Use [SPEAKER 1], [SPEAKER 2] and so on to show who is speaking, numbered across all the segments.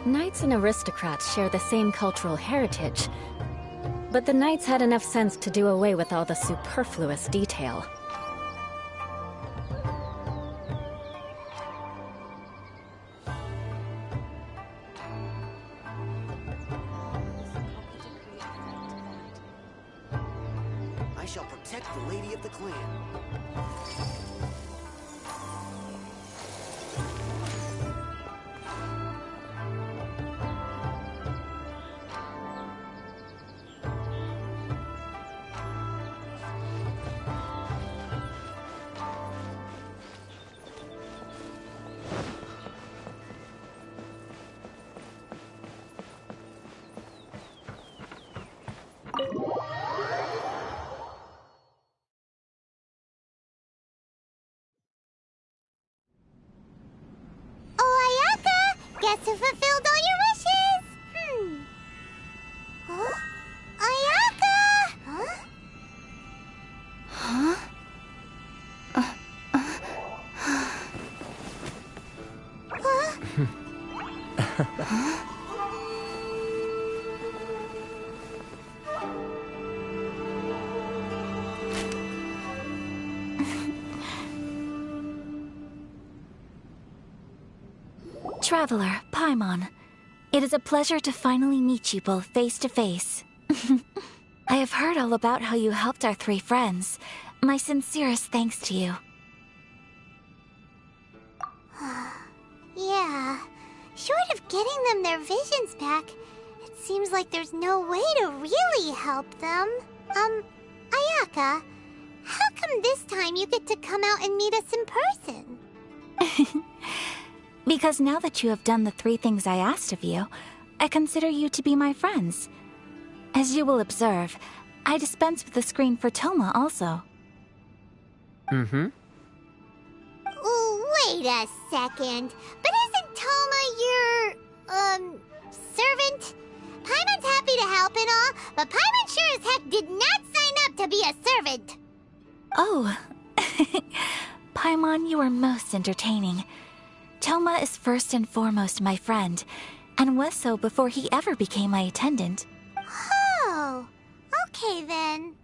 [SPEAKER 1] Knights and aristocrats share the same cultural heritage, but the knights had enough sense to do away with all the superfluous detail.
[SPEAKER 2] I shall protect the lady of the clan.
[SPEAKER 3] Guess who fulfilled all your wishes? Huh? Ayaka! Huh?
[SPEAKER 1] Huh?
[SPEAKER 3] Huh?
[SPEAKER 4] Traveler, Paimon, it is a pleasure to finally meet you both face to face. I have heard all about how you helped our three friends. My sincerest thanks to you.
[SPEAKER 3] Yeah, short of getting them their visions back, it seems like there's no way to really help them. Ayaka, how come this time you get to come out and meet us in person?
[SPEAKER 4] Because now that you have done the three things I asked of you, I consider you to be my friends. As you will observe, I dispense with the screen for Toma also.
[SPEAKER 3] Mm-hmm. Wait a second. But isn't Toma your, servant? Paimon's happy to help and all, but Paimon sure as heck did not sign up to be a servant.
[SPEAKER 4] Oh. Paimon, you are most entertaining. Toma is first and foremost my friend, and was so before he ever became my attendant.
[SPEAKER 3] Oh, okay then.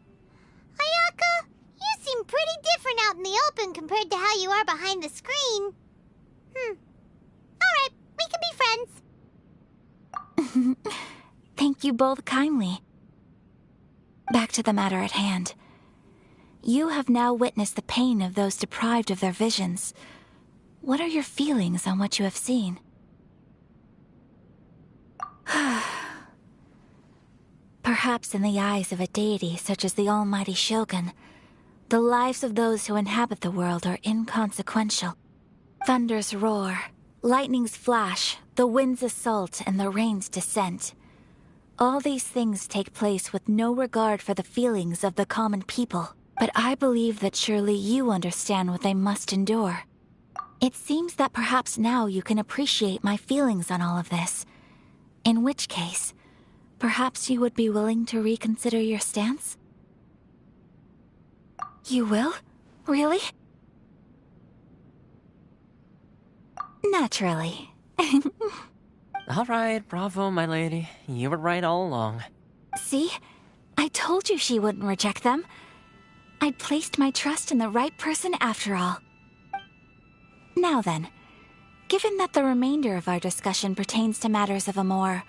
[SPEAKER 3] Ayaka, you seem pretty different out in the open compared to how you are behind the screen. Alright, we can be friends.
[SPEAKER 4] Thank you both kindly. Back to the matter at hand. You have now witnessed the pain of those deprived of their visions. What are your feelings on what you have seen? Perhaps in the eyes of a deity such as the almighty Shogun, the lives of those who inhabit the world are inconsequential. Thunders roar, lightnings flash, the winds assault, and the rains descent. All these things take place with no regard for the feelings of the common people. But I believe that surely you understand what they must endure. It seems that perhaps now you can appreciate my feelings on all of this. In which case, perhaps you would be willing to reconsider your stance? You will? Really? Naturally.
[SPEAKER 5] Alright, bravo, my lady. You were right all along.
[SPEAKER 4] See? I told you she wouldn't reject them. I'd placed my trust in the right person after all. Now then, given that the remainder of our discussion pertains to matters of a more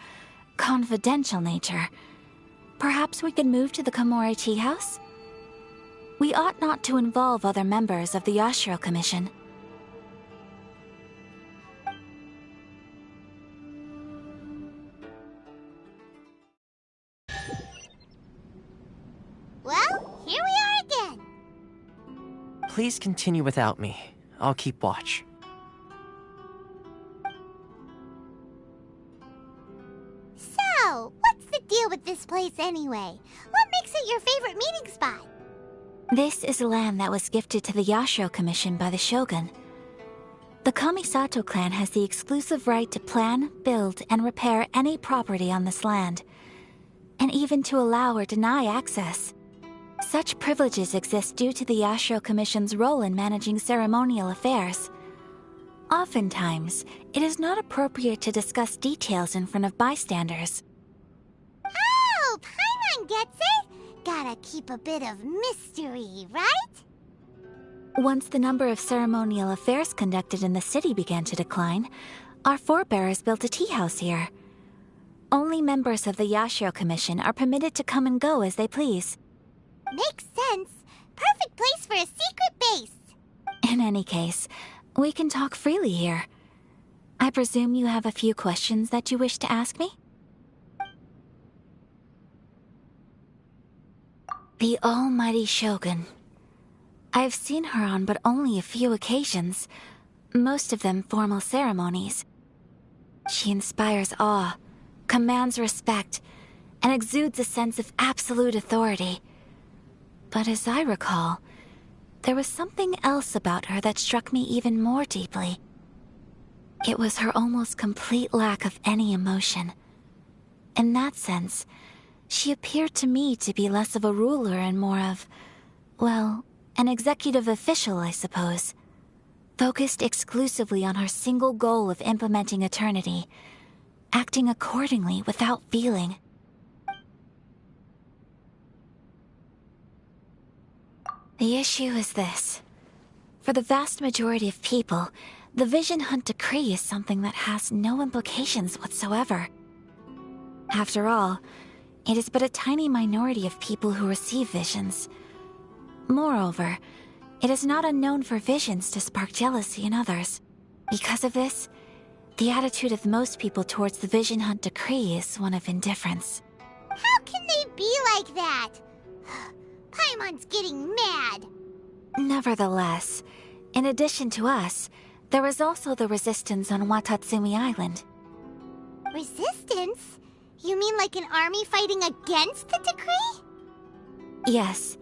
[SPEAKER 4] confidential nature, perhaps we could move to the Komori Tea House? We ought not to involve other members of the Yashiro Commission.
[SPEAKER 3] Well, here we are again.
[SPEAKER 5] Please continue without me. I'll keep watch.
[SPEAKER 3] So, what's the deal with this place anyway? What makes it your favorite meeting spot?
[SPEAKER 4] This is land that was gifted to the Yashiro Commission by the Shogun. The Kamisato clan has the exclusive right to plan, build, and repair any property on this land, and even to allow or deny access. Such privileges exist due to the Yashiro Commission's role in managing ceremonial affairs. Oftentimes, it is not appropriate to discuss details in front of bystanders.
[SPEAKER 3] Oh, Paimon gets it! Gotta keep a bit of mystery, right?
[SPEAKER 4] Once the number of ceremonial affairs conducted in the city began to decline, our forebears built a tea house here. Only members of the Yashiro Commission are permitted to come and go as they please.
[SPEAKER 3] Makes sense. Perfect place for a secret base.
[SPEAKER 4] In any case, we can talk freely here. I presume you have a few questions that you wish to ask me? The almighty Shogun. I've seen her on but only a few occasions, most of them formal ceremonies. She inspires awe, commands respect, and exudes a sense of absolute authority. But as I recall, there was something else about her that struck me even more deeply. It was her almost complete lack of any emotion. In that sense, she appeared to me to be less of a ruler and more of, well, an executive official, I suppose. Focused exclusively on her single goal of implementing eternity, acting accordingly without feeling. The issue is this. For the vast majority of people, the Vision Hunt Decree is something that has no implications whatsoever. After all, it is but a tiny minority of people who receive visions. Moreover, it is not unknown for visions to spark jealousy in others. Because of this, the attitude of most people towards the Vision Hunt Decree is one of indifference.
[SPEAKER 3] How can they be like that? Paimon's getting mad.
[SPEAKER 4] Nevertheless, in addition to us, there is also the resistance on Watatsumi Island.
[SPEAKER 3] Resistance? You mean like an army fighting against the decree?
[SPEAKER 4] Yes.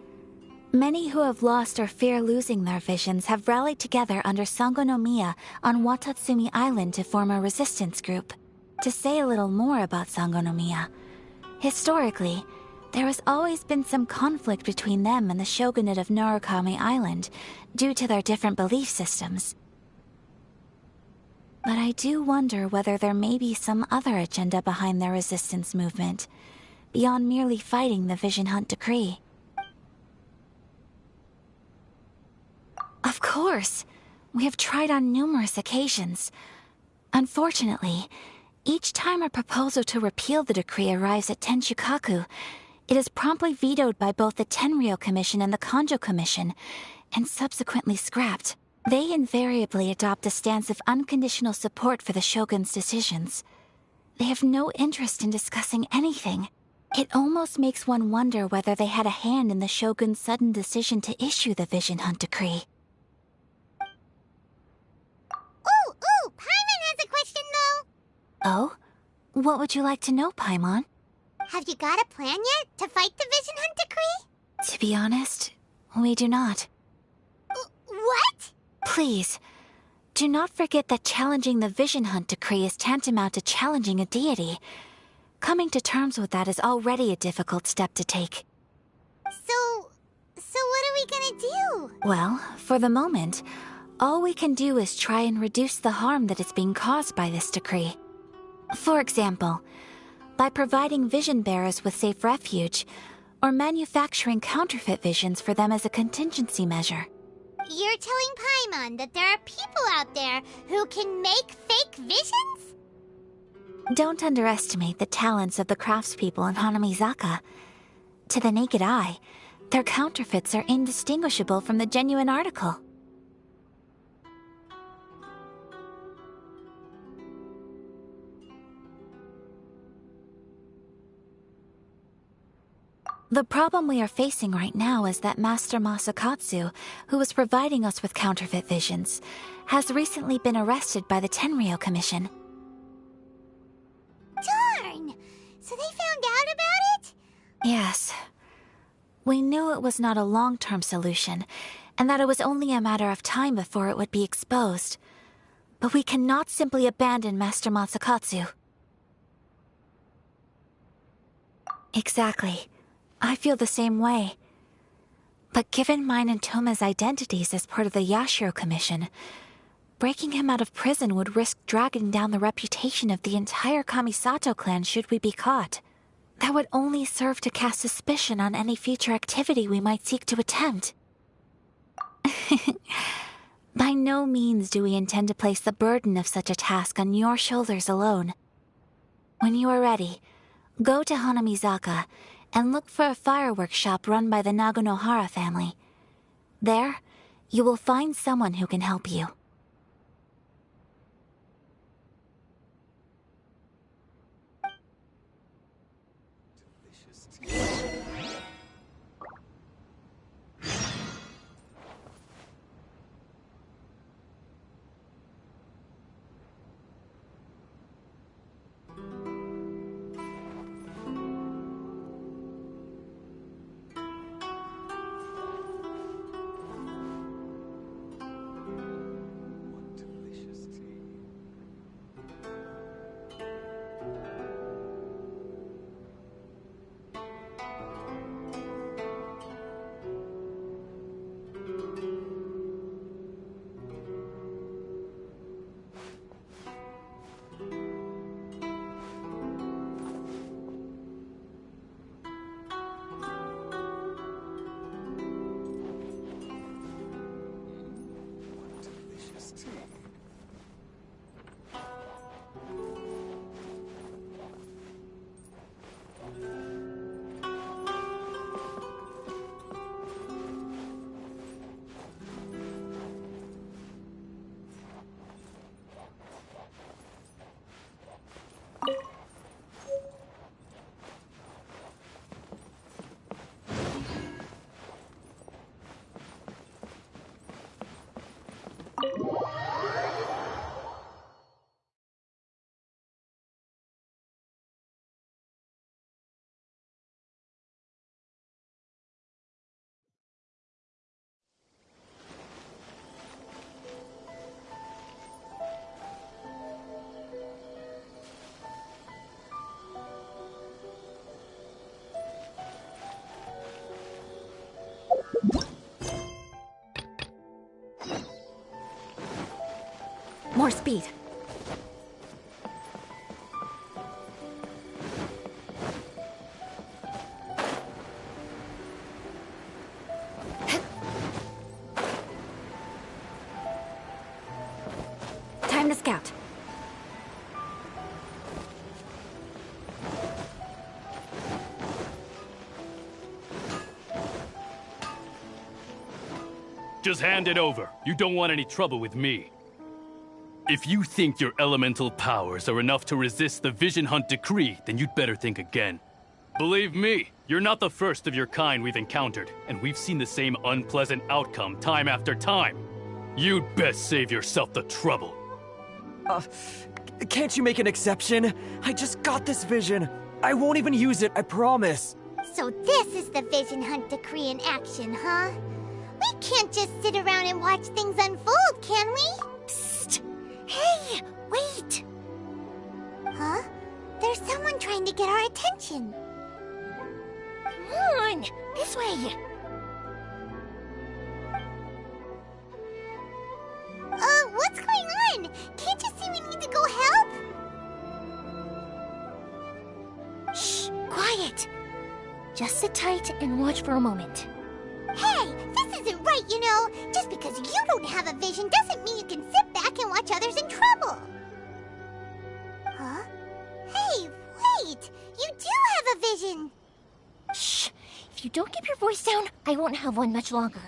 [SPEAKER 4] Many who have lost or fear losing their visions have rallied together under Sangonomiya on Watatsumi Island to form a resistance group. To say a little more about Sangonomiya, historically, there has always been some conflict between them and the shogunate of Narukami Island due to their different belief systems. But I do wonder whether there may be some other agenda behind their resistance movement, beyond merely fighting the Vision Hunt Decree. Of course! We have tried on numerous occasions. Unfortunately, each time a proposal to repeal the decree arrives at Tenshukaku, it is promptly vetoed by both the Tenryou Commission and the Kanjo Commission, and subsequently scrapped. They invariably adopt a stance of unconditional support for the Shogun's decisions. They have no interest in discussing anything. It almost makes one wonder whether they had a hand in the Shogun's sudden decision to issue the Vision Hunt Decree.
[SPEAKER 3] Ooh, Paimon has a question though.
[SPEAKER 4] Oh? What would you like to know, Paimon?
[SPEAKER 3] Have you got a plan yet to fight the Vision Hunt Decree?
[SPEAKER 4] To be honest, we do not.
[SPEAKER 3] What?
[SPEAKER 4] Please, Do not forget that challenging the Vision Hunt decree is tantamount to challenging a deity. Coming to terms with that is already a difficult step to take.
[SPEAKER 3] So what are we gonna do?
[SPEAKER 4] Well, for the moment, all we can do is try and reduce the harm that is being caused by this decree. For example, by providing vision bearers with safe refuge, or manufacturing counterfeit visions for them as a contingency measure.
[SPEAKER 3] You're telling Paimon that there are people out there who can make fake visions?
[SPEAKER 4] Don't underestimate the talents of the craftspeople in Hanamizaka. To the naked eye, their counterfeits are indistinguishable from the genuine article. The problem we are facing right now is that Master Masakatsu, who was providing us with counterfeit visions, has recently been arrested by the Tenryou Commission.
[SPEAKER 3] Darn! So they found out about it?
[SPEAKER 4] Yes. We knew it was not a long-term solution, and that it was only a matter of time before it would be exposed. But we cannot simply abandon Master Masakatsu. Exactly. I feel the same way. But given mine and Toma's identities as part of the Yashiro Commission, breaking him out of prison would risk dragging down the reputation of the entire Kamisato clan should we be caught. That would only serve to cast suspicion on any future activity we might seek to attempt. By no means do we intend to place the burden of such a task on your shoulders alone. When you are ready, go to Hanamizaka and look for a fireworks shop run by the Naganohara family. There, you will find someone who can help you.
[SPEAKER 1] More speed. Time to scout.
[SPEAKER 6] Just hand it over. You don't want any trouble with me. If you think your elemental powers are enough to resist the Vision Hunt decree, then you'd better think again. Believe me, you're not the first of your kind we've encountered, and we've seen the same unpleasant outcome time after time. You'd best save yourself the trouble.
[SPEAKER 5] Can't you make an exception? I just got this vision. I won't even use it, I promise.
[SPEAKER 3] So this is the Vision Hunt decree in action, huh? We can't just sit around and watch things unfold, can we? attention.
[SPEAKER 7] Come on, this way.
[SPEAKER 3] What's going on? Can't you see we need to go help?
[SPEAKER 7] Shh, quiet. Just sit tight and watch for a moment.
[SPEAKER 3] Hey, this isn't right, you know. Just because you don't have a vision doesn't mean you can sit back and watch others in trouble. Huh? Hey, wait! You do have a vision!
[SPEAKER 7] Shh, if you don't keep your voice down, I won't have one much longer.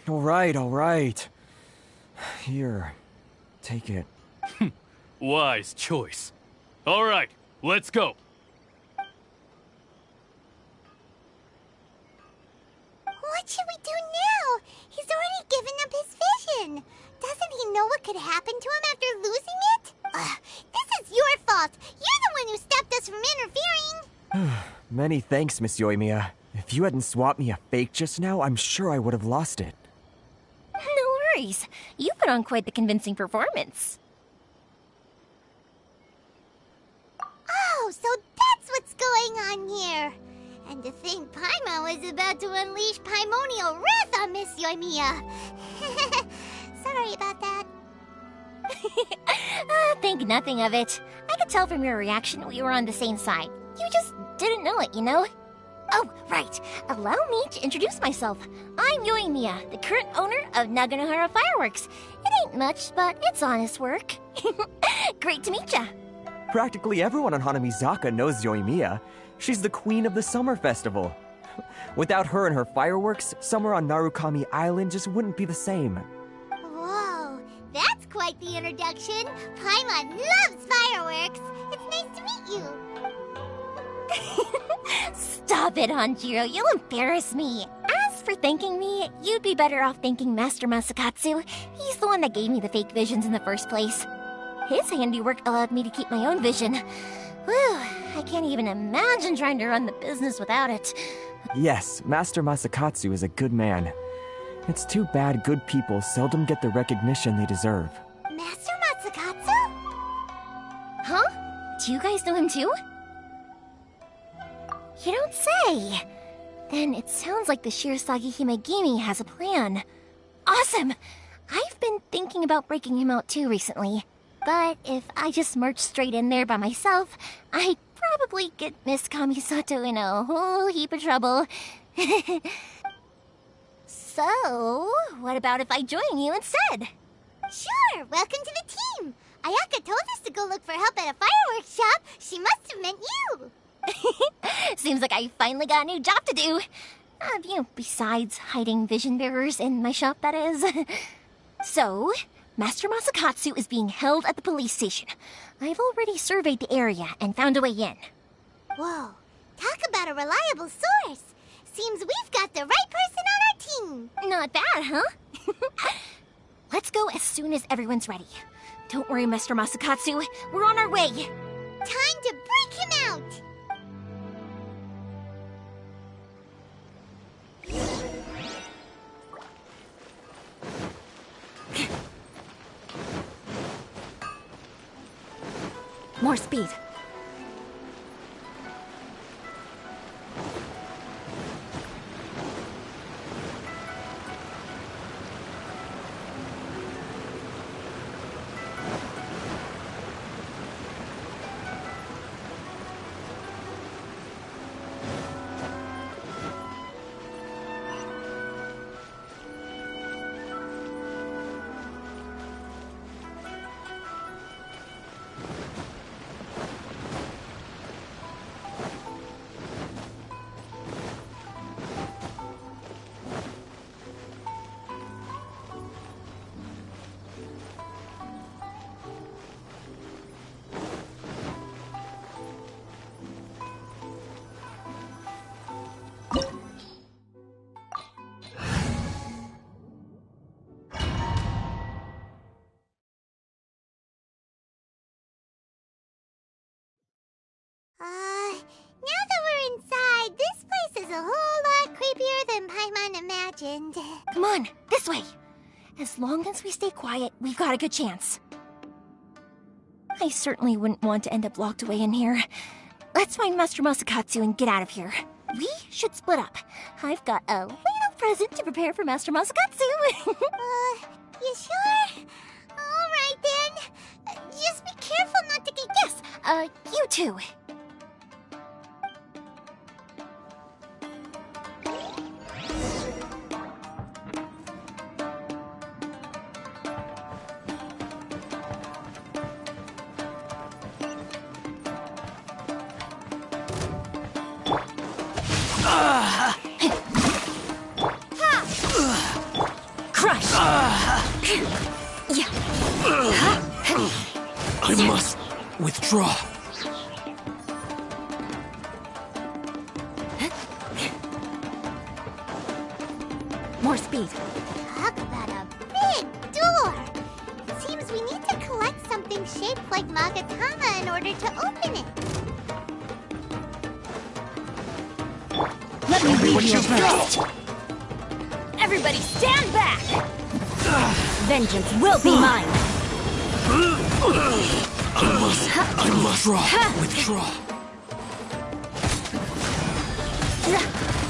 [SPEAKER 5] All right. Here, take it.
[SPEAKER 6] Wise choice. All right, let's go.
[SPEAKER 3] What should we do now? He's already given up his vision. Doesn't he know what could happen to him after losing it? This is your fault. You're the one who stopped us from interfering.
[SPEAKER 5] Many thanks, Miss Yoimiya. If you hadn't swapped me a fake just now, I'm sure I would have lost it.
[SPEAKER 7] No worries. You put on quite the convincing performance.
[SPEAKER 3] Oh, so that's what's going on here. And to think Paimon was about to unleash Paimonial wrath on Miss Yoimiya. Sorry about that.
[SPEAKER 7] Think nothing of it. I could tell from your reaction we were on the same side. You just didn't know it, you know? Oh, right. Allow me to introduce myself. I'm Yoimiya, the current owner of Naganohara Fireworks. It ain't much, but it's honest work. Great to meet ya.
[SPEAKER 5] Practically everyone on Hanamizaka knows Yoimiya. She's the queen of the summer festival. Without her and her fireworks, summer on Narukami Island just wouldn't be the same.
[SPEAKER 3] Whoa, that's quite the introduction. Paimon loves fireworks. It's nice to meet you.
[SPEAKER 7] Stop it, Hanjiro. You'll embarrass me. As for thanking me, you'd be better off thanking Master Masakatsu. He's the one that gave me the fake visions in the first place. His handiwork allowed me to keep my own vision. Whew, I can't even imagine trying to run the business without it.
[SPEAKER 5] Yes, Master Masakatsu is a good man. It's too bad good people seldom get the recognition they deserve.
[SPEAKER 3] Master Matsukatsu?
[SPEAKER 7] Huh? Do you guys know him too? You don't say! Then it sounds like the Shirasagi Himegimi has a plan. Awesome! I've been thinking about breaking him out too recently. But if I just marched straight in there by myself, I'd probably get Miss Kamisato in a whole heap of trouble. So, what about if I join you instead?
[SPEAKER 3] Sure, welcome to the team. Ayaka told us to go look for help at a fireworks shop. She must have meant you.
[SPEAKER 7] Seems like I finally got a new job to do. Besides hiding vision bearers in my shop, that is. So, Master Masakatsu is being held at the police station. I've already surveyed the area and found a way in.
[SPEAKER 3] Whoa, talk about a reliable source. Seems we've got the right person on our team.
[SPEAKER 7] Not bad, huh? Let's go as soon as everyone's ready. Don't worry, Master Masakatsu. We're on our way.
[SPEAKER 3] Time to break him out.
[SPEAKER 1] More speed.
[SPEAKER 3] Now that we're inside, this place is a whole lot creepier than Paimon imagined.
[SPEAKER 7] Come on, this way. As long as we stay quiet, we've got a good chance. I certainly wouldn't want to end up locked away in here. Let's find Master Masakatsu and get out of here. We should split up. I've got a little present to prepare for Master Masakatsu.
[SPEAKER 3] You sure? Alright then. Just be careful not to get...
[SPEAKER 7] Yes, you too.
[SPEAKER 1] Crush!
[SPEAKER 8] I must withdraw.
[SPEAKER 1] More speed.
[SPEAKER 3] Talk about a big door! It seems we need to collect something shaped like Magatama in order to open it.
[SPEAKER 1] Let me lead you
[SPEAKER 8] got.
[SPEAKER 1] first. Everybody stand back! Vengeance will be mine!
[SPEAKER 8] I must withdraw.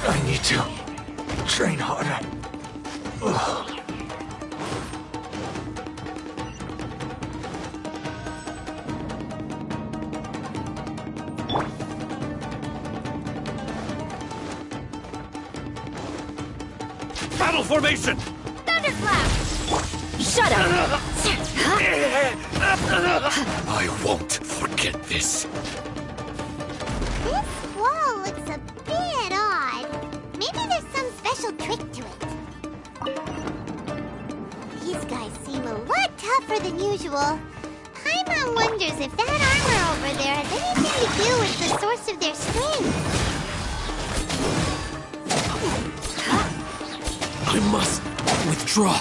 [SPEAKER 8] I need to train harder.
[SPEAKER 6] Battle formation!
[SPEAKER 1] Thunderclap! Shut up!
[SPEAKER 8] I won't forget this.
[SPEAKER 3] This wall looks a bit odd. Maybe there's some special trick to it. These guys seem a lot tougher than usual. Paimon wonders if that armor over there has anything to do with the source of their strength.
[SPEAKER 8] I must withdraw.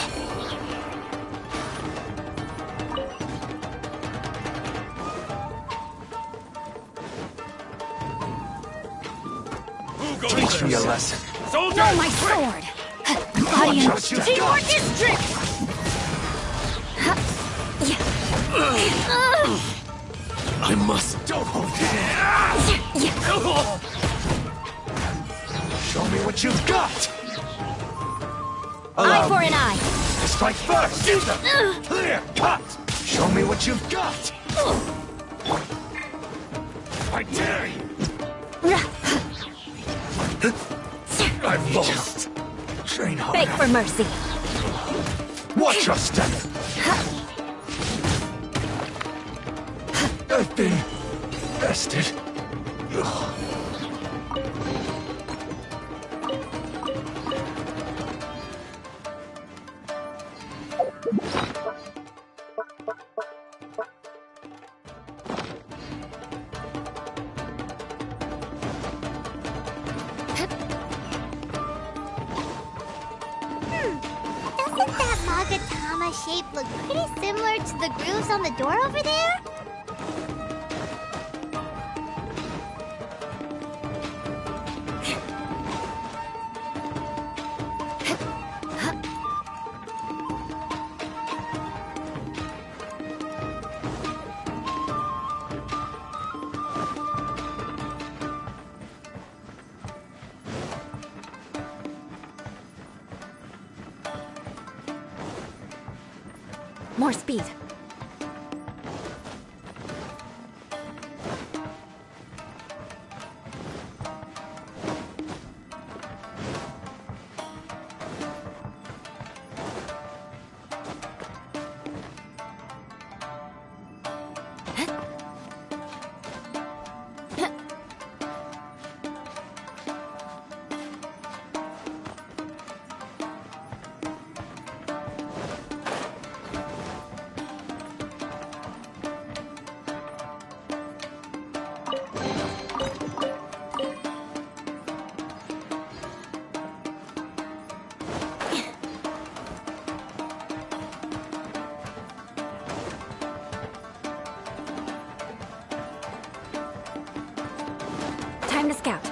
[SPEAKER 8] Teach me a lesson.
[SPEAKER 6] Soldiers!
[SPEAKER 1] Throw my sword! Audience, teamwork is strict!
[SPEAKER 8] I must. Don't hold it. Show me what you've got.
[SPEAKER 1] Eye for an eye!
[SPEAKER 8] Strike first. Clear cut. Show me what you've got. I dare you. I've lost. Train harder.
[SPEAKER 1] Beg for mercy!
[SPEAKER 8] Watch your step. I've been bested.
[SPEAKER 3] Doesn't that Magatama shape look pretty similar to the grooves on the door over there?
[SPEAKER 1] More speed. Time to scout.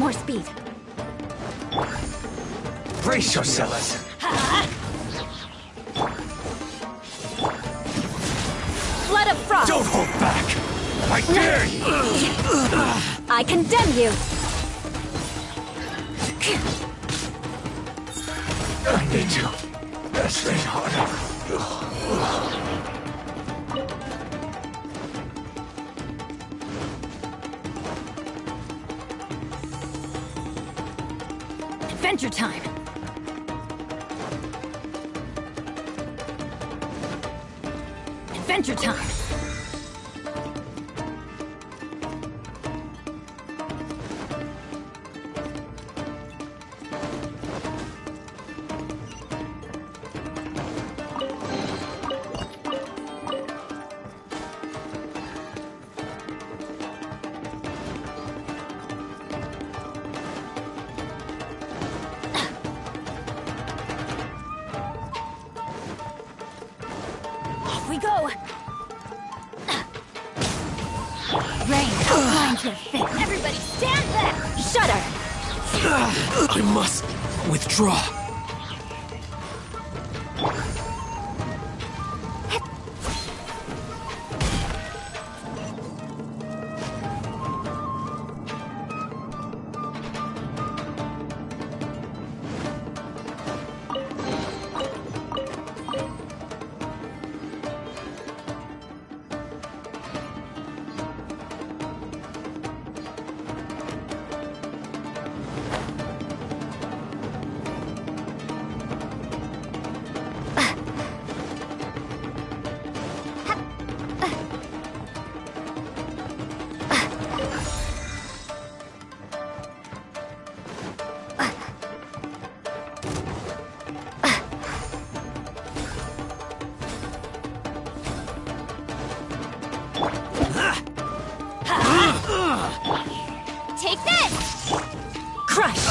[SPEAKER 1] More speed.
[SPEAKER 8] Brace yourselves.
[SPEAKER 1] Flood of frost!
[SPEAKER 8] Don't hold back! I dare you!
[SPEAKER 1] I condemn you!
[SPEAKER 8] I need to stay harder.
[SPEAKER 1] Adventure time! Adventure time! We go! Rain outlines your face. Everybody stand back! Shudder!
[SPEAKER 6] I must withdraw.
[SPEAKER 1] Take this! Crush!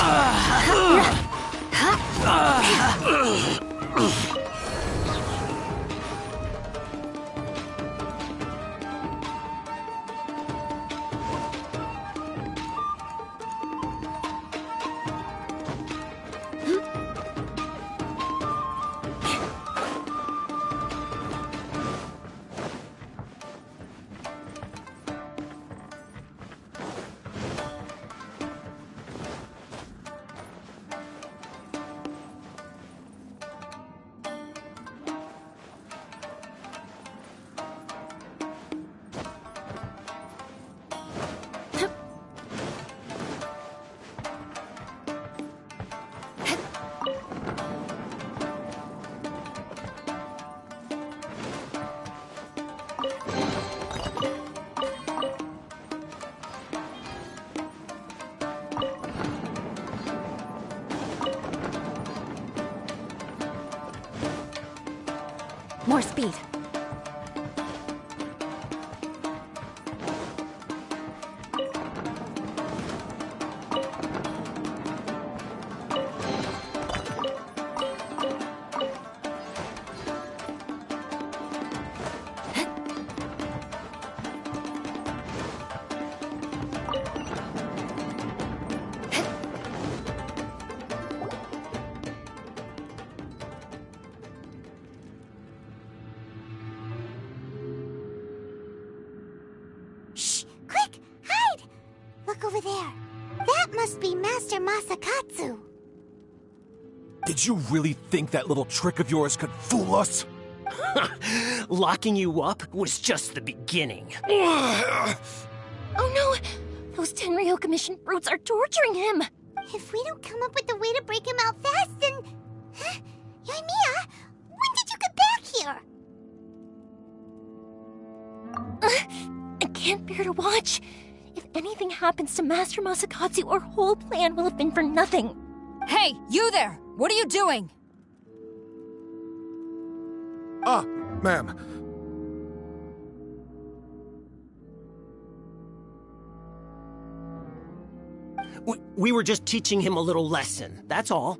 [SPEAKER 1] More speed.
[SPEAKER 3] Look over there. That must be Master Masakatsu.
[SPEAKER 9] Did you really think that little trick of yours could fool us?
[SPEAKER 10] Locking you up was just the beginning.
[SPEAKER 7] Oh no! Those Tenryou Commission brutes are torturing him!
[SPEAKER 3] If we don't come up with a way to break him out fast, then... Huh? Yoimiya, when did you get back here?
[SPEAKER 7] I can't bear to watch. If anything happens to Master Masakatsu, our whole plan will have been for nothing.
[SPEAKER 1] Hey, you there! What are you doing?
[SPEAKER 9] Ah, ma'am.
[SPEAKER 10] We were just teaching him a little lesson, that's all.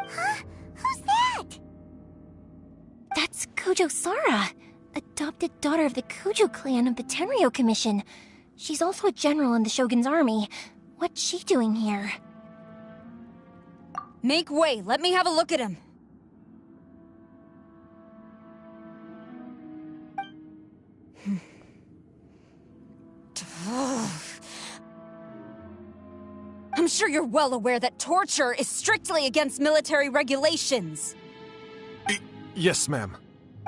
[SPEAKER 3] Huh? Who's that?
[SPEAKER 7] That's Kujo Sara, adopted daughter of the Kujo clan of the Tenryou Commission. She's also a general in the Shogun's army. What's she doing here?
[SPEAKER 11] Make way, let me have a look at him. I'm sure you're well aware that torture is strictly against military regulations.
[SPEAKER 9] Yes, ma'am.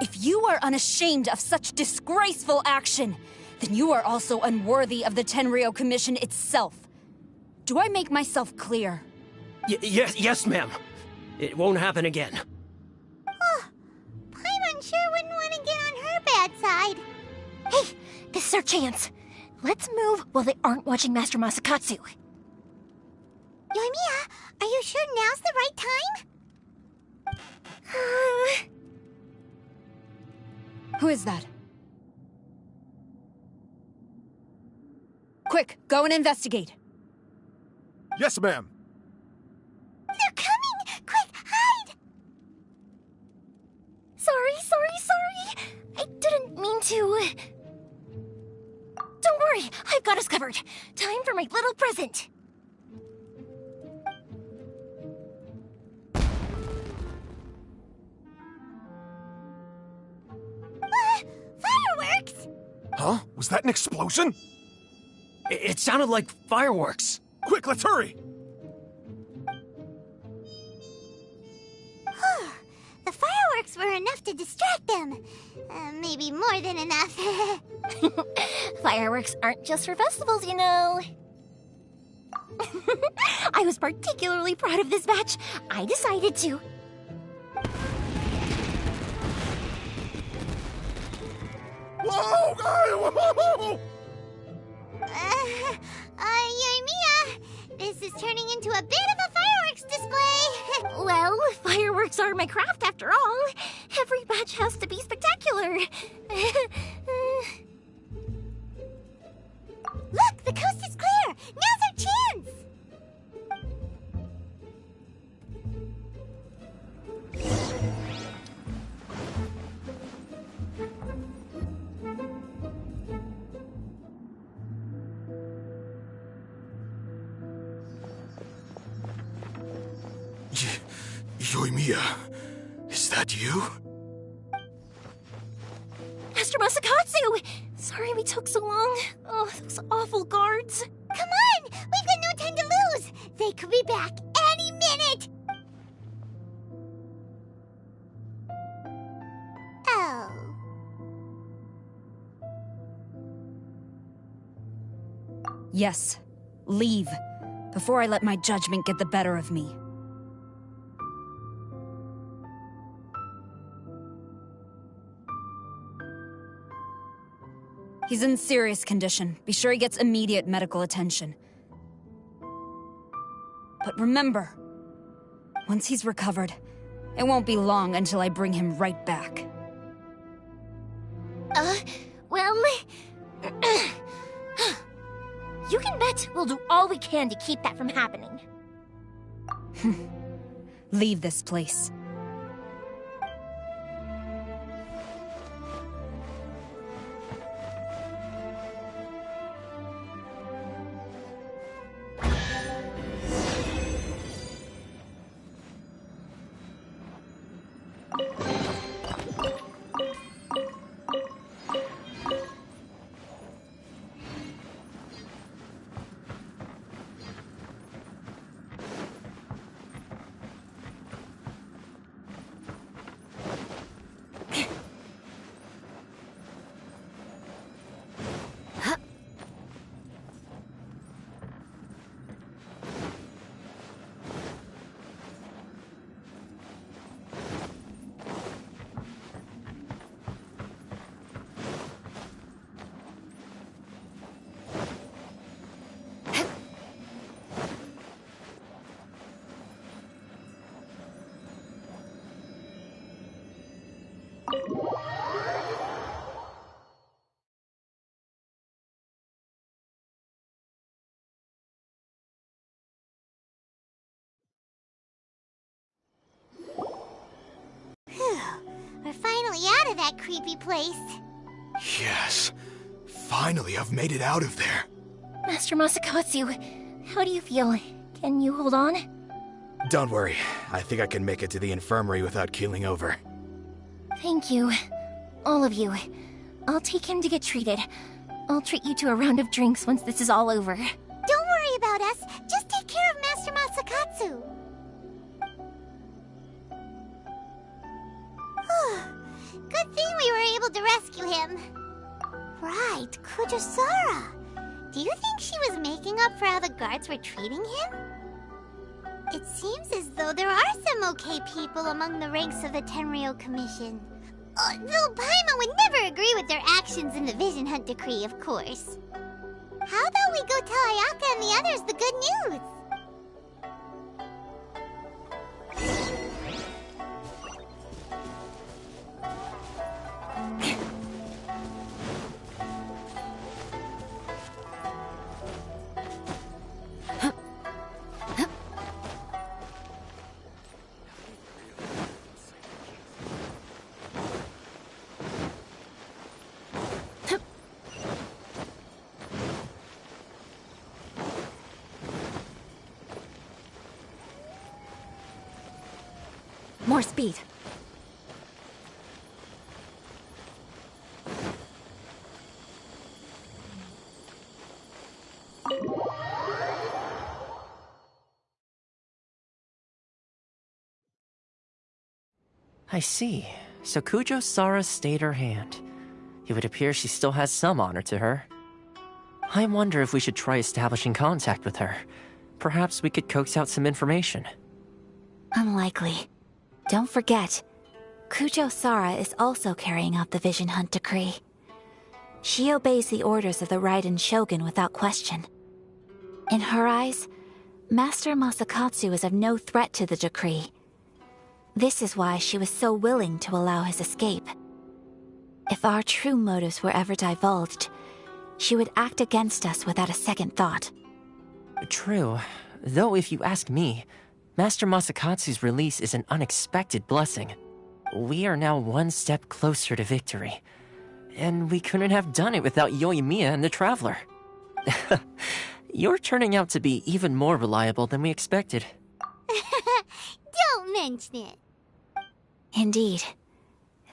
[SPEAKER 11] If you are unashamed of such disgraceful action, then you are also unworthy of the Tenryou Commission itself. Do I make myself clear?
[SPEAKER 10] Yes, ma'am. It won't happen again.
[SPEAKER 3] Oh, Paimon sure wouldn't want to get on her bad side.
[SPEAKER 7] Hey, this is our chance. Let's move while they aren't watching Master Masakatsu.
[SPEAKER 3] Yoimiya, are you sure now's the right time?
[SPEAKER 11] Who is that? Quick, go and investigate.
[SPEAKER 9] Yes, ma'am.
[SPEAKER 3] They're coming! Quick, hide!
[SPEAKER 7] Sorry. I didn't mean to. Don't worry, I've got us covered. Time for my little present.
[SPEAKER 3] Fireworks!
[SPEAKER 9] Huh? Was that an explosion?
[SPEAKER 10] It sounded like fireworks.
[SPEAKER 9] Quick, let's hurry!
[SPEAKER 3] The fireworks were enough to distract them. Maybe more than enough.
[SPEAKER 7] Fireworks aren't just for festivals, you know. I was particularly proud of this batch. I decided to.
[SPEAKER 9] Whoa!
[SPEAKER 3] Yoimiya, this is turning into a bit of a fireworks display.
[SPEAKER 7] Well, fireworks are my craft after all. Every batch has to be spectacular.
[SPEAKER 3] Look, the coast is clear. Now's our chance.
[SPEAKER 9] Yoimiya, is that you?
[SPEAKER 7] Master Masakatsu! Sorry we took so long. Oh, those awful guards.
[SPEAKER 3] Come on! We've got no time to lose! They could be back any minute! Oh.
[SPEAKER 11] Yes, leave, before I let my judgment get the better of me. He's in serious condition. Be sure he gets immediate medical attention. But remember, once he's recovered, it won't be long until I bring him right back.
[SPEAKER 7] Well... You can bet we'll do all we can to keep that from happening.
[SPEAKER 11] Leave this place.
[SPEAKER 3] We're finally out of that creepy place.
[SPEAKER 9] Yes.
[SPEAKER 8] Finally, I've made it out of there.
[SPEAKER 7] Master Masakatsu, how do you feel? Can you hold on?
[SPEAKER 8] Don't worry. I think I can make it to the infirmary without keeling over.
[SPEAKER 7] Thank you. All of you. I'll take him to get treated. I'll treat you to a round of drinks once this is all over.
[SPEAKER 3] Don't worry about us. Just take care of Master Masakatsu. Good thing we were able to rescue him. Right, Kujosara. Do you think she was making up for how the guards were treating him? It seems as though there are some okay people among the ranks of the Tenryou Commission. Though Paimon would never agree with their actions in the Vision Hunt Decree, of course. How about we go tell Ayaka and the others the good news?
[SPEAKER 1] More speed.
[SPEAKER 12] I see. So Kujosara stayed her hand. It would appear she still has some honor to her. I wonder if we should try establishing contact with her. Perhaps we could coax out some information.
[SPEAKER 4] Unlikely. Don't forget, Kujosara is also carrying out the Vision Hunt Decree. She obeys the orders of the Raiden Shogun without question. In her eyes, Master Masakatsu is of no threat to the decree. This is why she was so willing to allow his escape. If our true motives were ever divulged, she would act against us without a second thought.
[SPEAKER 12] True. Though if you ask me, Master Masakatsu's release is an unexpected blessing. We are now one step closer to victory. And we couldn't have done it without Yoimiya and the Traveler. You're turning out to be even more reliable than we expected.
[SPEAKER 3] Don't mention it.
[SPEAKER 4] Indeed.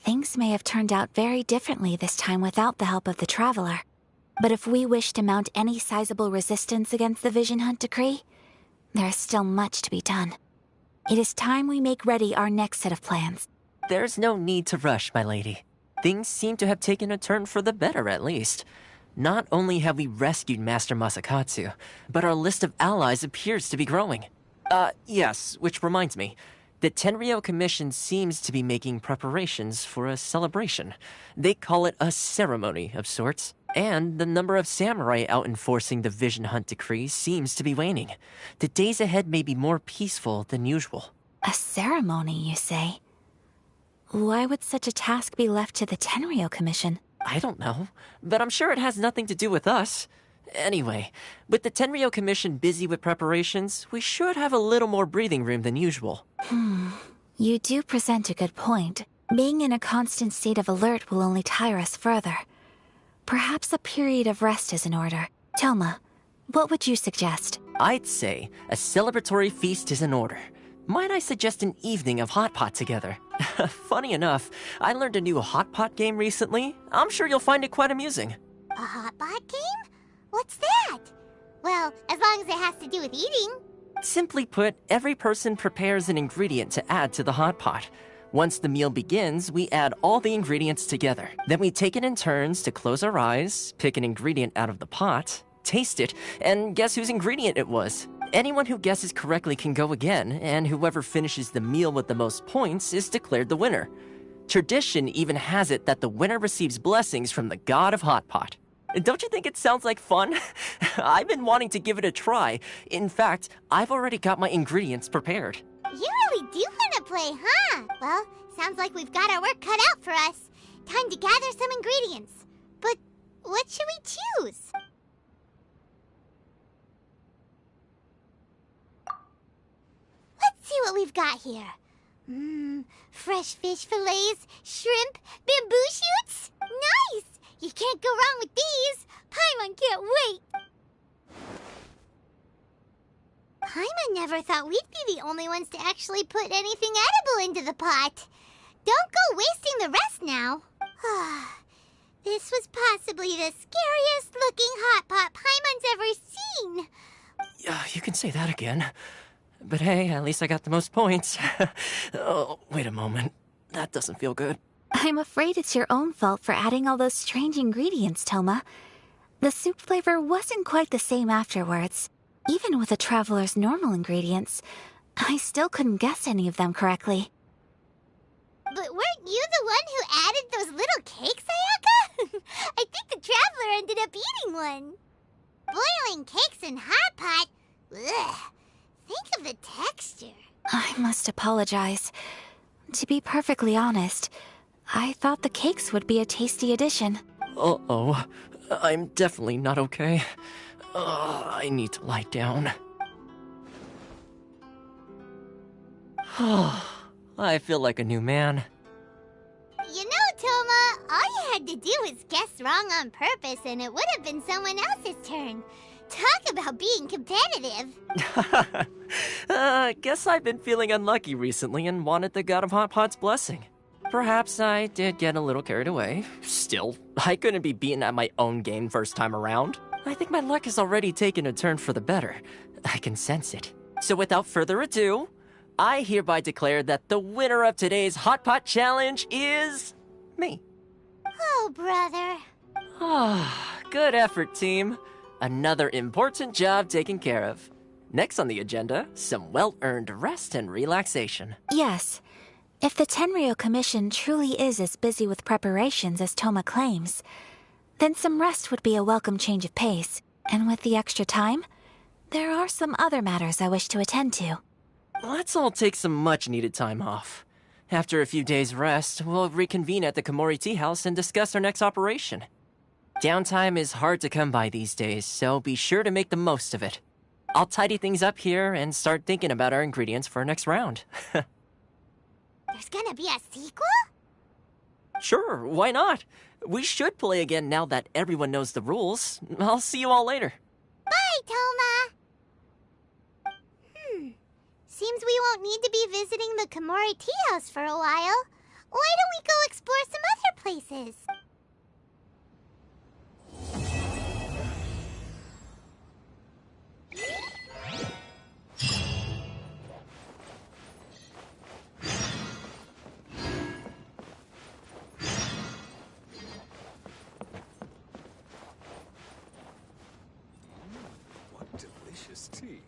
[SPEAKER 4] Things may have turned out very differently this time without the help of the Traveler. But if we wish to mount any sizable resistance against the Vision Hunt Decree, there is still much to be done. It is time we make ready our next set of plans.
[SPEAKER 12] There's no need to rush, my lady. Things seem to have taken a turn for the better, at least. Not only have we rescued Master Masakatsu, but our list of allies appears to be growing. Yes, which reminds me. The Tenryou Commission seems to be making preparations for a celebration. They call it a ceremony of sorts. And the number of samurai out enforcing the Vision Hunt Decree seems to be waning. The days ahead may be more peaceful than usual.
[SPEAKER 4] A ceremony, you say? Why would such a task be left to the Tenryou Commission?
[SPEAKER 12] I don't know, but I'm sure it has nothing to do with us. Anyway, with the Tenryou Commission busy with preparations, we should have a little more breathing room than usual.
[SPEAKER 4] You do present a good point. Being in a constant state of alert will only tire us further. Perhaps a period of rest is in order. Toma, what would you suggest?
[SPEAKER 12] I'd say a celebratory feast is in order. Might I suggest an evening of hot pot together? Funny enough, I learned a new hot pot game recently. I'm sure you'll find it quite amusing.
[SPEAKER 3] A hot pot game? What's that? Well, as long as it has to do with eating.
[SPEAKER 12] Simply put, every person prepares an ingredient to add to the hot pot. Once the meal begins, we add all the ingredients together. Then we take it in turns to close our eyes, pick an ingredient out of the pot, taste it, and guess whose ingredient it was. Anyone who guesses correctly can go again, and whoever finishes the meal with the most points is declared the winner. Tradition even has it that the winner receives blessings from the god of hot pot. Don't you think it sounds like fun? I've been wanting to give it a try. In fact, I've already got my ingredients prepared.
[SPEAKER 3] You really do want to play, huh? Well, sounds like we've got our work cut out for us. Time to gather some ingredients. But what should we choose? Let's see what we've got here. Fresh fish fillets, shrimp, bamboo shoots. Nice! You can't go wrong with these! Paimon can't wait! Paimon never thought we'd be the only ones to actually put anything edible into the pot. Don't go wasting the rest now. This was possibly the scariest looking hot pot Paimon's ever seen.
[SPEAKER 12] Yeah, you can say that again. But hey, at least I got the most points. Oh, wait a moment. That doesn't feel good.
[SPEAKER 4] I'm afraid it's your own fault for adding all those strange ingredients, Toma. The soup flavor wasn't quite the same afterwards. Even with the Traveler's normal ingredients, I still couldn't guess any of them correctly.
[SPEAKER 3] But weren't you the one who added those little cakes, Ayaka? I think the Traveler ended up eating one. Boiling cakes in hot pot? Ugh. Think of the texture.
[SPEAKER 4] I must apologize. To be perfectly honest, I thought the cakes would be a tasty addition.
[SPEAKER 12] Uh-oh. I'm definitely not okay. I need to lie down. I feel like a new man.
[SPEAKER 3] You know, Toma, all you had to do was guess wrong on purpose and it would have been someone else's turn. Talk about being competitive.
[SPEAKER 12] Guess I've been feeling unlucky recently and wanted the God of Hot Pot's blessing. Perhaps I did get a little carried away. Still, I couldn't be beaten at my own game first time around. I think my luck has already taken a turn for the better. I can sense it. So without further ado, I hereby declare that the winner of today's Hot Pot Challenge is... me.
[SPEAKER 3] Oh, brother.
[SPEAKER 12] Good effort, team. Another important job taken care of. Next on the agenda, some well-earned rest and relaxation.
[SPEAKER 4] Yes. If the Tenryou Commission truly is as busy with preparations as Toma claims, then some rest would be a welcome change of pace. And with the extra time, there are some other matters I wish to attend to.
[SPEAKER 12] Let's all take some much-needed time off. After a few days' rest, we'll reconvene at the Komori Tea House and discuss our next operation. Downtime is hard to come by these days, so be sure to make the most of it. I'll tidy things up here and start thinking about our ingredients for our next round.
[SPEAKER 3] There's gonna be a sequel?
[SPEAKER 12] Sure, why not? We should play again now that everyone knows the rules. I'll see you all later.
[SPEAKER 3] Bye, Toma! Seems we won't need to be visiting the Komori Tea House for a while. Why don't we go explore some other places?
[SPEAKER 8] What delicious tea.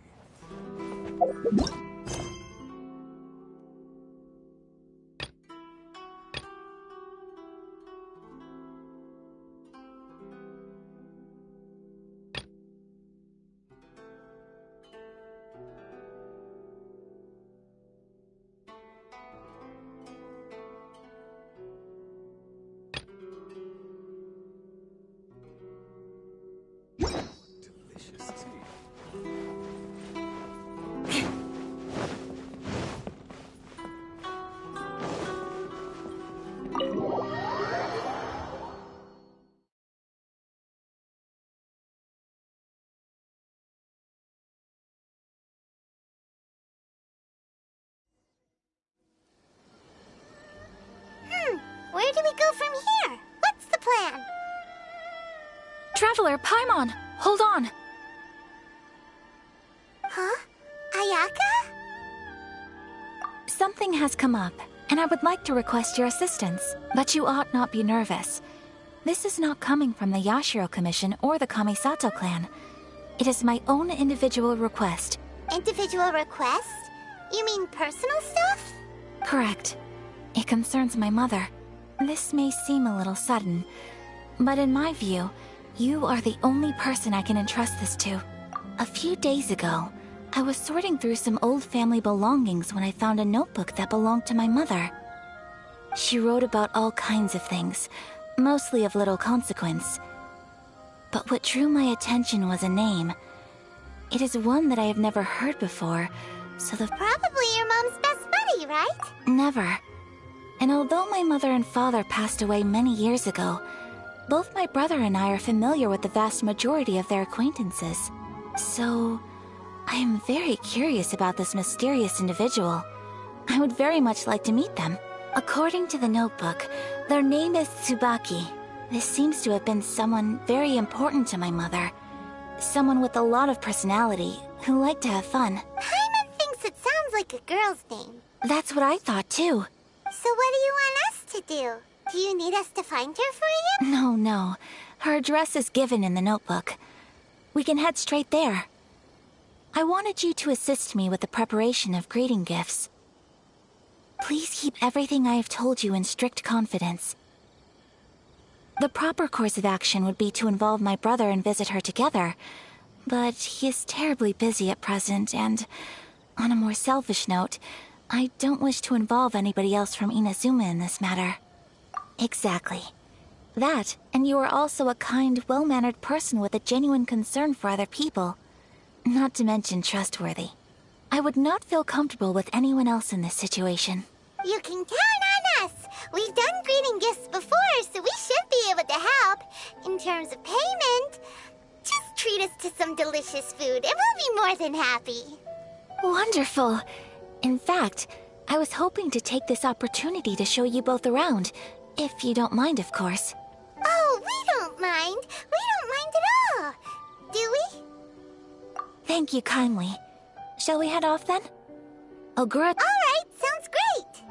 [SPEAKER 3] Where do we go from here? What's the plan?
[SPEAKER 4] Traveler, Paimon, hold on.
[SPEAKER 3] Huh? Ayaka?
[SPEAKER 4] Something has come up, and I would like to request your assistance, but you ought not be nervous. This is not coming from the Yashiro Commission or the Kamisato clan. It is my own individual request.
[SPEAKER 3] Individual request? You mean personal stuff?
[SPEAKER 4] Correct. It concerns my mother. This may seem a little sudden, but in my view, you are the only person I can entrust this to. A few days ago, I was sorting through some old family belongings when I found a notebook that belonged to my mother. She wrote about all kinds of things, mostly of little consequence. But what drew my attention was a name. It is one that I have never heard before, so
[SPEAKER 3] Probably your mom's best buddy, right?
[SPEAKER 4] Never. And although my mother and father passed away many years ago, Both my brother and I are familiar with the vast majority of their acquaintances. So, I am very curious about this mysterious individual. I would very much like to meet them. According to the notebook, their name is Tsubaki. This seems to have been someone very important to my mother. Someone with a lot of personality, who liked to have fun.
[SPEAKER 3] Paimon thinks it sounds like a girl's name.
[SPEAKER 4] That's what I thought too.
[SPEAKER 3] So what do you want us to do? Do you need us to find her for you?
[SPEAKER 4] No. Her address is given in the notebook. We can head straight there. I wanted you to assist me with the preparation of greeting gifts. Please keep everything I have told you in strict confidence. The proper course of action would be to involve my brother and visit her together, but he is terribly busy at present, and on a more selfish note, I don't wish to involve anybody else from Inazuma in this matter. Exactly. That, and you are also a kind, well-mannered person with a genuine concern for other people. Not to mention trustworthy. I would not feel comfortable with anyone else in this situation.
[SPEAKER 3] You can count on us! We've done greeting gifts before, so we should be able to help. In terms of payment, just treat us to some delicious food and we'll be more than happy.
[SPEAKER 4] Wonderful! In fact, I was hoping to take this opportunity to show you both around, if you don't mind, of course.
[SPEAKER 3] Oh, we don't mind. We don't mind at all. Do we?
[SPEAKER 4] Thank you kindly. Shall we head off then? Ogura...
[SPEAKER 3] All right, sounds great.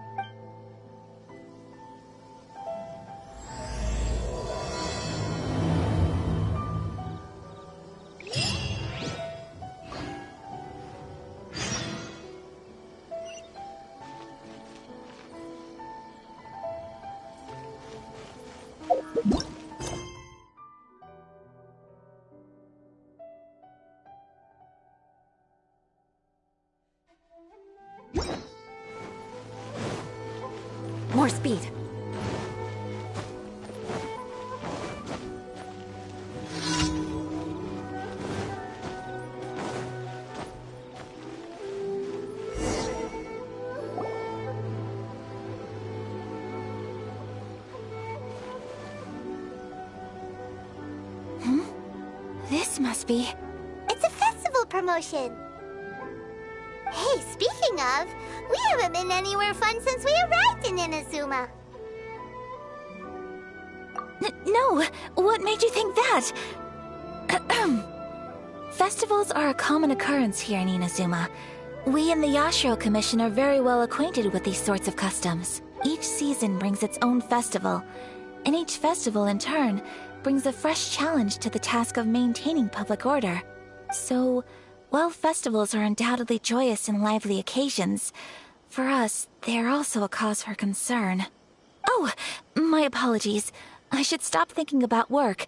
[SPEAKER 1] More speed.
[SPEAKER 4] This must be...
[SPEAKER 3] It's a festival promotion. Hey, speaking of, we haven't been anywhere fun since we arrived in Inazuma.
[SPEAKER 4] No! What made you think that? Festivals are a common occurrence here in Inazuma. We in the Yashiro Commission are very well acquainted with these sorts of customs. Each season brings its own festival, and each festival in turn brings a fresh challenge to the task of maintaining public order. So, while festivals are undoubtedly joyous and lively occasions, for us, they are also a cause for concern. Oh, my apologies. I should stop thinking about work.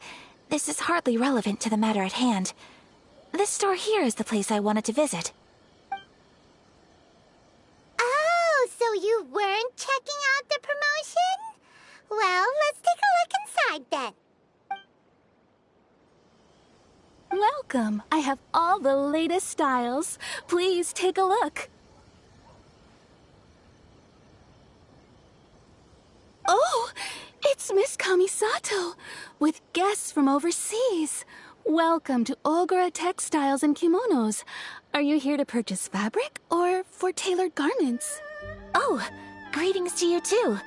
[SPEAKER 4] This is hardly relevant to the matter at hand. This store here is the place I wanted to visit.
[SPEAKER 3] Oh, so you weren't checking out the promotion? Well, let's take a look inside then.
[SPEAKER 13] Welcome. I have all the latest styles. Please take a look. Oh, it's Miss Kamisato, with guests from overseas. Welcome to Ogura Textiles and Kimonos. Are you here to purchase fabric or for tailored garments?
[SPEAKER 4] Oh, greetings to you too.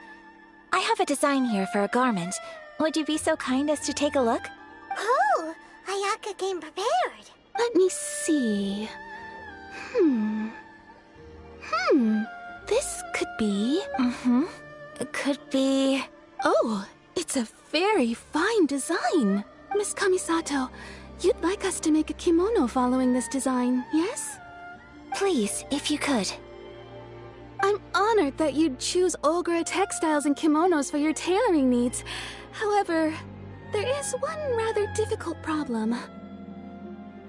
[SPEAKER 4] I have a design here for a garment. Would you be so kind as to take a look?
[SPEAKER 3] Oh, Ayaka came prepared.
[SPEAKER 13] Let me see. This could be...
[SPEAKER 4] Could be...
[SPEAKER 13] Oh, it's a very fine design. Miss Kamisato, you'd like us to make a kimono following this design, yes?
[SPEAKER 4] Please, if you could.
[SPEAKER 13] I'm honored that you'd choose Ogura Textiles and Kimonos for your tailoring needs. However, there is one rather difficult problem.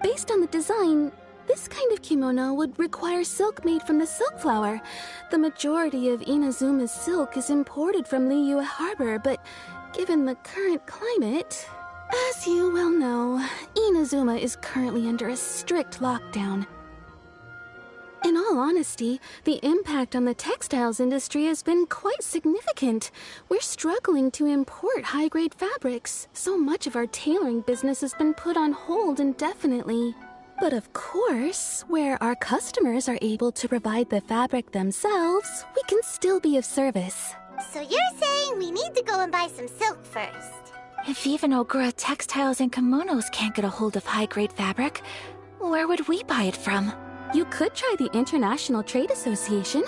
[SPEAKER 13] Based on the design, this kind of kimono would require silk made from the silk flower. The majority of Inazuma's silk is imported from Liyue Harbor, but given the current climate... As you well know, Inazuma is currently under a strict lockdown. And all honesty, the impact on the textiles industry has been quite significant. We're struggling to import high-grade fabrics. So much of our tailoring business has been put on hold indefinitely. But of course, where our customers are able to provide the fabric themselves, we can still be of service.
[SPEAKER 3] So you're saying we need to go and buy some silk first?
[SPEAKER 4] If even Ogura Textiles and Kimonos can't get a hold of high-grade fabric, where would we buy it from?
[SPEAKER 13] You could try the International Trade Association.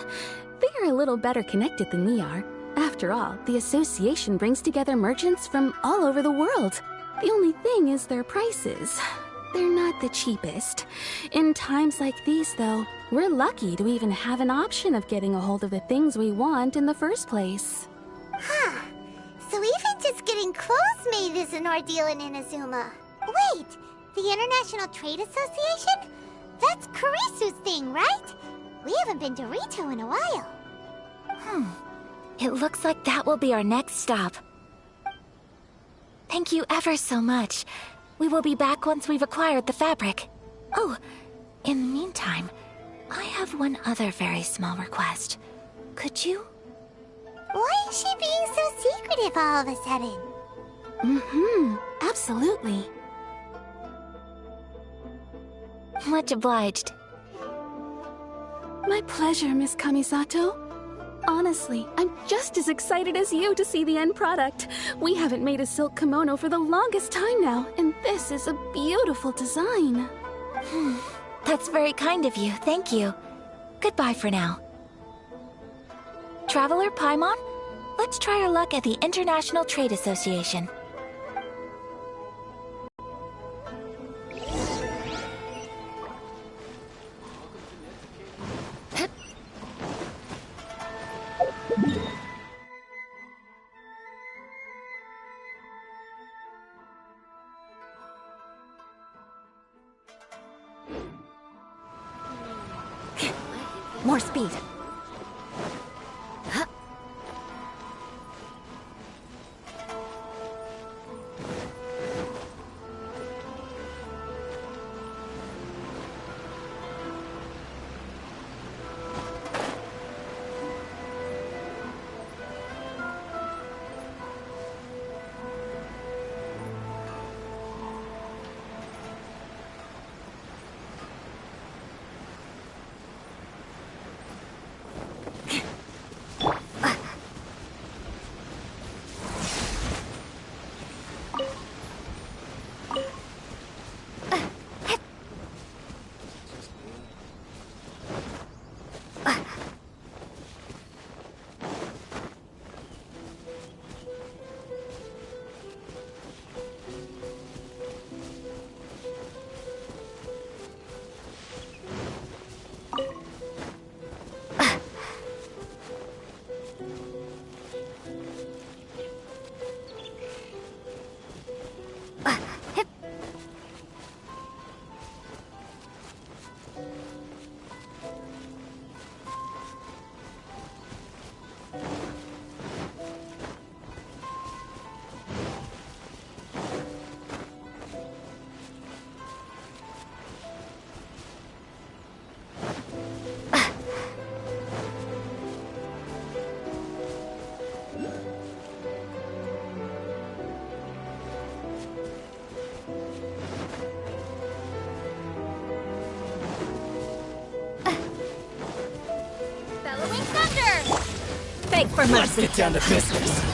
[SPEAKER 13] They are a little better connected than we are. After all, the association brings together merchants from all over the world. The only thing is their prices. They're not the cheapest. In times like these, though, we're lucky to even have an option of getting a hold of the things we want in the first place.
[SPEAKER 3] Huh. So even just getting clothes made is an ordeal in Inazuma. Wait, the International Trade Association? That's Kurisu's thing, right? We haven't been to Rito in a while.
[SPEAKER 4] It looks like that will be our next stop. Thank you ever so much. We will be back once we've acquired the fabric. Oh, in the meantime, I have one other very small request. Could you?
[SPEAKER 3] Why is she being so secretive all of a sudden?
[SPEAKER 13] Absolutely.
[SPEAKER 4] Much obliged.
[SPEAKER 13] My pleasure, Miss Kamisato. Honestly, I'm just as excited as you to see the end product. We haven't made a silk kimono for the longest time now, and this is a beautiful design.
[SPEAKER 4] That's very kind of you, thank you. Goodbye for now. Traveler Paimon, let's try our luck at the International Trade Association.
[SPEAKER 1] More speed.
[SPEAKER 11] Beg for mercy.
[SPEAKER 10] Let's get down to business.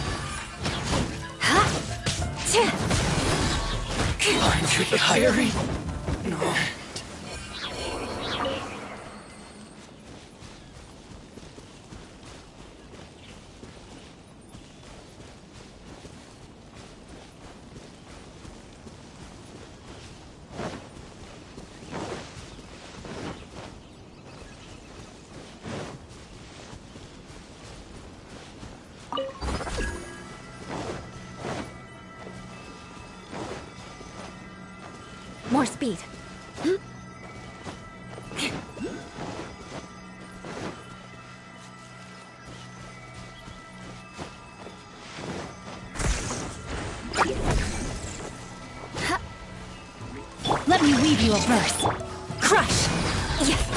[SPEAKER 10] Aren't you the hiring? No.
[SPEAKER 1] More speed.
[SPEAKER 11] Let me weave you a verse. Crush! Yes!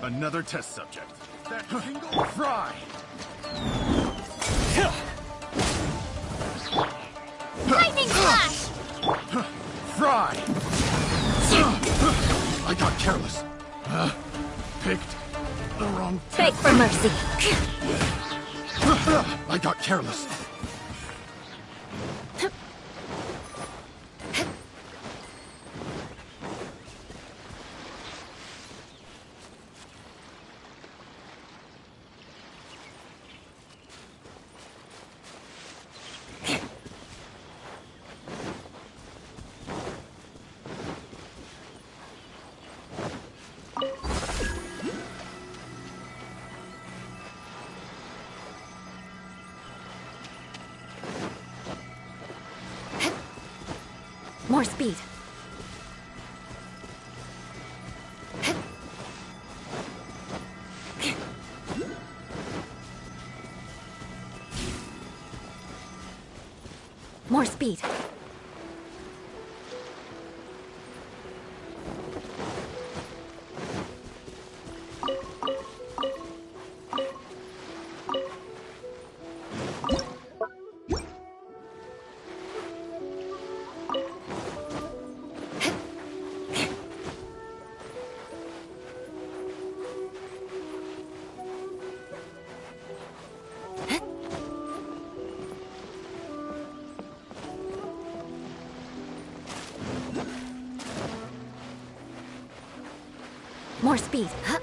[SPEAKER 8] Another test subject. That single fry!
[SPEAKER 3] Lightning flash!
[SPEAKER 8] Fry! I got careless. Picked the wrong
[SPEAKER 11] Beg for mercy.
[SPEAKER 8] I got careless.
[SPEAKER 1] More speed. More speed. More speed. Huh?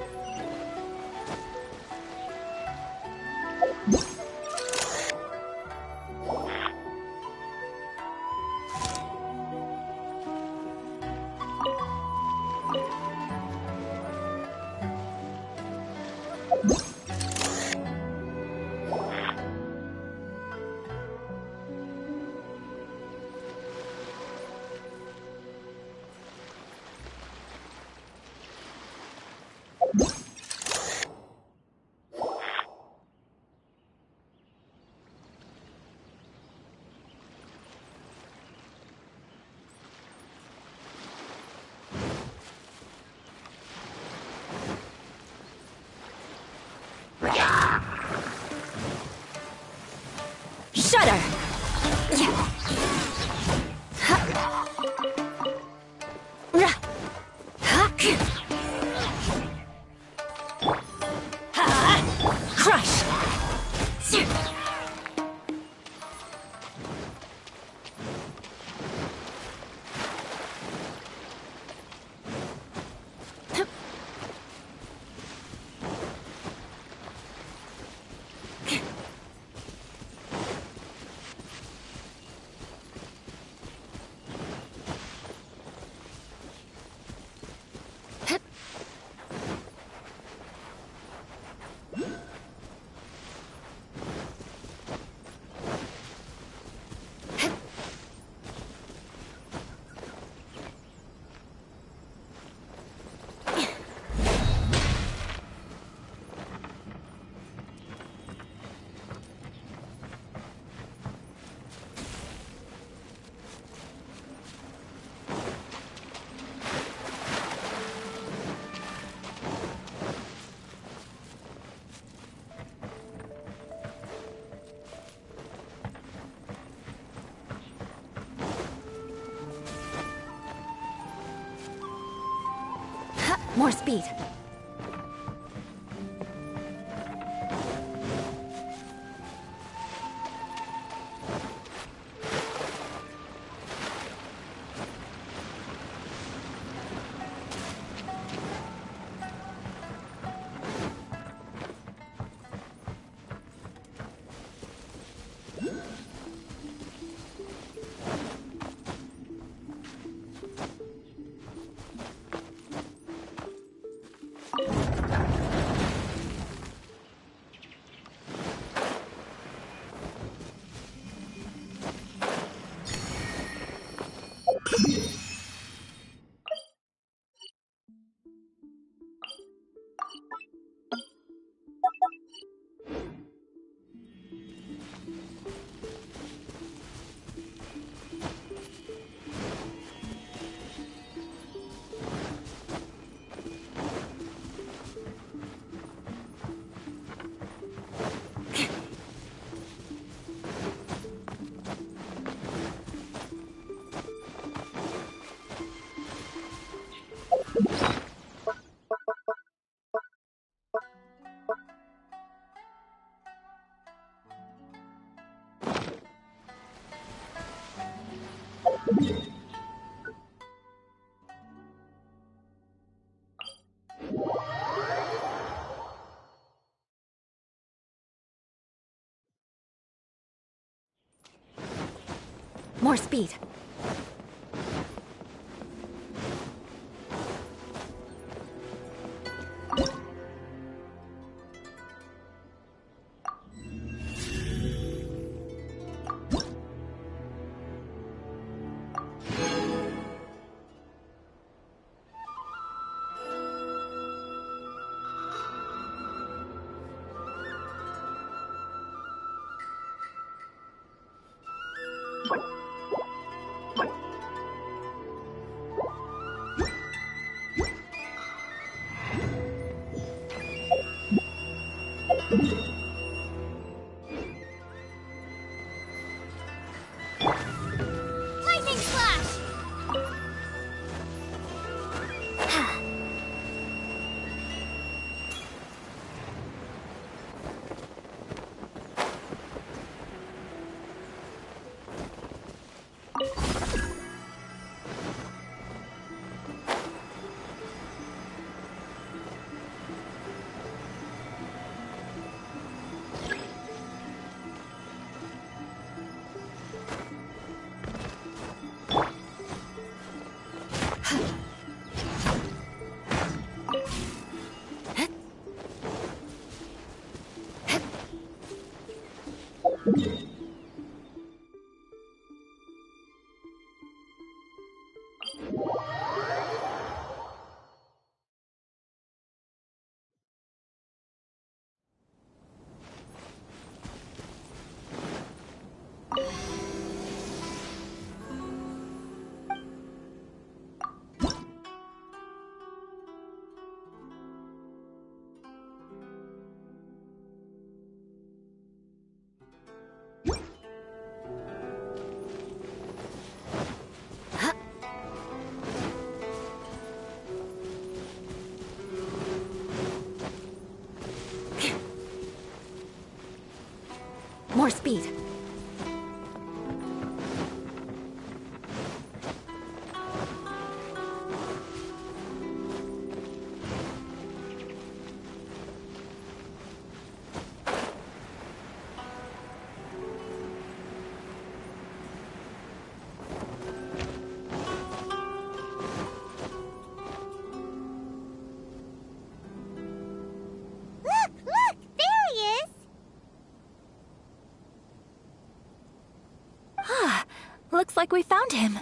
[SPEAKER 1] Shudder! Crush! More speed. More speed.
[SPEAKER 3] Lightning Slash!
[SPEAKER 1] More speed.
[SPEAKER 3] Look! There he is!
[SPEAKER 4] Ah, looks like we found him.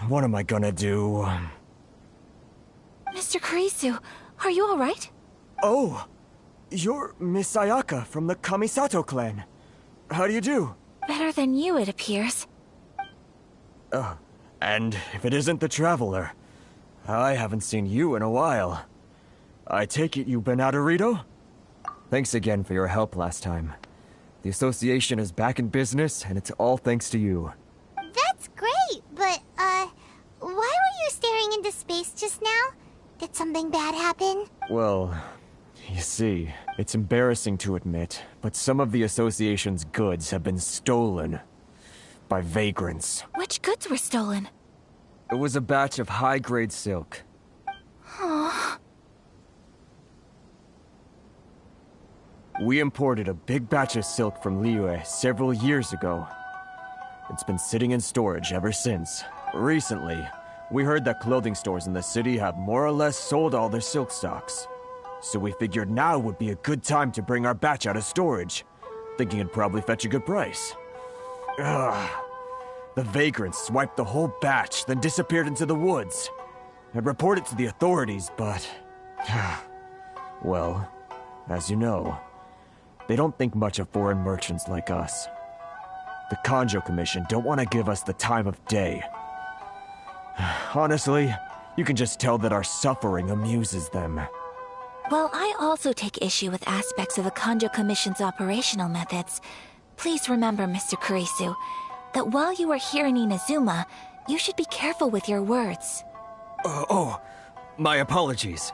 [SPEAKER 5] What am I gonna do?
[SPEAKER 4] Mr. Kurisu, are you alright?
[SPEAKER 5] Oh! You're Miss Ayaka from the Kamisato clan. How do you do?
[SPEAKER 4] Better than you, it appears.
[SPEAKER 5] And if it isn't the Traveler, I haven't seen you in a while. I take it you've been out of Rito? Thanks again for your help last time. The association is back in business, and it's all thanks to you.
[SPEAKER 3] That's great, but, why were you staring into space just now? Did something bad happen?
[SPEAKER 5] Well, you see, it's embarrassing to admit, but some of the association's goods have been stolen by vagrants.
[SPEAKER 4] Which goods were stolen?
[SPEAKER 5] It was a batch of high-grade silk.
[SPEAKER 4] Aww.
[SPEAKER 5] We imported a big batch of silk from Liyue several years ago. It's been sitting in storage ever since. Recently, we heard that clothing stores in the city have more or less sold all their silk stocks. So we figured now would be a good time to bring our batch out of storage, thinking it'd probably fetch a good price. Ugh. The vagrants swiped the whole batch, then disappeared into the woods. I reported to the authorities, but... well, as you know, they don't think much of foreign merchants like us. The Kanjo Commission don't want to give us the time of day. Honestly, you can just tell that our suffering amuses them.
[SPEAKER 4] While I also take issue with aspects of the Kanjo Commission's operational methods, please remember, Mr. Kurisu, that while you are here in Inazuma, you should be careful with your words.
[SPEAKER 5] My apologies.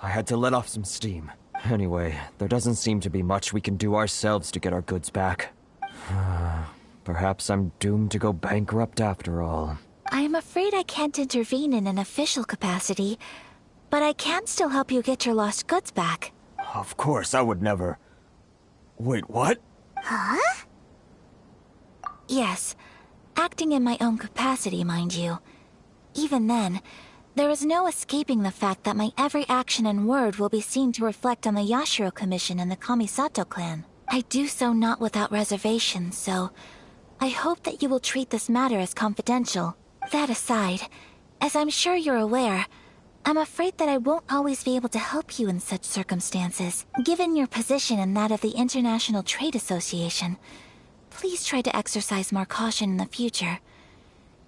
[SPEAKER 5] I had to let off some steam. Anyway, there doesn't seem to be much we can do ourselves to get our goods back. Perhaps I'm doomed to go bankrupt after all.
[SPEAKER 4] I am afraid I can't intervene in an official capacity, but I can still help you get your lost goods back.
[SPEAKER 5] Of course, I would never... Wait, what?
[SPEAKER 3] Huh?
[SPEAKER 4] Yes, acting in my own capacity, mind you. Even then, there is no escaping the fact that my every action and word will be seen to reflect on the Yashiro Commission and the Kamisato clan. I do so not without reservation, so I hope that you will treat this matter as confidential. That aside, as I'm sure you're aware, I'm afraid that I won't always be able to help you in such circumstances. Given your position and that of the International Trade Association, please try to exercise more caution in the future.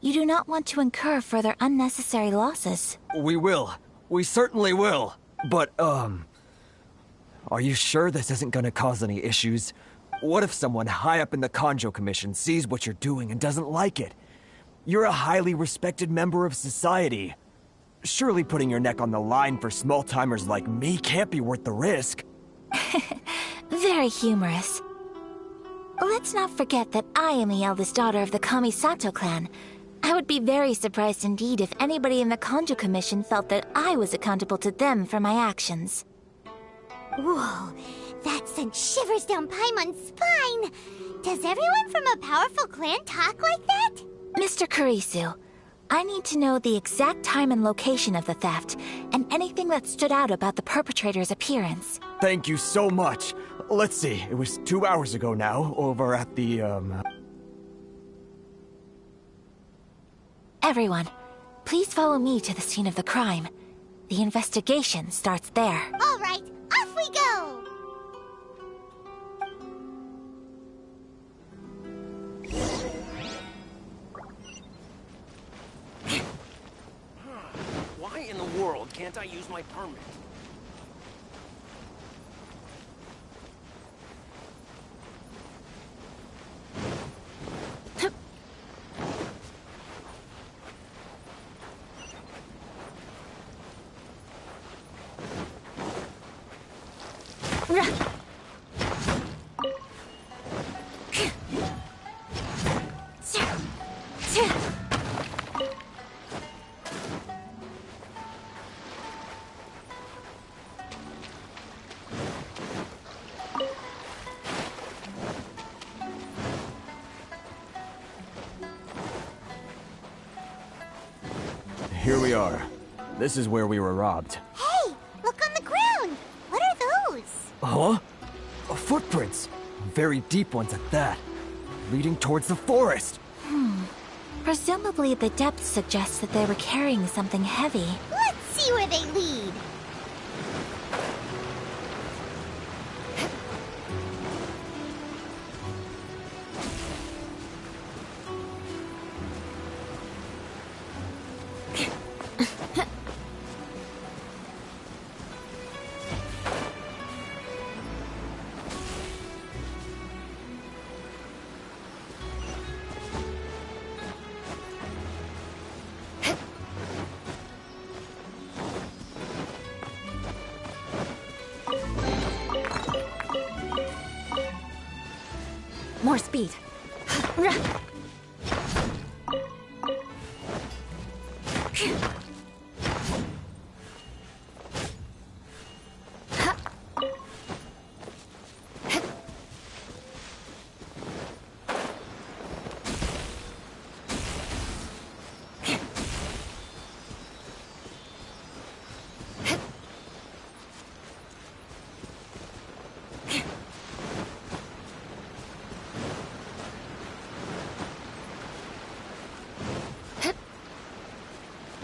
[SPEAKER 4] You do not want to incur further unnecessary losses.
[SPEAKER 5] We will. We certainly will. But, are you sure this isn't gonna cause any issues? What if someone high up in the Kanjo Commission sees what you're doing and doesn't like it? You're a highly respected member of society. Surely putting your neck on the line for small-timers like me can't be worth the risk.
[SPEAKER 4] Very humorous. Let's not forget that I am the eldest daughter of the Kamisato clan. I would be very surprised indeed if anybody in the Kanjo Commission felt that I was accountable to them for my actions.
[SPEAKER 3] Whoa, that sent shivers down Paimon's spine! Does everyone from a powerful clan talk like that?
[SPEAKER 4] Mr. Kurisu, I need to know the exact time and location of the theft, and anything that stood out about the perpetrator's appearance.
[SPEAKER 5] Thank you so much. Let's see, it was 2 hours ago now, over at the,
[SPEAKER 4] Everyone, please follow me to the scene of the crime. The investigation starts there.
[SPEAKER 3] All right, off we go!
[SPEAKER 10] Why in the world can't I use my permit?
[SPEAKER 5] Here we are. This is where we were robbed.
[SPEAKER 3] Hey, look on the ground! What are those?
[SPEAKER 5] Huh? Footprints. Very deep ones at that. Leading towards the forest.
[SPEAKER 4] Presumably the depth suggests that they were carrying something heavy.
[SPEAKER 3] Let's see where they lead.
[SPEAKER 1] More speed.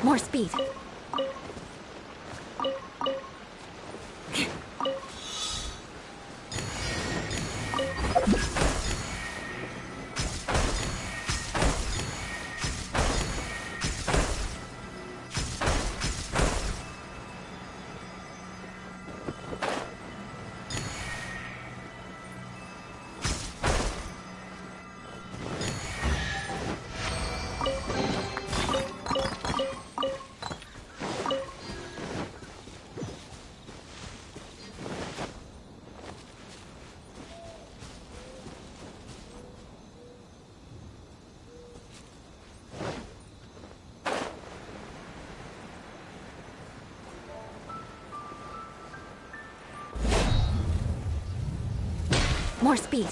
[SPEAKER 1] More speed. More speed.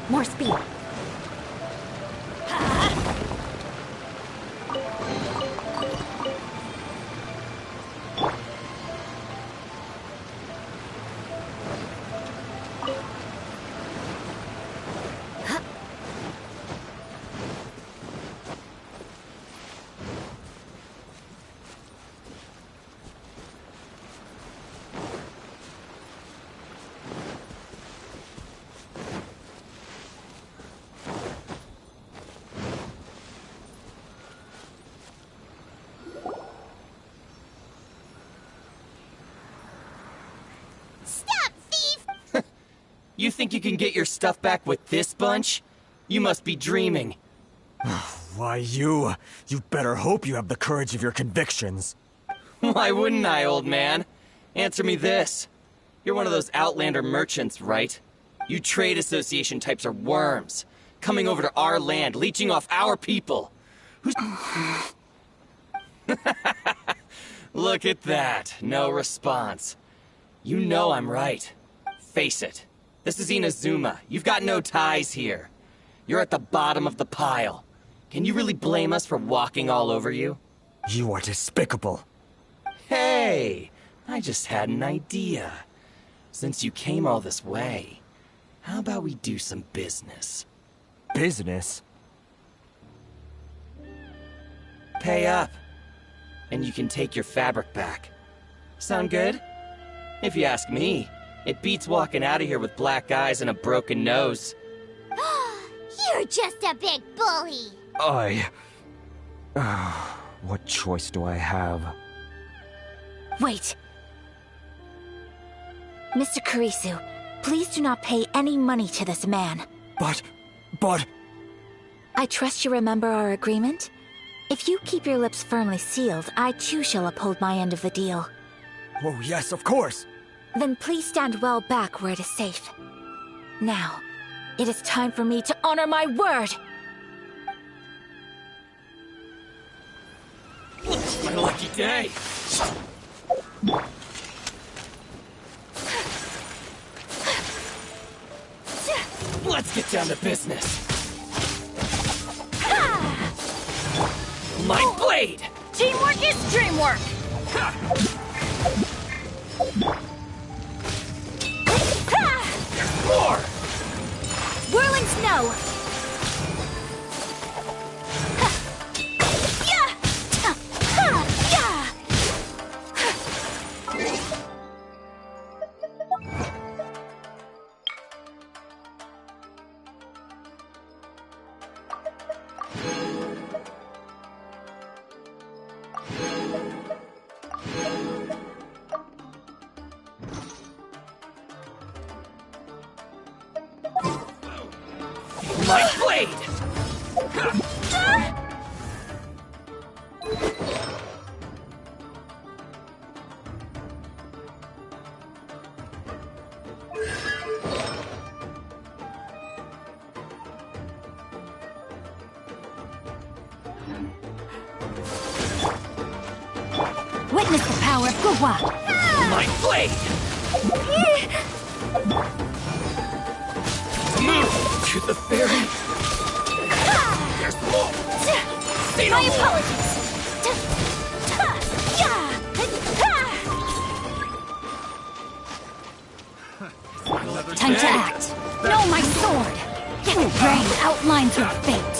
[SPEAKER 1] More speed.
[SPEAKER 12] You think you can get your stuff back with this bunch? You must be dreaming.
[SPEAKER 5] Why, you better hope you have the courage of your convictions.
[SPEAKER 12] Why wouldn't I, old man? Answer me this. You're one of those Outlander merchants, right? You trade association types are worms, coming over to our land, leeching off our people. Who's... Look at that. No response. You know I'm right. Face it. This is Inazuma. You've got no ties here. You're at the bottom of the pile. Can you really blame us for walking all over you?
[SPEAKER 5] You are despicable.
[SPEAKER 12] Hey! I just had an idea. Since you came all this way, how about we do some business?
[SPEAKER 5] Business?
[SPEAKER 12] Pay up, and you can take your fabric back. Sound good? If you ask me, it beats walking out of here with black eyes and a broken nose.
[SPEAKER 3] You're just a big bully!
[SPEAKER 5] What choice do I have?
[SPEAKER 4] Wait. Mr. Kurisu, please do not pay any money to this man.
[SPEAKER 5] But...
[SPEAKER 4] I trust you remember our agreement? If you keep your lips firmly sealed, I too shall uphold my end of the deal.
[SPEAKER 5] Oh, yes, of course!
[SPEAKER 4] Then please stand well back where it is safe. Now, it is time for me to honor my word!
[SPEAKER 12] It's my lucky day! Let's get down to business! My blade!
[SPEAKER 11] Teamwork is dreamwork!
[SPEAKER 12] There's more!
[SPEAKER 11] Whirling snow!
[SPEAKER 12] My blade!
[SPEAKER 11] Witness the power of Guwa!
[SPEAKER 12] My blade! Move to the ferry! There's more! Say no
[SPEAKER 11] My
[SPEAKER 12] more.
[SPEAKER 11] apologies! Time to act! No, my sword! Your brain outlines your fate!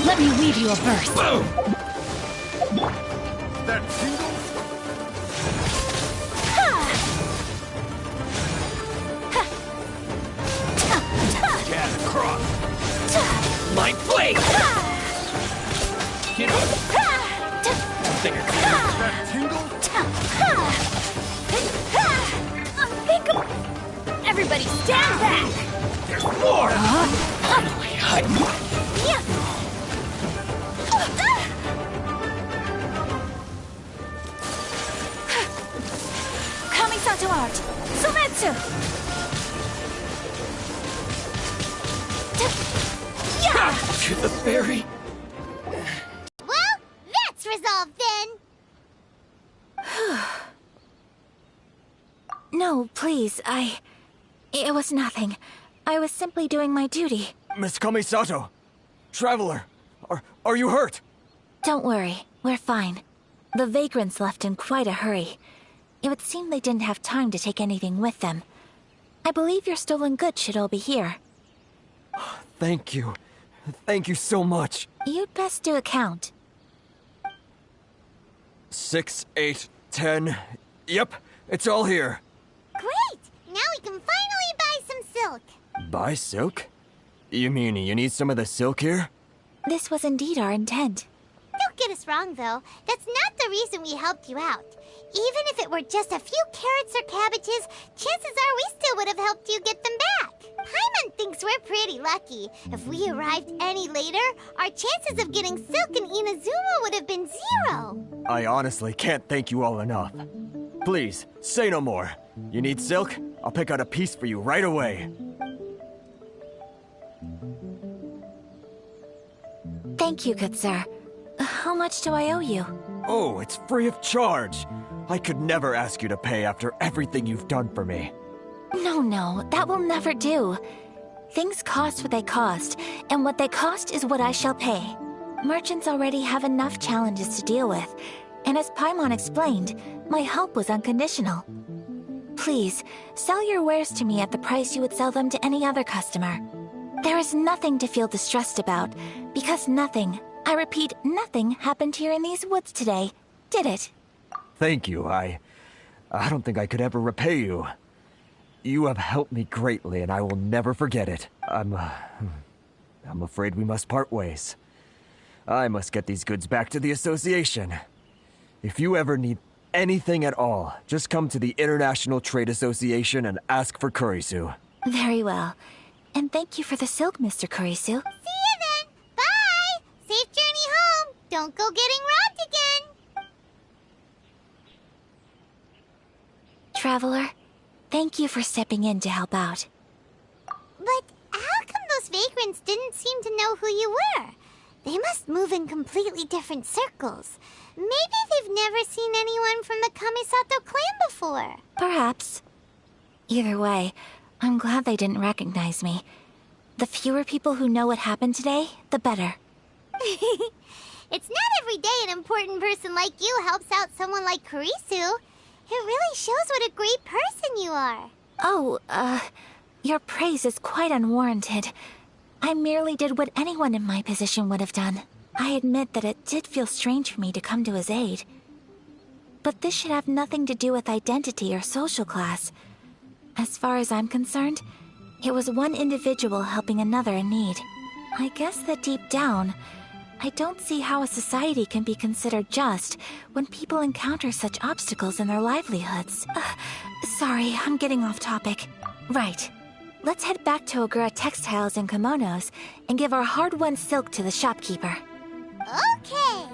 [SPEAKER 11] Let me weave you a verse.
[SPEAKER 8] That tingle?
[SPEAKER 9] Cat cross. My blade. Get up. There.
[SPEAKER 8] That tingle?
[SPEAKER 11] Unthinkable! Everybody stand back!
[SPEAKER 9] There's more. Finally, Hype.
[SPEAKER 4] Kamisato art. Sumetsu.
[SPEAKER 9] To the berry.
[SPEAKER 3] Well, that's resolved then.
[SPEAKER 4] No, please, It was nothing. I was simply doing my duty.
[SPEAKER 5] Miss Kamisato! Traveler! Are you hurt?
[SPEAKER 4] Don't worry, we're fine. The vagrants left in quite a hurry. It would seem they didn't have time to take anything with them. I believe your stolen goods should all be here.
[SPEAKER 5] Thank you. Thank you so much.
[SPEAKER 4] You'd best do a count.
[SPEAKER 5] 6, 8, 10. Yep, it's all here.
[SPEAKER 3] Great! Now we can finally buy some silk.
[SPEAKER 5] Buy silk? You mean you need some of the silk here?
[SPEAKER 4] This was indeed our intent.
[SPEAKER 3] Don't get us wrong, though. That's not the reason we helped you out. Even if it were just a few carrots or cabbages, chances are we still would have helped you get them back. Paimon thinks we're pretty lucky. If we arrived any later, our chances of getting silk in Inazuma would have been 0.
[SPEAKER 5] I honestly can't thank you all enough. Please, say no more. You need silk? I'll pick out a piece for you right away.
[SPEAKER 4] Thank you, good sir. How much do I owe you?
[SPEAKER 5] Oh, it's free of charge. I could never ask you to pay after everything you've done for me.
[SPEAKER 4] No, that will never do. Things cost what they cost, and what they cost is what I shall pay. Merchants already have enough challenges to deal with, and as Paimon explained, my help was unconditional. Please, sell your wares to me at the price you would sell them to any other customer. There is nothing to feel distressed about, because nothing, I repeat, nothing happened here in these woods today, did it?
[SPEAKER 5] Thank you. I don't think I could ever repay you. You have helped me greatly, and I will never forget it. I'm afraid we must part ways. I must get these goods back to the association. If you ever need anything at all, just come to the International Trade Association and ask for Kurisu.
[SPEAKER 4] Very well. And thank you for the silk, Mr. Kurisu.
[SPEAKER 3] See you then! Bye! Safe journey home! Don't go getting robbed again!
[SPEAKER 4] Traveler, thank you for stepping in to help out.
[SPEAKER 3] But how come those vagrants didn't seem to know who you were? They must move in completely different circles. Maybe they've never seen anyone from the Kamisato clan before.
[SPEAKER 4] Perhaps. Either way, I'm glad they didn't recognize me. The fewer people who know what happened today, the better.
[SPEAKER 3] It's not every day an important person like you helps out someone like Kurisu. It really shows what a great person you are.
[SPEAKER 4] Oh, your praise is quite unwarranted. I merely did what anyone in my position would have done. I admit that it did feel strange for me to come to his aid. But this should have nothing to do with identity or social class. As far as I'm concerned, it was one individual helping another in need. I guess that deep down, I don't see how a society can be considered just when people encounter such obstacles in their livelihoods. Sorry, I'm getting off topic. Right. Let's head back to Ogura Textiles and Kimonos and give our hard-won silk to the shopkeeper.
[SPEAKER 3] Okay!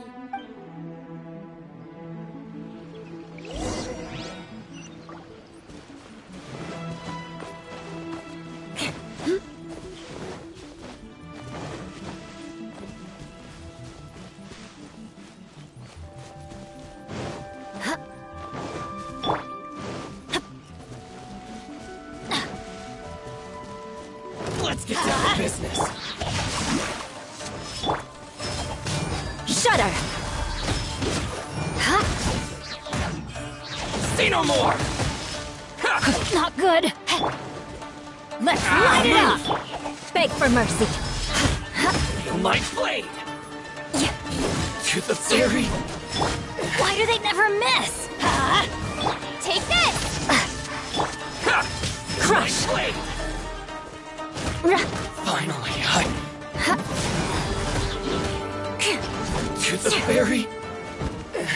[SPEAKER 10] Let's get down to business.
[SPEAKER 11] Shudder!
[SPEAKER 10] Say no more!
[SPEAKER 11] Not good! Let's light it up! Beg for mercy!
[SPEAKER 10] My blade! To the berry!
[SPEAKER 11] Why
[SPEAKER 7] do they never miss? Take this!
[SPEAKER 12] Crush!
[SPEAKER 10] Finally, to the very end.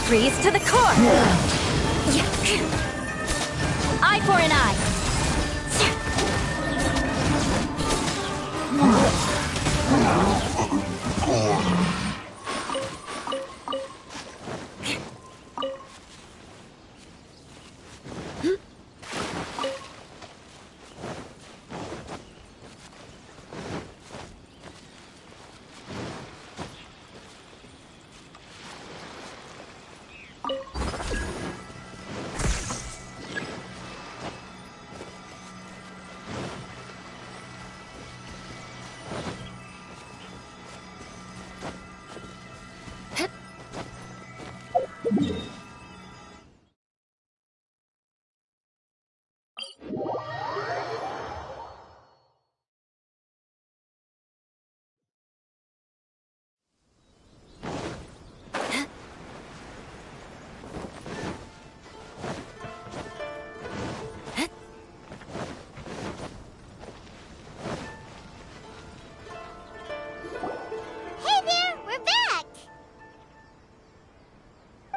[SPEAKER 11] Freeze to the core! Eye for an eye!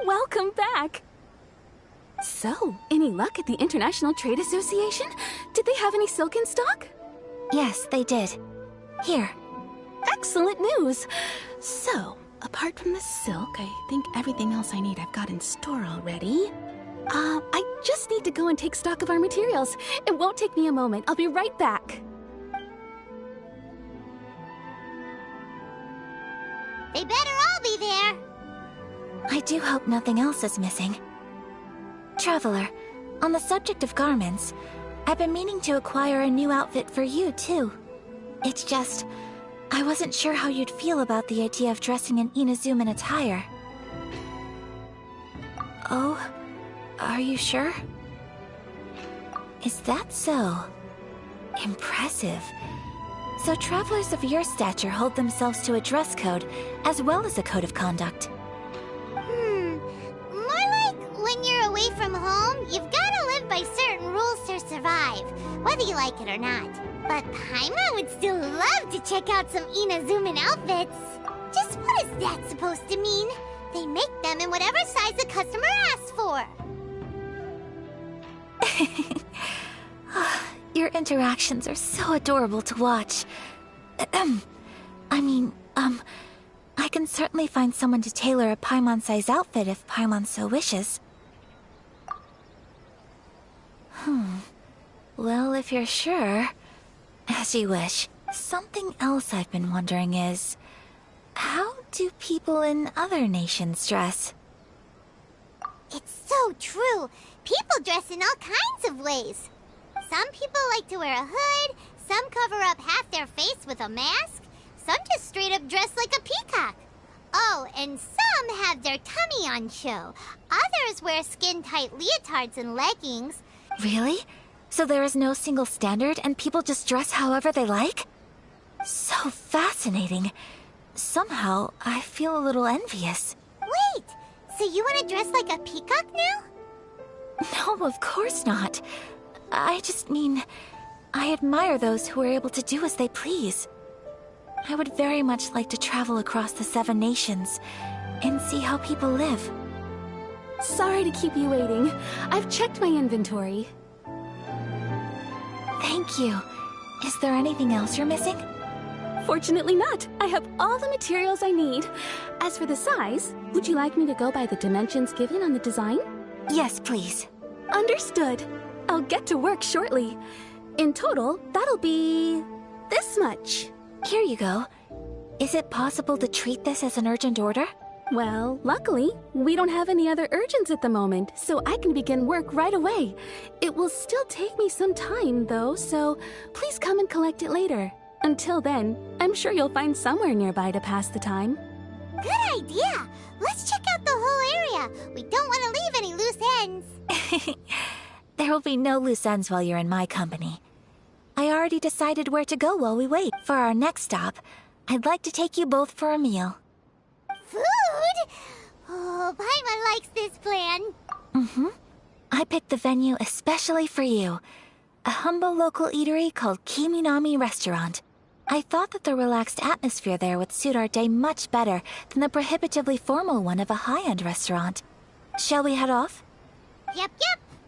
[SPEAKER 13] Welcome back! So, any luck at the International Trade Association? Did they have any silk in stock?
[SPEAKER 4] Yes, they did. Here.
[SPEAKER 13] Excellent news! So, apart from the silk, I think everything else I need I've got in store already. I just need to go and take stock of our materials. It won't take me a moment. I'll be right back.
[SPEAKER 3] They better all be there.
[SPEAKER 4] I do hope nothing else is missing. Traveler, on the subject of garments, I've been meaning to acquire a new outfit for you, too. It's just, I wasn't sure how you'd feel about the idea of dressing in Inazuman attire. Oh, are you sure? Is that so? Impressive. So travelers of your stature hold themselves to a dress code, as well as a code of conduct.
[SPEAKER 3] More like when you're away from home, you've gotta live by certain rules to survive, whether you like it or not. But Paimon would still love to check out some Inazuman outfits. Just what is that supposed to mean? They make them in whatever size the customer asks for.
[SPEAKER 4] Your interactions are so adorable to watch. I can certainly find someone to tailor a Paimon-size outfit if Paimon so wishes. Well, if you're sure, as you wish. Something else I've been wondering is, how do people in other nations dress?
[SPEAKER 3] It's so true. People dress in all kinds of ways. Some people like to wear a hood, some cover up half their face with a mask, some just straight up dress like a peacock. Oh, and some have their tummy on show. Others wear skin-tight leotards and leggings.
[SPEAKER 4] Really? So there is no single standard and people just dress however they like? So fascinating. Somehow, I feel a little envious.
[SPEAKER 3] Wait, so you want to dress like a peacock now?
[SPEAKER 4] No, of course not. I just mean, I admire those who are able to do as they please. I would very much like to travel across the 7 nations and see how people live.
[SPEAKER 13] Sorry to keep you waiting. I've checked my inventory.
[SPEAKER 4] Thank you. Is there anything else you're missing?
[SPEAKER 13] Fortunately not. I have all the materials I need. As for the size, would you like me to go by the dimensions given on the design?
[SPEAKER 4] Yes, please.
[SPEAKER 13] Understood. I'll get to work shortly. In total, that'll be this much.
[SPEAKER 4] Here you go. Is it possible to treat this as an urgent order?
[SPEAKER 13] Well, luckily, we don't have any other urgents at the moment, so I can begin work right away. It will still take me some time, though, so please come and collect it later. Until then, I'm sure you'll find somewhere nearby to pass the time.
[SPEAKER 3] Good idea! Let's check out the whole area. We don't want to leave any loose ends.
[SPEAKER 4] There will be no loose ends while you're in my company. I already decided where to go while we wait. For our next stop, I'd like to take you both for a meal.
[SPEAKER 3] Food? Oh, Paimon likes this plan.
[SPEAKER 4] I picked the venue especially for you. A humble local eatery called Kiminami Restaurant. I thought that the relaxed atmosphere there would suit our day much better than the prohibitively formal one of a high-end restaurant. Shall we head off?
[SPEAKER 3] Yep.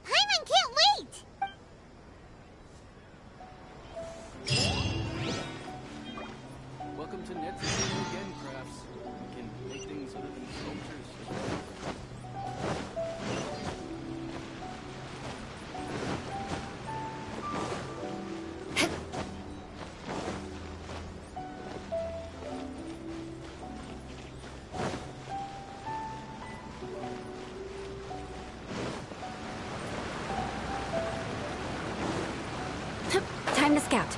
[SPEAKER 3] Paimon can't wait!
[SPEAKER 6] Welcome to Inazuma again, Crafts. We can make things other than sculptures.
[SPEAKER 1] Time to scout.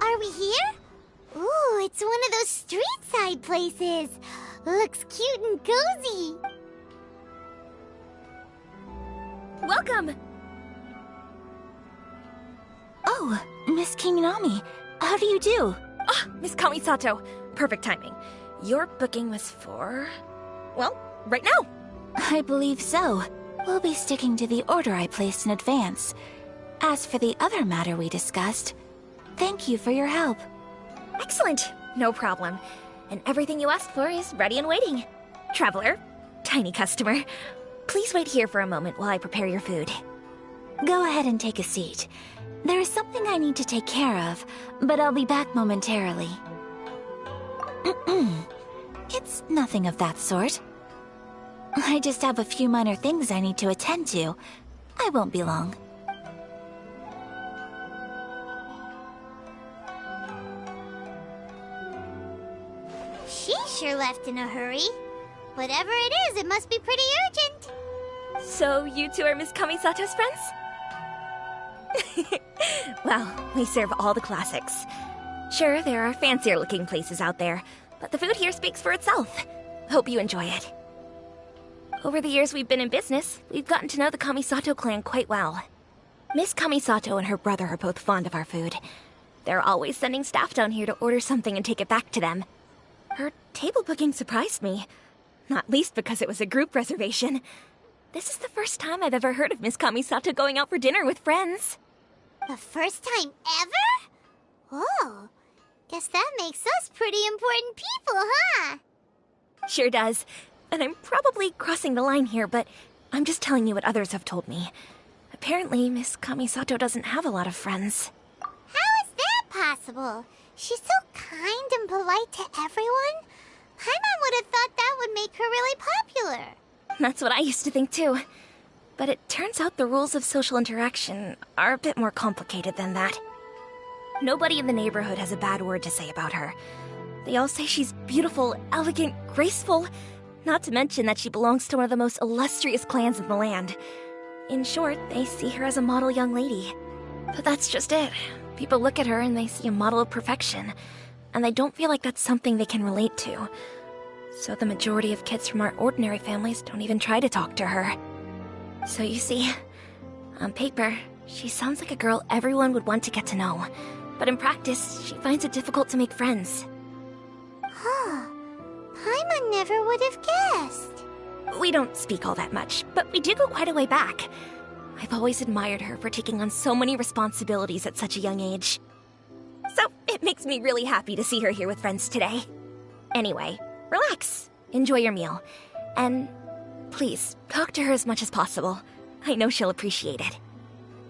[SPEAKER 3] Are we here? Ooh, it's one of those street-side places. Looks cute and cozy.
[SPEAKER 7] Welcome!
[SPEAKER 4] Oh, Miss Kiminami, how do you do?
[SPEAKER 14] Ah, Miss Kamisato. Perfect timing. Your booking was for... well, right now.
[SPEAKER 4] I believe so. We'll be sticking to the order I placed in advance. As for the other matter we discussed, thank you for your help.
[SPEAKER 14] Excellent. No problem. And everything you asked for is ready and waiting. Traveler, tiny customer, please wait here for a moment while I prepare your food.
[SPEAKER 4] Go ahead and take a seat. There is something I need to take care of, but I'll be back momentarily. It's nothing of that sort. I just have a few minor things I need to attend to. I won't be long.
[SPEAKER 3] She sure left in a hurry. Whatever it is, it must be pretty urgent.
[SPEAKER 14] So you two are Miss Kamisato's friends? Well, we serve all the classics. Sure, there are fancier looking places out there, but the food here speaks for itself. Hope you enjoy it. Over the years we've been in business, we've gotten to know the Kamisato clan quite well. Miss Kamisato and her brother are both fond of our food. They're always sending staff down here to order something and take it back to them. Her table booking surprised me, not least because it was a group reservation. This is the first time I've ever heard of Miss Kamisato going out for dinner with friends.
[SPEAKER 3] The first time ever? Oh, guess that makes us pretty important people, huh?
[SPEAKER 14] Sure does. And I'm probably crossing the line here, but I'm just telling you what others have told me. Apparently, Miss Kamisato doesn't have a lot of friends.
[SPEAKER 3] How is that possible? She's so kind and polite to everyone. Paimon would have thought that would make her really popular.
[SPEAKER 14] That's what I used to think too. But it turns out the rules of social interaction are a bit more complicated than that. Nobody in the neighborhood has a bad word to say about her. They all say she's beautiful, elegant, graceful, not to mention that she belongs to one of the most illustrious clans in the land. In short, they see her as a model young lady. But that's just it. People look at her and they see a model of perfection, and they don't feel like that's something they can relate to. So the majority of kids from our ordinary families don't even try to talk to her. So you see, on paper, she sounds like a girl everyone would want to get to know. But in practice, she finds it difficult to make friends.
[SPEAKER 3] Huh. Paimon never would have guessed.
[SPEAKER 14] We don't speak all that much, but we do go quite a way back. I've always admired her for taking on so many responsibilities at such a young age. So it makes me really happy to see her here with friends today. Anyway, relax. Enjoy your meal. And please, talk to her as much as possible. I know she'll appreciate it.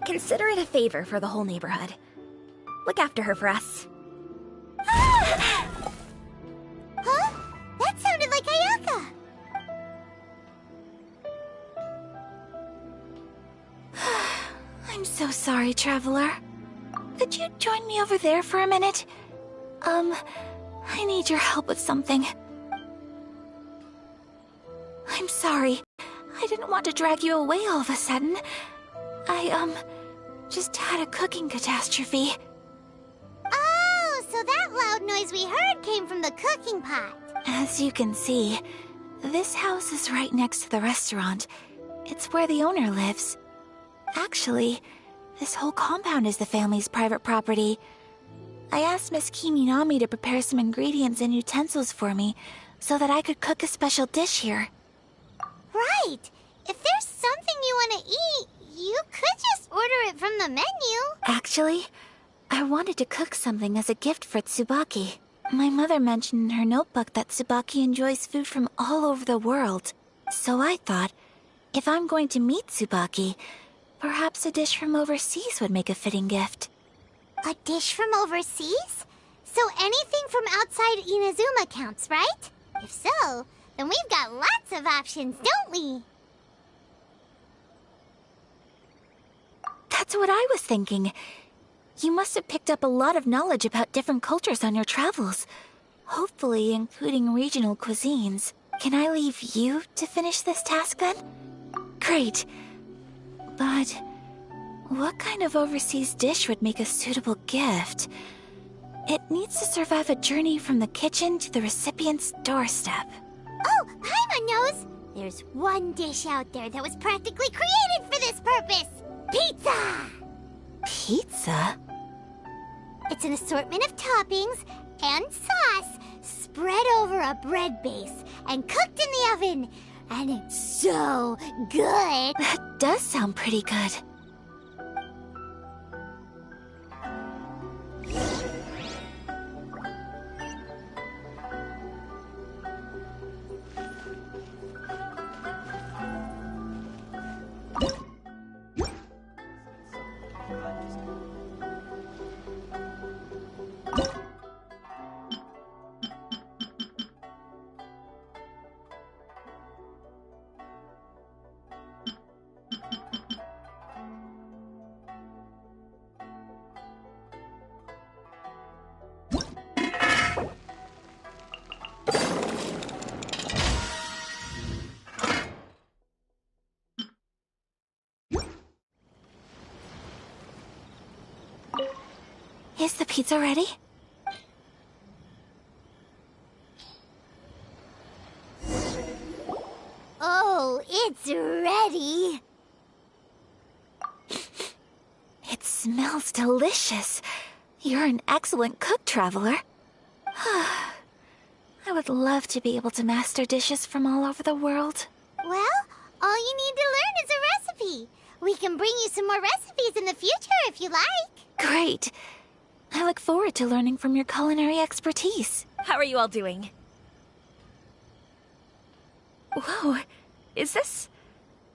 [SPEAKER 14] Consider it a favor for the whole neighborhood. Look after her for us.
[SPEAKER 3] Huh? That sounded like Ayaka!
[SPEAKER 4] I'm so sorry, Traveler. Could you join me over there for a minute? I need your help with something. I'm sorry. I didn't want to drag you away all of a sudden. I, just had a cooking catastrophe.
[SPEAKER 3] Oh, so that loud noise we heard came from the cooking pot.
[SPEAKER 4] As you can see, this house is right next to the restaurant. It's where the owner lives. Actually, this whole compound is the family's private property. I asked Miss Kiminami to prepare some ingredients and utensils for me so that I could cook a special dish here.
[SPEAKER 3] Right! If there's something you want to eat, you could just order it from the menu.
[SPEAKER 4] Actually, I wanted to cook something as a gift for Tsubaki. My mother mentioned in her notebook that Tsubaki enjoys food from all over the world. So I thought, if I'm going to meet Tsubaki, perhaps a dish from overseas would make a fitting gift.
[SPEAKER 3] A dish from overseas? So anything from outside Inazuma counts, right? If so, then we've got lots of options, don't we?
[SPEAKER 4] That's what I was thinking. You must have picked up a lot of knowledge about different cultures on your travels. Hopefully including regional cuisines. Can I leave you to finish this task then? Great. But what kind of overseas dish would make a suitable gift? It needs to survive a journey from the kitchen to the recipient's doorstep.
[SPEAKER 3] Oh, Paimon knows! There's one dish out there that was practically created for this purpose! Pizza!
[SPEAKER 4] Pizza?
[SPEAKER 3] It's an assortment of toppings and sauce spread over a bread base and cooked in the oven. And it's so good!
[SPEAKER 4] That does sound pretty good. Is the pizza ready?
[SPEAKER 3] Oh, it's ready!
[SPEAKER 4] It smells delicious. You're an excellent cook, Traveler. I would love to be able to master dishes from all over the world.
[SPEAKER 3] Well, all you need to learn is a recipe. We can bring you some more recipes in the future if you like.
[SPEAKER 4] Great. I look forward to learning from your culinary expertise.
[SPEAKER 14] How are you all doing? Whoa, is this...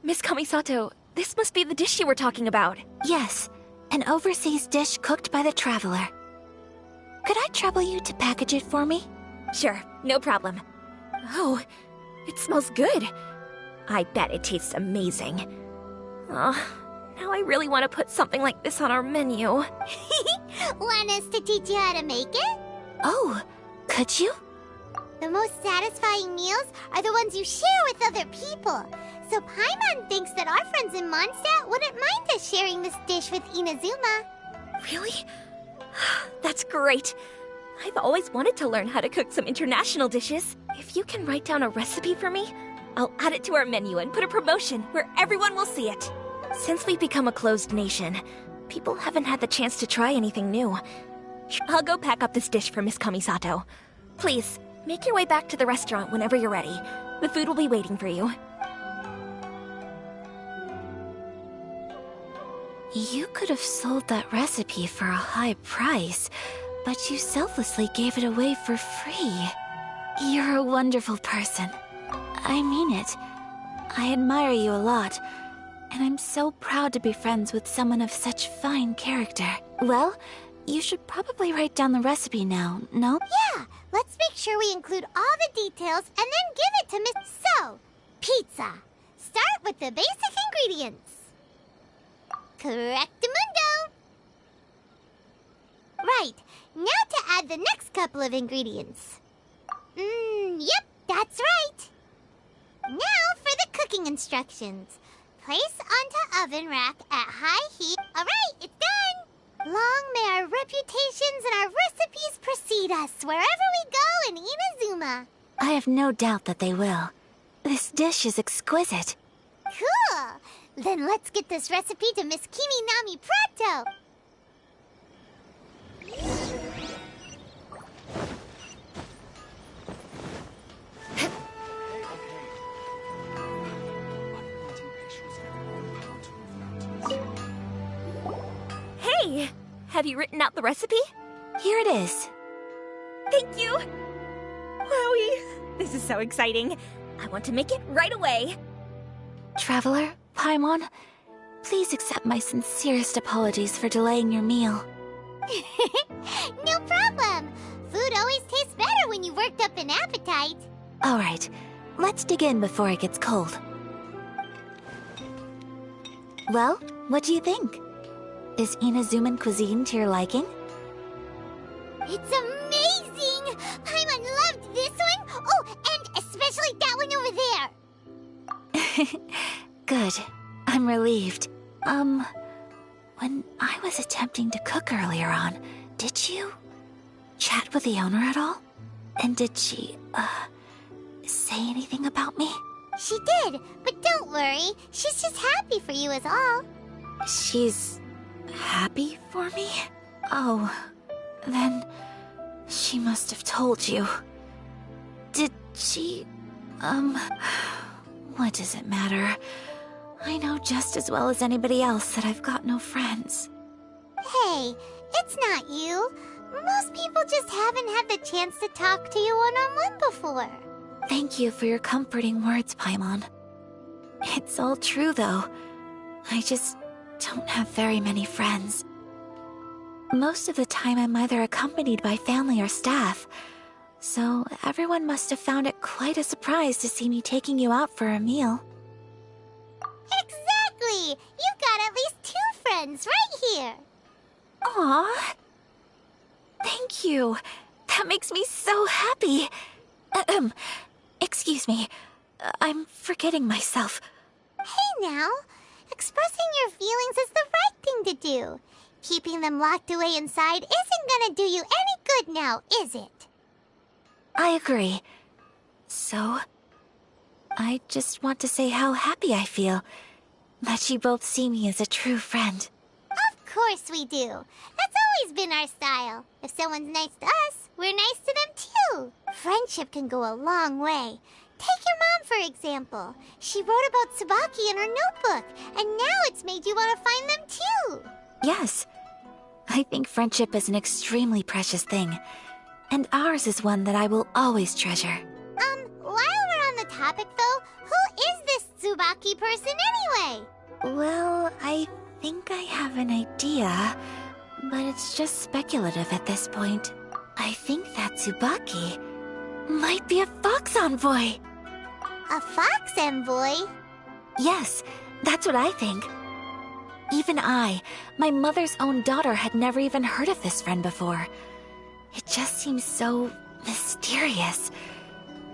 [SPEAKER 14] Miss Kamisato, this must be the dish you were talking about.
[SPEAKER 4] Yes, an overseas dish cooked by the Traveler. Could I trouble you to package it for me?
[SPEAKER 14] Sure, no problem. Oh, it smells good. I bet it tastes amazing. Oh, now I really want to put something like this on our menu.
[SPEAKER 3] Want us to teach you how to make it?
[SPEAKER 4] Oh, could you?
[SPEAKER 3] The most satisfying meals are the ones you share with other people. So Paimon thinks that our friends in Mondstadt wouldn't mind us sharing this dish with Inazuma.
[SPEAKER 14] Really? That's great. I've always wanted to learn how to cook some international dishes. If you can write down a recipe for me, I'll add it to our menu and put a promotion where everyone will see it. Since we've become a closed nation, people haven't had the chance to try anything new. I'll go pack up this dish for Miss Kamisato. Please, make your way back to the restaurant whenever you're ready. The food will be waiting for you.
[SPEAKER 4] You could have sold that recipe for a high price, but you selflessly gave it away for free. You're a wonderful person. I mean it. I admire you a lot, and I'm so proud to be friends with someone of such fine character. Well, you should probably write down the recipe now, no?
[SPEAKER 3] Yeah, let's make sure we include all the details and then give it to Miss... So, pizza. Start with the basic ingredients. Correctamundo. Right, now to add the next couple of ingredients. Yep, that's right. Now for the cooking instructions. Place onto oven rack at high heat. All right, it's done. Long may our reputations and our recipes precede us wherever we go in Inazuma.
[SPEAKER 4] I have no doubt that they will. This dish is exquisite.
[SPEAKER 3] Cool. Then let's get this recipe to Miss Kiminami pronto.
[SPEAKER 14] Hey! Have you written out the recipe?
[SPEAKER 4] Here it is.
[SPEAKER 14] Thank you! Wowie! This is so exciting. I want to make it right away.
[SPEAKER 4] Traveler, Paimon, please accept my sincerest apologies for delaying your meal.
[SPEAKER 3] No problem. Food always tastes better when you've worked up an appetite.
[SPEAKER 4] All right, let's dig in before it gets cold. Well, what do you think? Is Inazuman cuisine to your liking?
[SPEAKER 3] It's amazing! Paimon loved this one! Oh, and especially that one over there!
[SPEAKER 4] Good. I'm relieved. When I was attempting to cook earlier on, did you chat with the owner at all? And did she, say anything about me?
[SPEAKER 3] She did, but don't worry. She's just happy for you is all.
[SPEAKER 4] She's happy for me? Oh, then she must have told you. Did she, what does it matter? I know just as well as anybody else that I've got no friends.
[SPEAKER 3] Hey, it's not you. Most people just haven't had the chance to talk to you one-on-one before.
[SPEAKER 4] Thank you for your comforting words, Paimon. It's all true, though. I just don't have very many friends. Most of the time I'm either accompanied by family or staff, so everyone must have found it quite a surprise to see me taking you out for a meal.
[SPEAKER 3] Exactly! You've got at least 2 friends right here.
[SPEAKER 4] Aww. Thank you. That makes me so happy. Excuse me. I'm forgetting myself.
[SPEAKER 3] Hey now. Expressing your feelings is the right thing to do. Keeping them locked away inside isn't gonna do you any good now, is it?
[SPEAKER 4] I agree. So, I just want to say how happy I feel that you both see me as a true friend.
[SPEAKER 3] Of course we do. That's always been our style. If someone's nice to us, we're nice to them too. Friendship can go a long way. Take your mom, for example. She wrote about Tsubaki in her notebook, and now it's made you want to find them too.
[SPEAKER 4] Yes. I think friendship is an extremely precious thing, and ours is one that I will always treasure.
[SPEAKER 3] While we're on the topic though, who is this Tsubaki person anyway?
[SPEAKER 4] Well, I think I have an idea, but it's just speculative at this point. I think that Tsubaki might be a fox envoy.
[SPEAKER 3] A fox envoy?
[SPEAKER 4] Yes, that's what I think. Even I, my mother's own daughter, had never even heard of this friend before. It just seems so mysterious.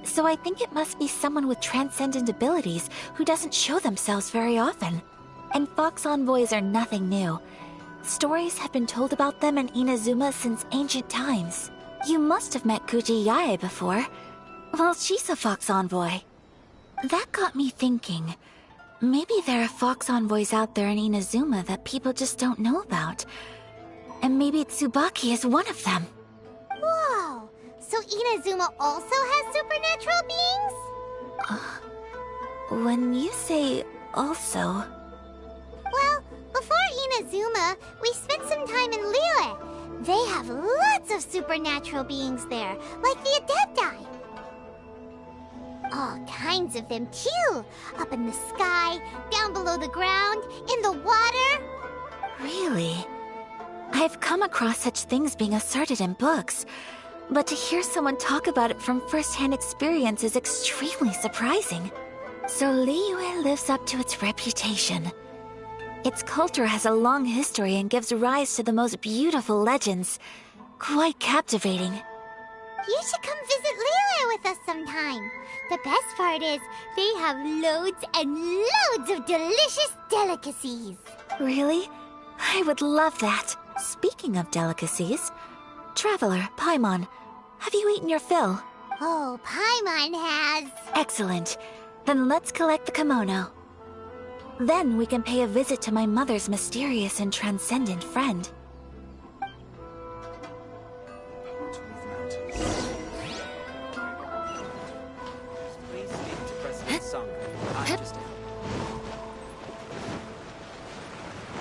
[SPEAKER 4] So I think it must be someone with transcendent abilities who doesn't show themselves very often. And fox envoys are nothing new. Stories have been told about them in Inazuma since ancient times. You must have met Kuji Yae before. Well, she's a fox envoy. That got me thinking. Maybe there are fox envoys out there in Inazuma that people just don't know about. And maybe Tsubaki is one of them.
[SPEAKER 3] Whoa! So Inazuma also has supernatural beings?
[SPEAKER 4] When you say also...
[SPEAKER 3] Well, before Inazuma, we spent some time in Liyue. They have lots of supernatural beings there, like the Adepti. All kinds of them, too. Up in the sky, down below the ground, in the water.
[SPEAKER 4] Really? I've come across such things being asserted in books, but to hear someone talk about it from first-hand experience is extremely surprising. So Liyue lives up to its reputation. Its culture has a long history and gives rise to the most beautiful legends. Quite captivating.
[SPEAKER 3] You should come visit Liyue with us sometime. The best part is, they have loads and loads of delicious delicacies.
[SPEAKER 4] Really? I would love that. Speaking of delicacies, Traveler, Paimon, have you eaten your fill?
[SPEAKER 3] Oh, Paimon has.
[SPEAKER 4] Excellent. Then let's collect the kimono. Then we can pay a visit to my mother's mysterious and transcendent friend.
[SPEAKER 2] Please speak to President Sung. I'm just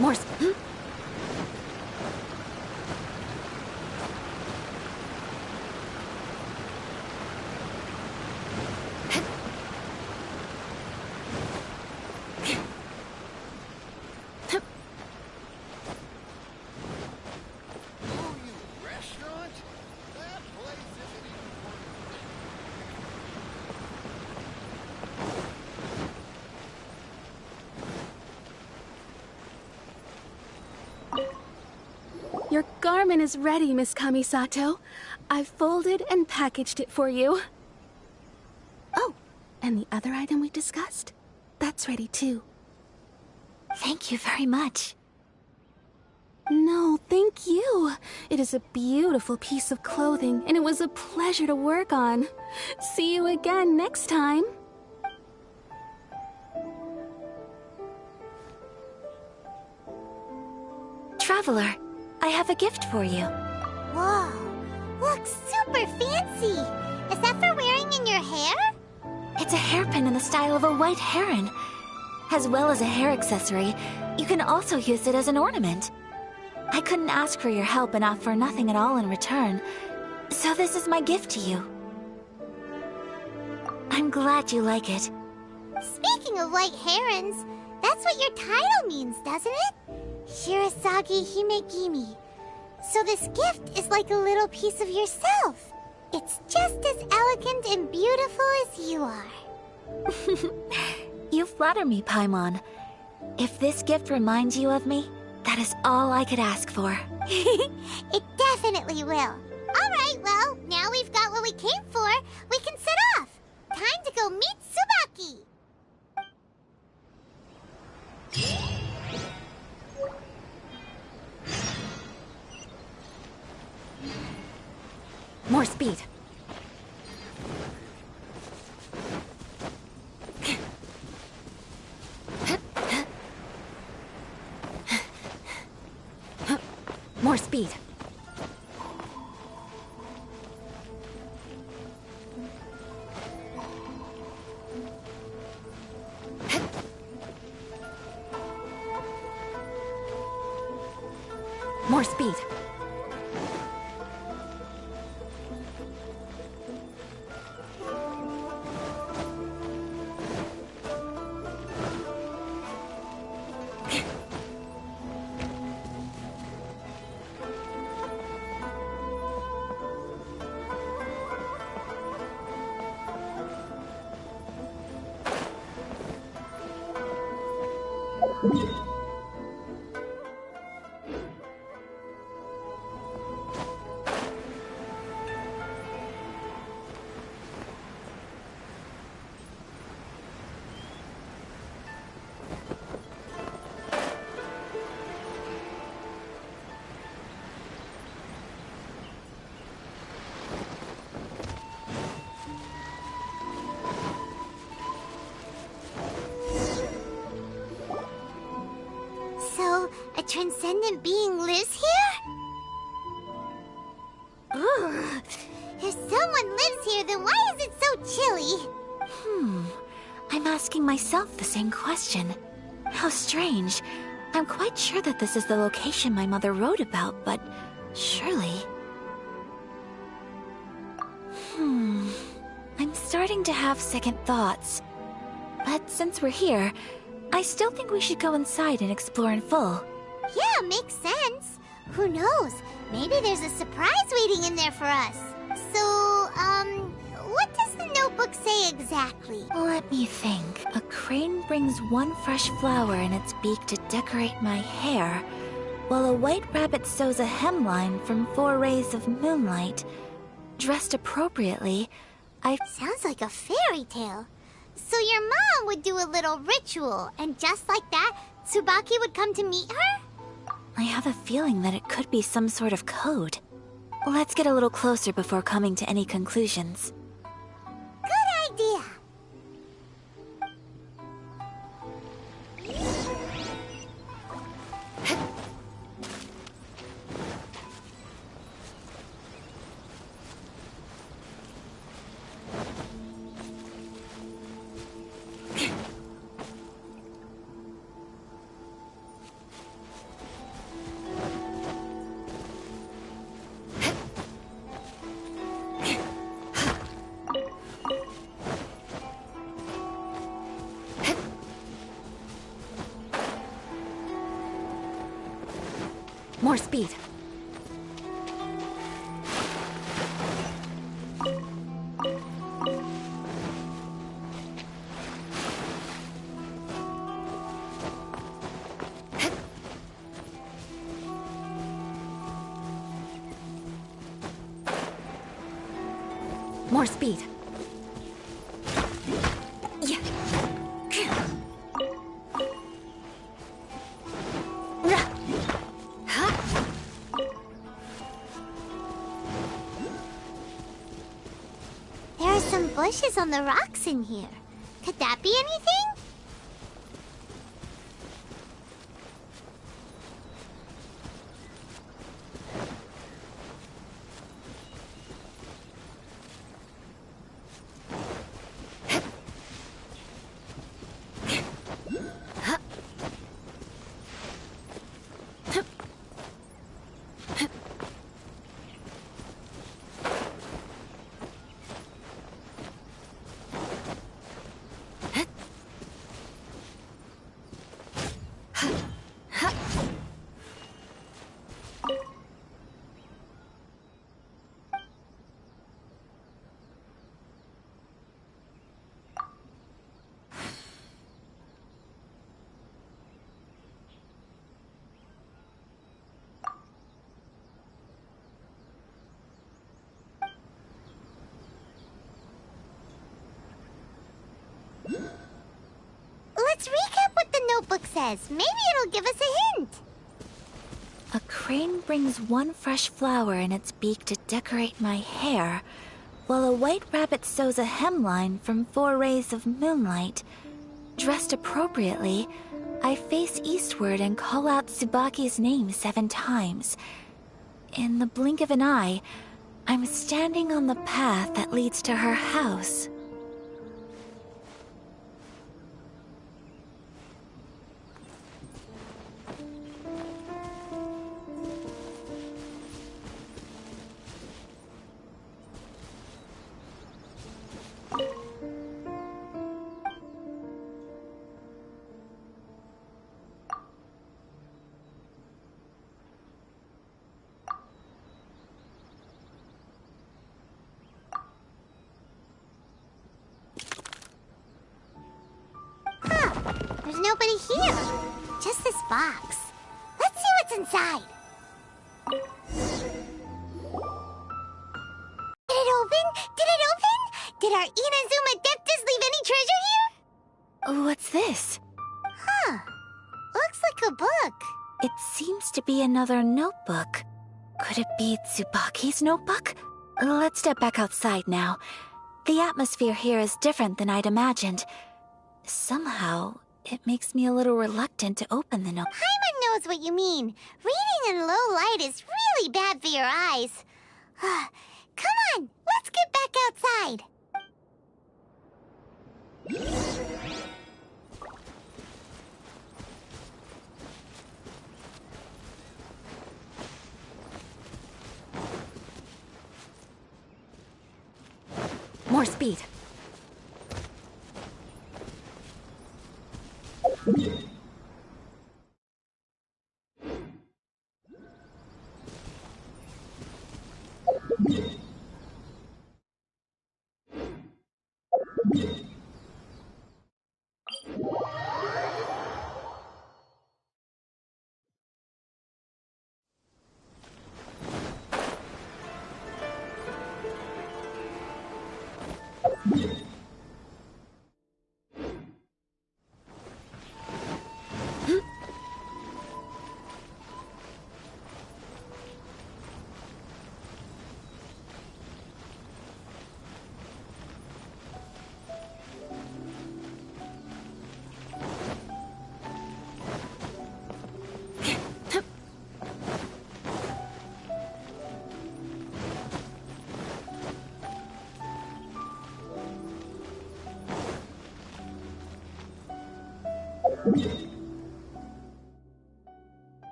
[SPEAKER 1] Morse.
[SPEAKER 13] Your garment is ready, Miss Kamisato. I've folded and packaged it for you. Oh, and the other item we discussed? That's ready too.
[SPEAKER 4] Thank you very much.
[SPEAKER 13] No, thank you. It is a beautiful piece of clothing, and it was a pleasure to work on. See you again next time.
[SPEAKER 4] Traveler, I have a gift for you.
[SPEAKER 3] Whoa, looks super fancy. Is that for wearing in your hair?
[SPEAKER 4] It's a hairpin in the style of a white heron. As well as a hair accessory, you can also use it as an ornament. I couldn't ask for your help and offer nothing at all in return, so this is my gift to you. I'm glad you like it.
[SPEAKER 3] Speaking of white herons, that's what your title means, doesn't it? Shirasagi Himegimi. So this gift is like a little piece of yourself. It's just as elegant and beautiful as you are.
[SPEAKER 4] You flatter me, Paimon. If this gift reminds you of me, that is all I could ask for.
[SPEAKER 3] It definitely will. Alright, well, now we've got what we came for. We can set off. Time to go meet Tsubaki.
[SPEAKER 1] More speed. More speed. More speed.
[SPEAKER 3] A transcendent being lives here? Ugh. If someone lives here, then why is it so chilly?
[SPEAKER 4] I'm asking myself the same question. How strange. I'm quite sure that this is the location my mother wrote about, but I'm starting to have second thoughts. But since we're here, I still think we should go inside and explore in full.
[SPEAKER 3] Yeah, makes sense. Who knows? Maybe there's a surprise waiting in there for us. So, what does the notebook say exactly?
[SPEAKER 4] Let me think. A crane brings one fresh flower in its beak to decorate my hair, while a white rabbit sews a hemline from 4 rays of moonlight. Dressed appropriately,
[SPEAKER 3] Sounds like a fairy tale. So your mom would do a little ritual, and just like that, Tsubaki would come to meet her?
[SPEAKER 4] I have a feeling that it could be some sort of code. Let's get a little closer before coming to any conclusions.
[SPEAKER 3] Good idea.
[SPEAKER 1] More speed. More speed. Yeah.
[SPEAKER 3] There are some bushes on the rocks in here. Could that be anything? Let's recap what the notebook says. Maybe it'll give us a hint.
[SPEAKER 4] A crane brings one fresh flower in its beak to decorate my hair, while a white rabbit sews a hemline from 4 rays of moonlight. Dressed appropriately, I face eastward and call out Tsubaki's name 7 times. In the blink of an eye, I'm standing on the path that leads to her house.
[SPEAKER 3] There's nobody here. Just this box. Let's see what's inside. Did it open? Did it open? Did our Inazuma Adeptus leave any treasure here?
[SPEAKER 4] What's this?
[SPEAKER 3] Huh. Looks like a book.
[SPEAKER 4] It seems to be another notebook. Could it be Tsubaki's notebook? Let's step back outside now. The atmosphere here is different than I'd imagined. Somehow, it makes me a little reluctant to open the note.
[SPEAKER 3] Paimon knows what you mean. Reading in low light is really bad for your eyes. Come on, let's get back outside.
[SPEAKER 1] More More speed.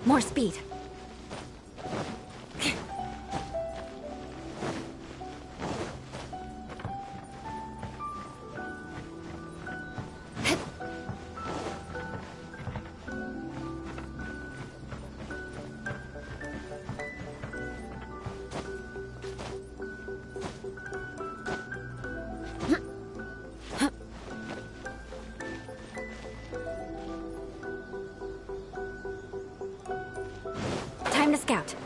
[SPEAKER 1] More speed. Time to scout.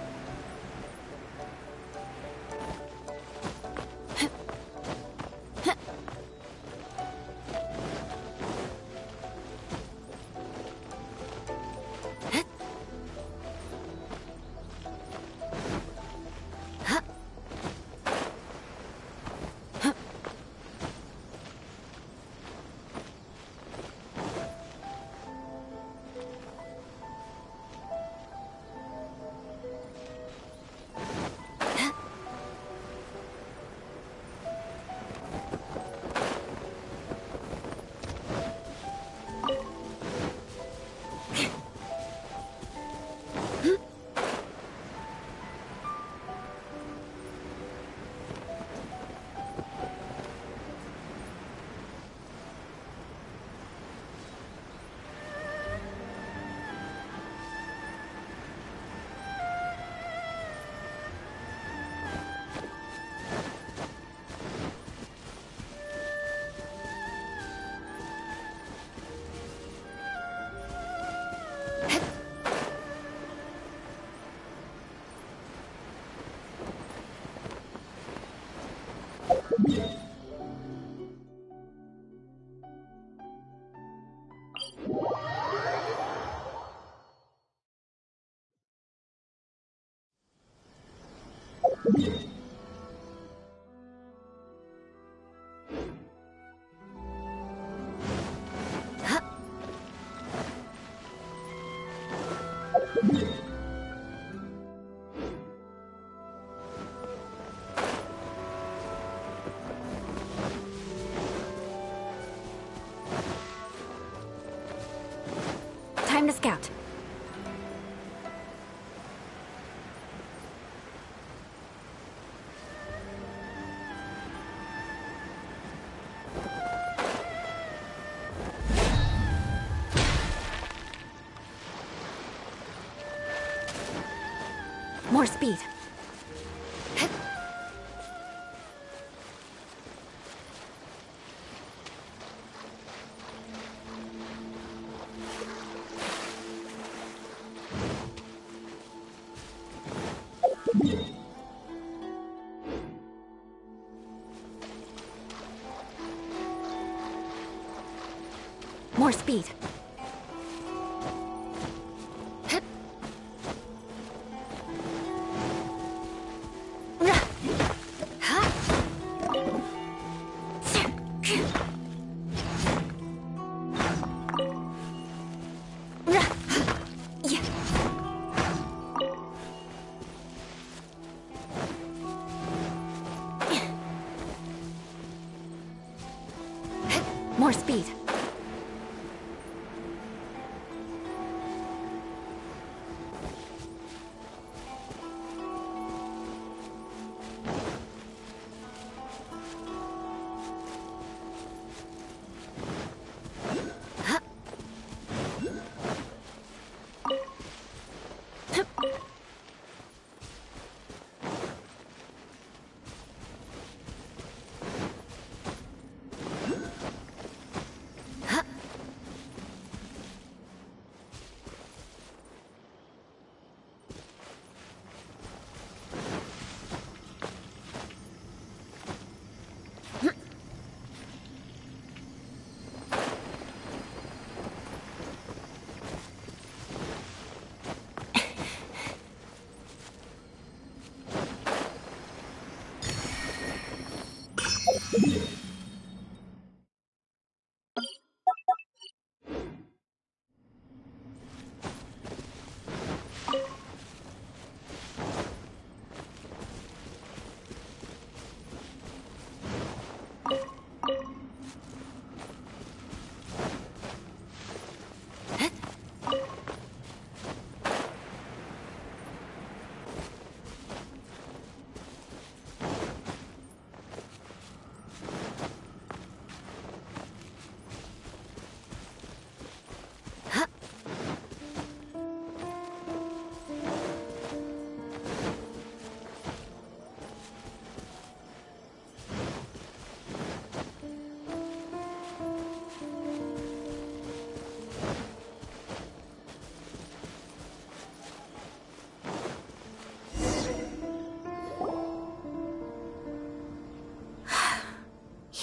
[SPEAKER 1] Time to scout. More speed. More speed. More speed.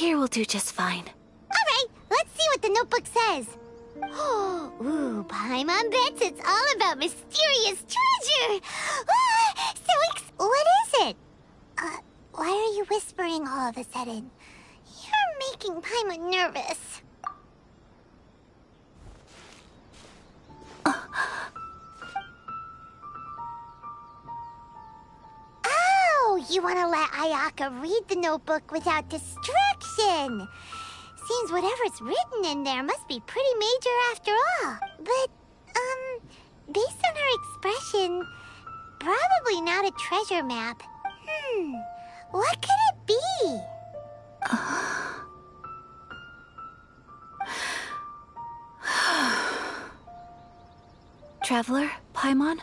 [SPEAKER 4] Here will do just fine.
[SPEAKER 3] Alright, let's see what the notebook says. Ooh, Paimon bets it's all about mysterious treasure! What is it? Why are you whispering all of a sudden? You're making Paimon nervous. Oh, you want to let Ayaka read the notebook without distraction. Seems whatever's written in there must be pretty major after all. But, based on her expression, probably not a treasure map. What could it be?
[SPEAKER 4] Traveler, Paimon,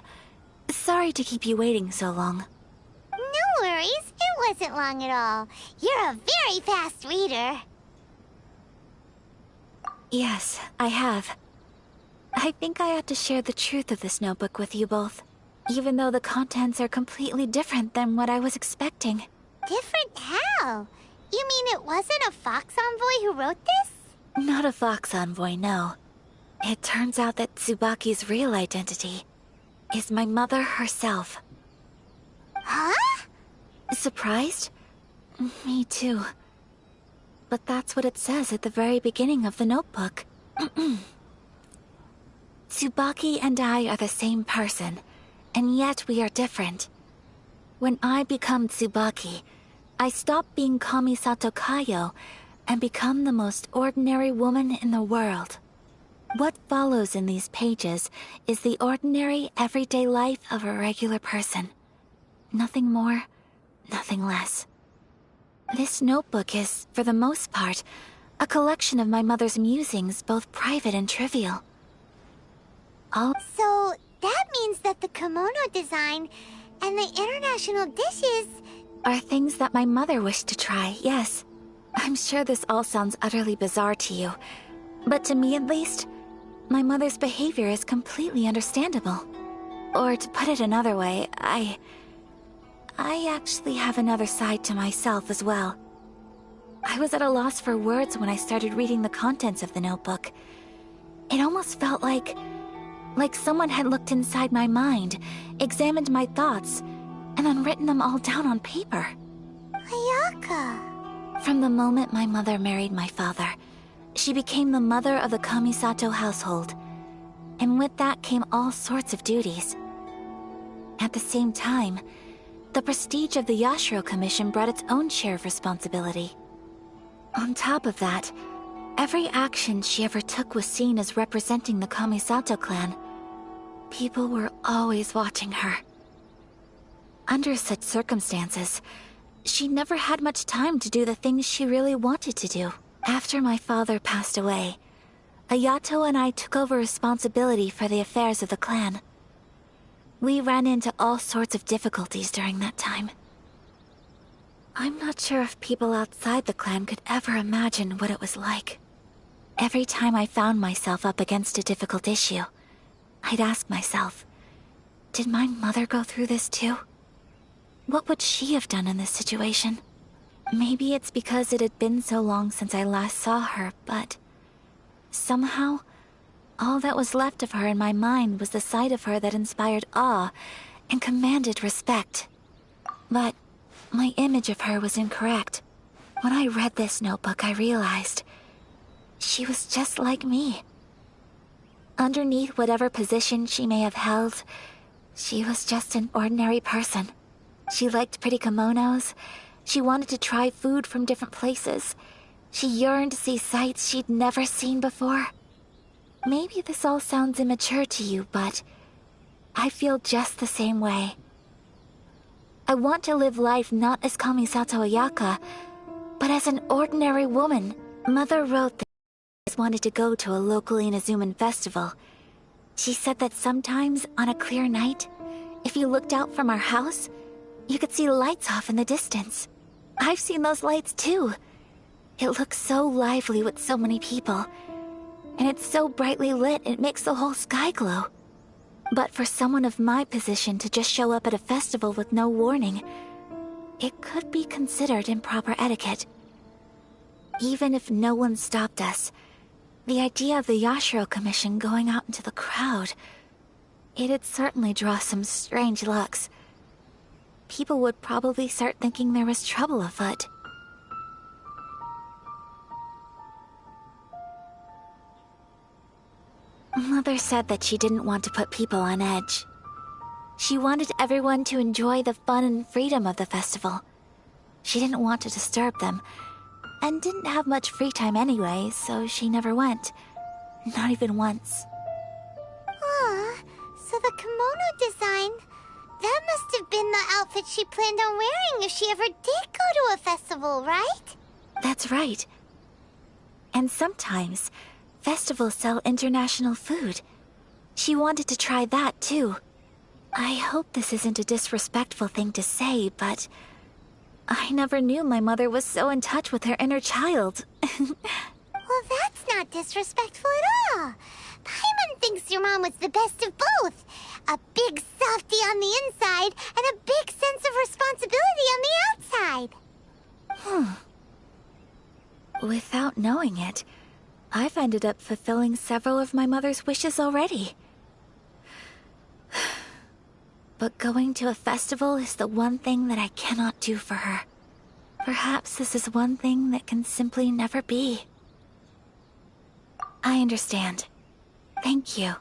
[SPEAKER 4] sorry to keep you waiting so long.
[SPEAKER 3] No worries, it wasn't long at all. You're a very fast reader.
[SPEAKER 4] Yes, I have. I think I ought to share the truth of this notebook with you both, even though the contents are completely different than what I was expecting.
[SPEAKER 3] Different how? You mean it wasn't a Fox Envoy who wrote this?
[SPEAKER 4] Not a Fox Envoy, no. It turns out that Tsubaki's real identity is my mother herself.
[SPEAKER 3] Huh?
[SPEAKER 4] Surprised? Me too. But that's what it says at the very beginning of the notebook. Tsubaki and I are the same person, and yet we are different. When I become Tsubaki, I stop being Kamisato Kayo and become the most ordinary woman in the world. What follows in these pages is the ordinary, everyday life of a regular person. Nothing more, nothing less. This notebook is, for the most part, a collection of my mother's musings, both private and trivial.
[SPEAKER 3] So, that means that the kimono design and the international dishes
[SPEAKER 4] are things that my mother wished to try, yes. I'm sure this all sounds utterly bizarre to you, but to me at least, my mother's behavior is completely understandable. Or to put it another way, I actually have another side to myself as well. I was at a loss for words when I started reading the contents of the notebook. It almost felt like someone had looked inside my mind, examined my thoughts, and then written them all down on paper.
[SPEAKER 3] Ayaka.
[SPEAKER 4] From the moment my mother married my father, she became the mother of the Kamisato household, and with that came all sorts of duties. At the same time, the prestige of the Yashiro Commission brought its own share of responsibility. On top of that, every action she ever took was seen as representing the Kamisato clan. People were always watching her. Under such circumstances, she never had much time to do the things she really wanted to do. After my father passed away, Ayato and I took over responsibility for the affairs of the clan. We ran into all sorts of difficulties during that time. I'm not sure if people outside the clan could ever imagine what it was like. Every time I found myself up against a difficult issue, I'd ask myself, did my mother go through this too? What would she have done in this situation? Maybe it's because it had been so long since I last saw her, but somehow, all that was left of her in my mind was the side of her that inspired awe and commanded respect. But my image of her was incorrect. When I read this notebook, I realized she was just like me. Underneath whatever position she may have held, she was just an ordinary person. She liked pretty kimonos. She wanted to try food from different places. She yearned to see sights she'd never seen before. Maybe this all sounds immature to you, but I feel just the same way. I want to live life not as Kamisato Ayaka, but as an ordinary woman. Mother wrote that she wanted to go to a local Inazuman festival. She said that sometimes, on a clear night, if you looked out from our house, you could see lights off in the distance. I've seen those lights too. It looks so lively with so many people. And it's so brightly lit, it makes the whole sky glow. But for someone of my position to just show up at a festival with no warning, it could be considered improper etiquette. Even if no one stopped us, the idea of the Yashiro Commission going out into the crowd, it'd certainly draw some strange looks. People would probably start thinking there was trouble afoot. Mother said that she didn't want to put people on edge. She wanted everyone to enjoy the fun and freedom of the festival. She didn't want to disturb them, and didn't have much free time anyway, so she never went. Not even once.
[SPEAKER 3] Aw, so the kimono design, that must have been the outfit she planned on wearing if she ever did go to a festival, right?
[SPEAKER 4] That's right. And sometimes, festivals sell international food. She wanted to try that too. I hope this isn't a disrespectful thing to say, but I never knew my mother was so in touch with her inner child.
[SPEAKER 3] Well, that's not disrespectful at all. Paimon thinks your mom was the best of both. A big softie on the inside and a big sense of responsibility on the outside.
[SPEAKER 4] Without knowing it, I've ended up fulfilling several of my mother's wishes already. But going to a festival is the one thing that I cannot do for her. Perhaps this is one thing that can simply never be. I understand. Thank you.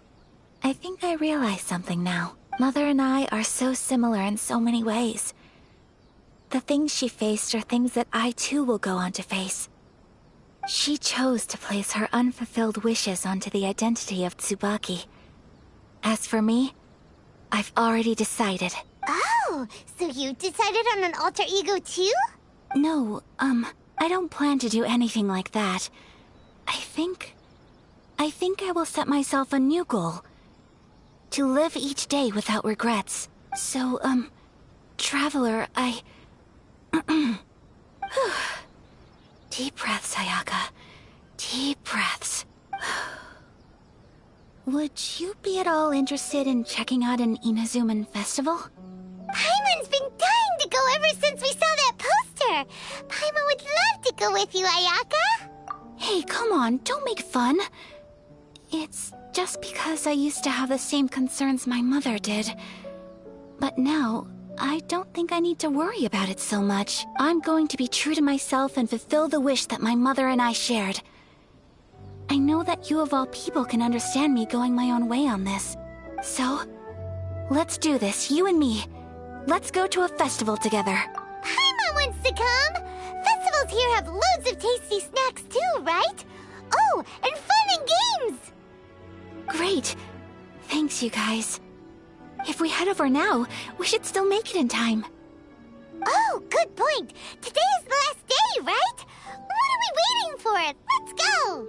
[SPEAKER 4] I think I realize something now. Mother and I are so similar in so many ways. The things she faced are things that I too will go on to face. She chose to place her unfulfilled wishes onto the identity of Tsubaki. As for me, I've already decided.
[SPEAKER 3] Oh, so you decided on an alter ego too?
[SPEAKER 4] No, I don't plan to do anything like that. I think I will set myself a new goal. To live each day without regrets. So, Traveler, Deep breaths, Ayaka. Deep breaths. Would you be at all interested in checking out an Inazuman festival?
[SPEAKER 3] Paimon's been dying to go ever since we saw that poster! Paimon would love to go with you, Ayaka!
[SPEAKER 4] Hey, come on, don't make fun. It's just because I used to have the same concerns my mother did. But now, I don't think I need to worry about it so much. I'm going to be true to myself and fulfill the wish that my mother and I shared. I know that you of all people can understand me going my own way on this. So, let's do this, you and me. Let's go to a festival together.
[SPEAKER 3] Paimon wants to come! Festivals here have loads of tasty snacks too, right? Oh, and fun and games!
[SPEAKER 4] Great. Thanks, you guys. If we head over now, we should still make it in time.
[SPEAKER 3] Oh, good point. Today is the last day, right? What are we waiting for? Let's go!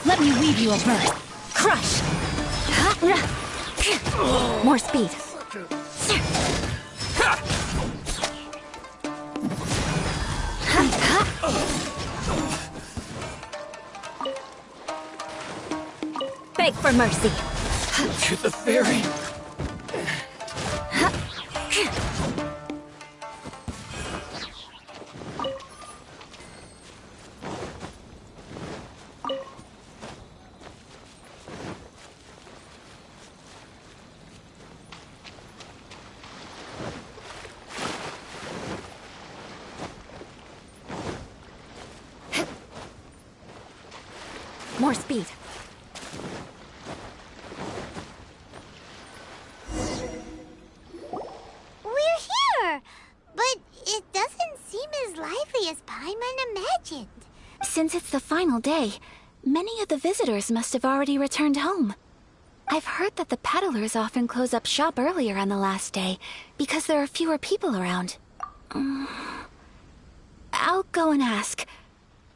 [SPEAKER 11] Let me weave you a birth. Crush! More speed. Beg for mercy.
[SPEAKER 10] To the fairy.
[SPEAKER 11] More speed.
[SPEAKER 3] We're here! But it doesn't seem as lively as Paimon imagined.
[SPEAKER 4] Since it's the final day, many of the visitors must have already returned home. I've heard that the peddlers often close up shop earlier on the last day because there are fewer people around. I'll go and ask.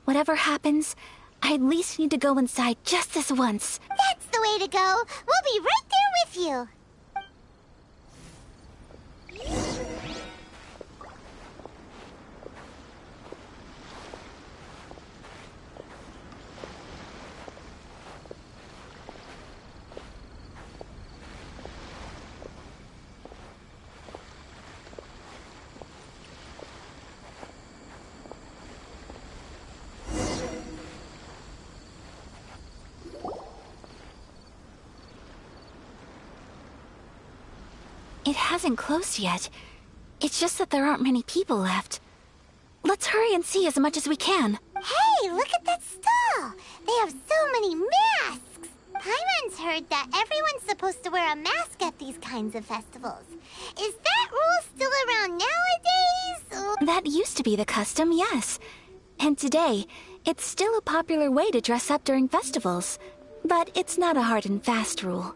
[SPEAKER 4] Whatever happens, I at least need to go inside just this once.
[SPEAKER 3] That's the way to go. We'll be right there with you.
[SPEAKER 4] It hasn't closed yet. It's just that there aren't many people left. Let's hurry and see as much as we can.
[SPEAKER 3] Hey, look at that stall! They have so many masks! Paimon's heard that everyone's supposed to wear a mask at these kinds of festivals. Is that rule still around nowadays?
[SPEAKER 4] That used to be the custom, yes. And today, it's still a popular way to dress up during festivals. But it's not a hard and fast rule.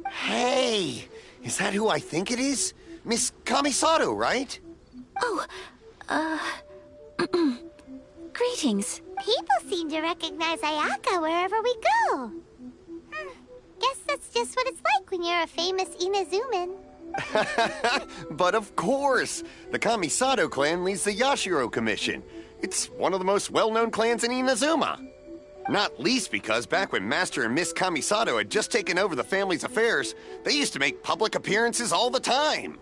[SPEAKER 15] Hey! Is that who I think it is? Miss Kamisato, right?
[SPEAKER 4] Oh, greetings.
[SPEAKER 3] People seem to recognize Ayaka wherever we go. Guess that's just what it's like when you're a famous Inazuman.
[SPEAKER 15] But of course! The Kamisato clan leads the Yashiro Commission. It's one of the most well-known clans in Inazuma. Not least because back when Master and Miss Kamisato had just taken over the family's affairs, they used to make public appearances all the time.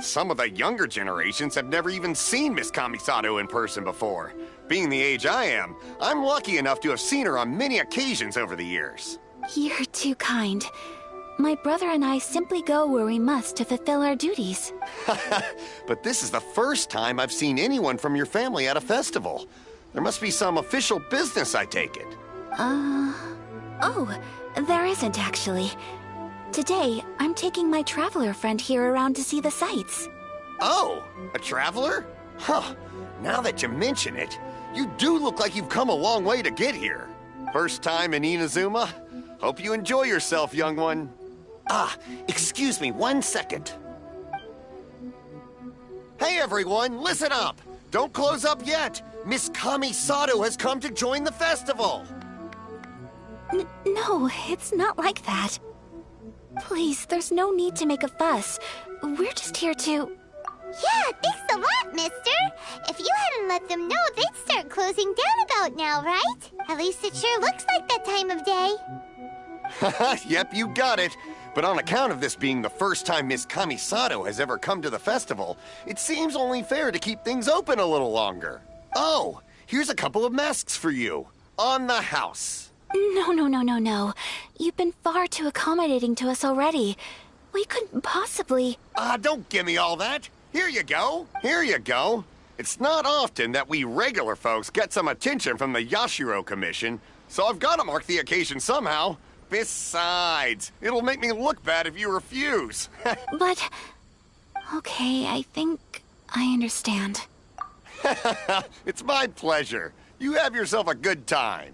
[SPEAKER 15] Some of the younger generations have never even seen Miss Kamisato in person before. Being the age I am, I'm lucky enough to have seen her on many occasions over the years.
[SPEAKER 4] You're too kind. My brother and I simply go where we must to fulfill our duties.
[SPEAKER 15] But this is the first time I've seen anyone from your family at a festival. There must be some official business, I take it.
[SPEAKER 4] Oh, there isn't actually. Today, I'm taking my traveler friend here around to see the sights.
[SPEAKER 15] Oh, a traveler? Huh, now that you mention it, you do look like you've come a long way to get here. First time in Inazuma? Hope you enjoy yourself, young one. Excuse me 1 second. Hey everyone, listen up! Don't close up yet! Miss Kamisato has come to join the festival!
[SPEAKER 4] No, it's not like that. Please, there's no need to make a fuss. We're just here to...
[SPEAKER 3] Yeah, thanks a lot, mister. If you hadn't let them know, they'd start closing down about now, right? At least it sure looks like that time of day.
[SPEAKER 15] Yep, you got it. But on account of this being the first time Miss Kamisato has ever come to the festival, it seems only fair to keep things open a little longer. Oh, here's a couple of masks for you. On the house.
[SPEAKER 4] No. You've been far too accommodating to us already. We couldn't possibly...
[SPEAKER 15] Don't give me all that. Here you go. Here you go. It's not often that we regular folks get some attention from the Yashiro Commission, so I've got to mark the occasion somehow. Besides, it'll make me look bad if you refuse.
[SPEAKER 4] But... Okay, I think I understand.
[SPEAKER 15] It's my pleasure. You have yourself a good time.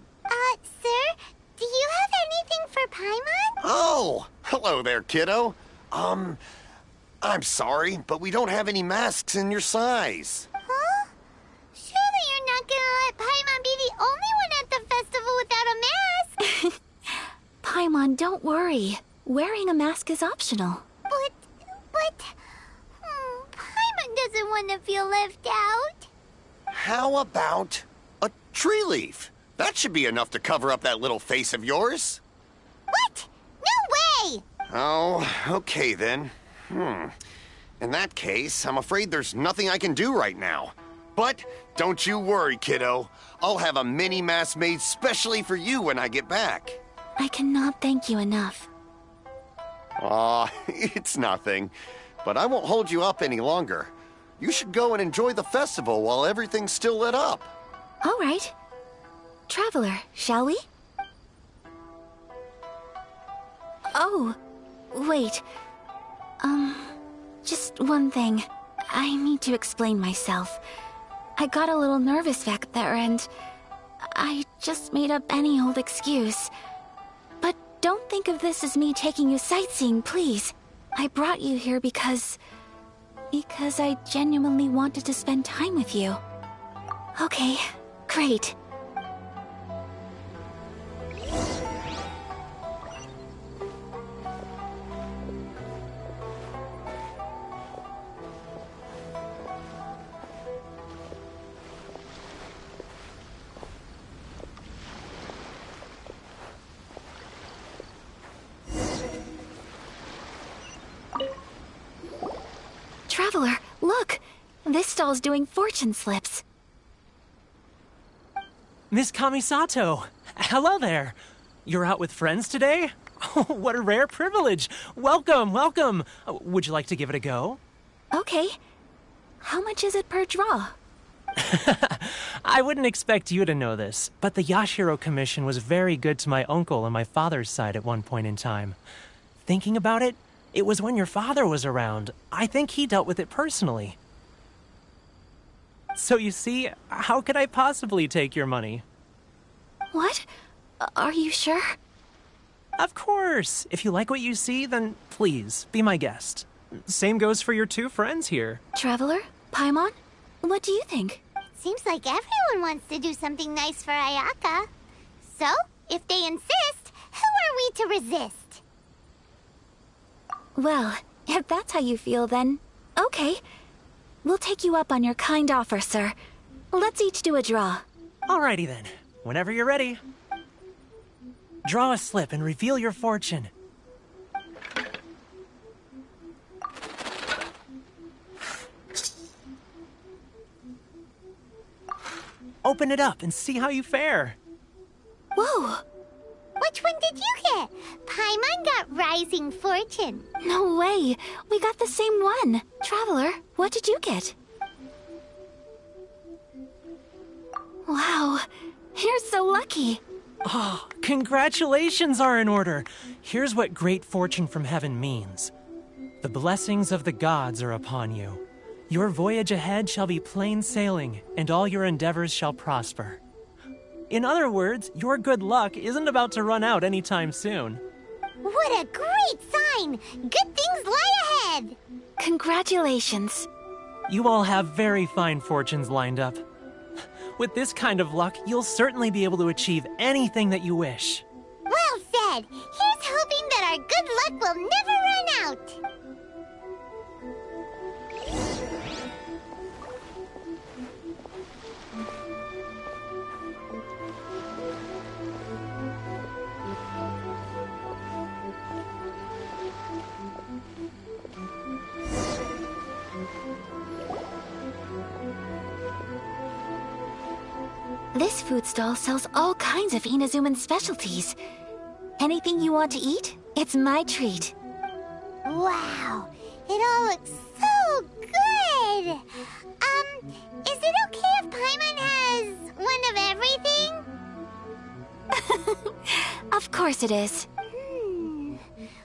[SPEAKER 3] Sir, do you have anything for Paimon?
[SPEAKER 15] Oh, hello there, kiddo. I'm sorry, but we don't have any masks in your size.
[SPEAKER 3] Huh? Surely you're not gonna let Paimon be the only one at the festival without a mask?
[SPEAKER 4] Paimon, don't worry. Wearing a mask is optional.
[SPEAKER 3] But... want to feel left out.
[SPEAKER 15] How about a tree leaf? That should be enough to cover up that little face of yours.
[SPEAKER 3] What? No way!
[SPEAKER 15] Oh, okay then. In that case, I'm afraid there's nothing I can do right now. But don't you worry, kiddo. I'll have a mini mask made specially for you when I get back.
[SPEAKER 4] I cannot thank you enough.
[SPEAKER 15] Aw, it's nothing. But I won't hold you up any longer. You should go and enjoy the festival while everything's still lit up.
[SPEAKER 4] All right. Traveler, shall we? Oh, wait. Just one thing. I need to explain myself. I got a little nervous back there and I just made up any old excuse. But don't think of this as me taking you sightseeing, please. I brought you here because I genuinely wanted to spend time with you. Okay, great. Traveler, look! This stall's doing fortune slips.
[SPEAKER 10] Miss Kamisato, hello there. You're out with friends today? Oh, what a rare privilege. Welcome, welcome. Would you like to give it a go?
[SPEAKER 4] Okay. How much is it per draw?
[SPEAKER 10] I wouldn't expect you to know this, but the Yashiro Commission was very good to my uncle on my father's side at one point in time. Thinking about it, it was when your father was around. I think he dealt with it personally. So you see, how could I possibly take your money?
[SPEAKER 4] What? Are you sure?
[SPEAKER 10] Of course. If you like what you see, then please, be my guest. Same goes for your two friends here.
[SPEAKER 4] Traveler? Paimon? What do you think?
[SPEAKER 3] Seems like everyone wants to do something nice for Ayaka. So, if they insist, who are we to resist?
[SPEAKER 4] Well, if that's how you feel, then okay. We'll take you up on your kind offer, sir. Let's each do a draw.
[SPEAKER 10] Alrighty then. Whenever you're ready. Draw a slip and reveal your fortune. Open it up and see how you fare.
[SPEAKER 3] Whoa! Which one did you get? Paimon got Rising Fortune.
[SPEAKER 4] No way! We got the same one! Traveler, what did you get? Wow, you're so lucky!
[SPEAKER 10] Oh, congratulations are in order! Here's what great fortune from heaven means. The blessings of the gods are upon you. Your voyage ahead shall be plain sailing, and all your endeavors shall prosper. In other words, your good luck isn't about to run out anytime soon.
[SPEAKER 3] What a great sign! Good things lie ahead!
[SPEAKER 4] Congratulations.
[SPEAKER 10] You all have very fine fortunes lined up. With this kind of luck, you'll certainly be able to achieve anything that you wish.
[SPEAKER 3] Well said! Here's hoping that our good luck will never run out!
[SPEAKER 4] This food stall sells all kinds of Inazuman specialties. Anything you want to eat, it's my treat.
[SPEAKER 3] Wow, it all looks so good! Is it okay if Paimon has one of everything?
[SPEAKER 4] Of course it is.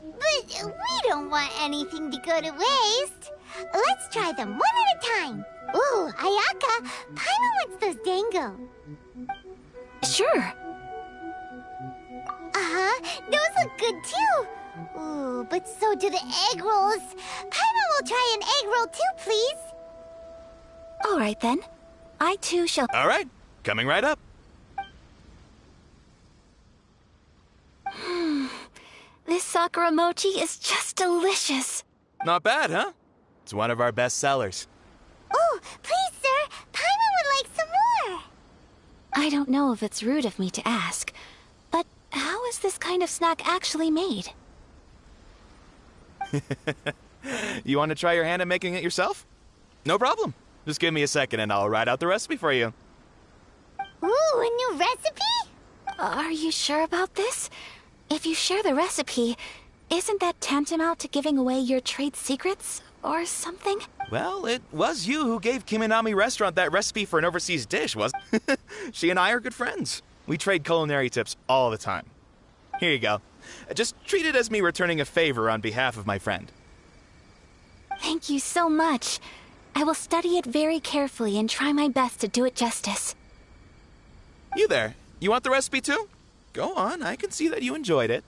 [SPEAKER 3] But we don't want anything to go to waste. Let's try them one at a time. Ooh, Ayaka, Paimon wants those dango.
[SPEAKER 4] Sure.
[SPEAKER 3] Those look good too. Ooh, but so do the egg rolls. Paimon will try an egg roll too, please.
[SPEAKER 4] All right then. I too shall.
[SPEAKER 16] All right, coming right up.
[SPEAKER 4] This Sakura mochi is just delicious.
[SPEAKER 16] Not bad, huh? It's one of our best sellers.
[SPEAKER 3] Ooh, Oh, please, sir. Paimon would like some more.
[SPEAKER 4] I don't know if it's rude of me to ask, but how is this kind of snack actually made?
[SPEAKER 16] You want to try your hand at making it yourself? No problem. Just give me a second and I'll write out the recipe for you.
[SPEAKER 3] Ooh, a new recipe?
[SPEAKER 4] Are you sure about this? If you share the recipe, isn't that tantamount to giving away your trade secrets or something?
[SPEAKER 16] Well, it was you who gave Kiminami Restaurant that recipe for an overseas dish, wasn't it? She and I are good friends. We trade culinary tips all the time. Here you go. Just treat it as me returning a favor on behalf of my friend.
[SPEAKER 4] Thank you so much. I will study it very carefully and try my best to do it justice.
[SPEAKER 16] You there. You want the recipe too? Go on, I can see that you enjoyed it.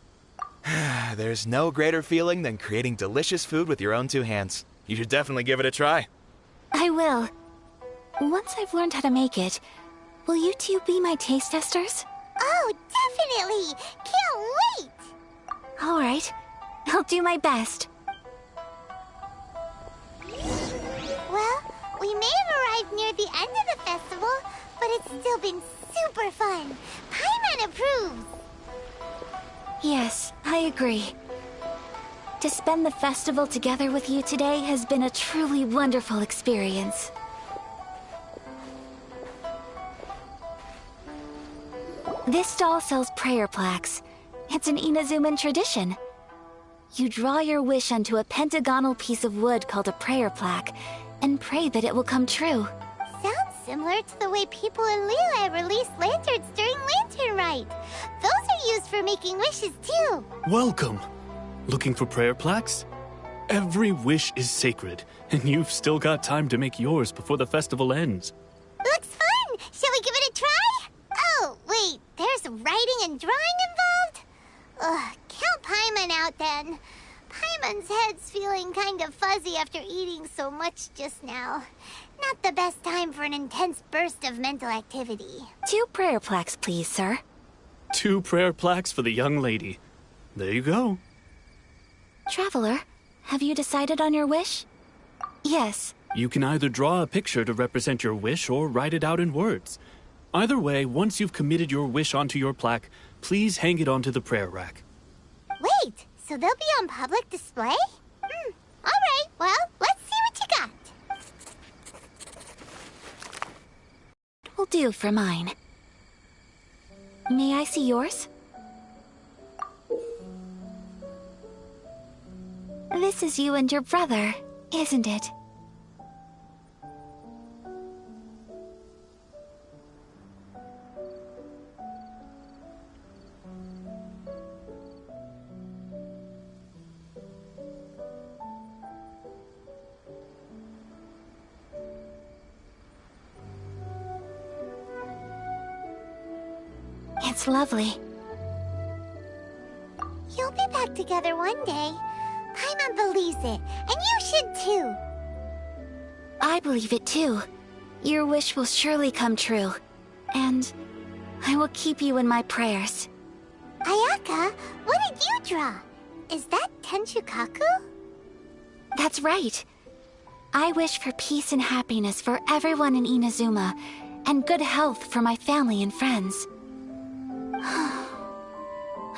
[SPEAKER 16] There's no greater feeling than creating delicious food with your own two hands. You should definitely give it a try.
[SPEAKER 4] I will. Once I've learned how to make it, will you two be my taste testers?
[SPEAKER 3] Oh, definitely! Can't wait!
[SPEAKER 4] All right. I'll do my best.
[SPEAKER 3] Well, we may have arrived near the end of the festival, but it's still been super fun. Paimon approves!
[SPEAKER 4] Yes, I agree. To spend the festival together with you today has been a truly wonderful experience. This stall sells prayer plaques. It's an Inazuman tradition. You draw your wish onto a pentagonal piece of wood called a prayer plaque, and pray that it will come true.
[SPEAKER 3] Sounds similar to the way people in Liyue release lanterns during Lantern Rite. Those are used for making wishes too.
[SPEAKER 17] Welcome. Looking for prayer plaques? Every wish is sacred, and you've still got time to make yours before the festival ends.
[SPEAKER 3] Looks fun! Shall we give it a try? Oh, wait, there's writing and drawing involved? Ugh, count Paimon out then. Paimon's head's feeling kind of fuzzy after eating so much just now. Not the best time for an intense burst of mental activity.
[SPEAKER 4] 2 prayer plaques, please, sir.
[SPEAKER 17] 2 prayer plaques for the young lady. There you go.
[SPEAKER 4] Traveler, have you decided on your wish? Yes.
[SPEAKER 17] You can either draw a picture to represent your wish or write it out in words. Either way, once you've committed your wish onto your plaque, please hang it onto the prayer rack.
[SPEAKER 3] Wait, so they'll be on public display? Alright, well, let's see what you got.
[SPEAKER 4] Will do for mine. May I see yours? This is you and your brother, isn't it? It's lovely.
[SPEAKER 3] You'll be back together one day. Paimon believes it, and you should too.
[SPEAKER 4] I believe it too. Your wish will surely come true. And I will keep you in my prayers.
[SPEAKER 3] Ayaka, what did you draw? Is that Tenshukaku?
[SPEAKER 4] That's right. I wish for peace and happiness for everyone in Inazuma, and good health for my family and friends.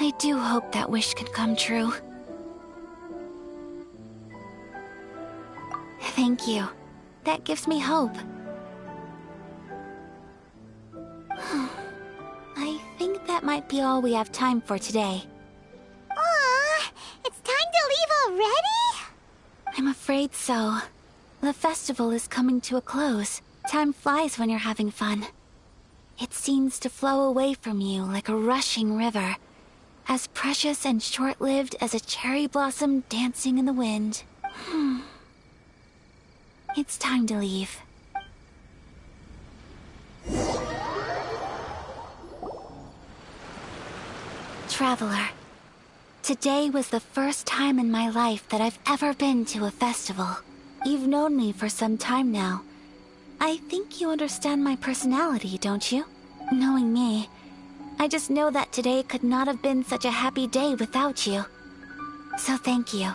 [SPEAKER 4] I do hope that wish can come true. Thank you. That gives me hope. I think that might be all we have time for today.
[SPEAKER 3] Aw, it's time to leave already?
[SPEAKER 4] I'm afraid so. The festival is coming to a close. Time flies when you're having fun. It seems to flow away from you like a rushing river, as precious and short-lived as a cherry blossom dancing in the wind. It's time to leave. Traveler, today was the first time in my life that I've ever been to a festival. You've known me for some time now. I think you understand my personality, don't you? Knowing me, I just know that today could not have been such a happy day without you. So thank you.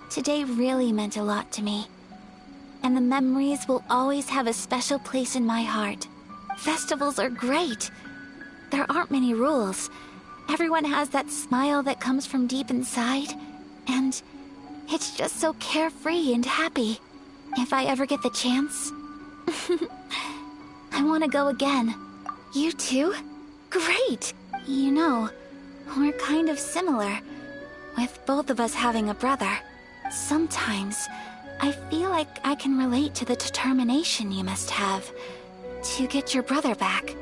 [SPEAKER 4] Today really meant a lot to me. and the memories will always have a special place in my heart. Festivals are great. There aren't many rules. Everyone has that smile that comes from deep inside, and it's just so carefree and happy. If I ever get the chance, I want to go again. You too? Great! You know, we're kind of similar, with both of us having a brother. Sometimes, I feel like I can relate to the determination you must have to get your brother back.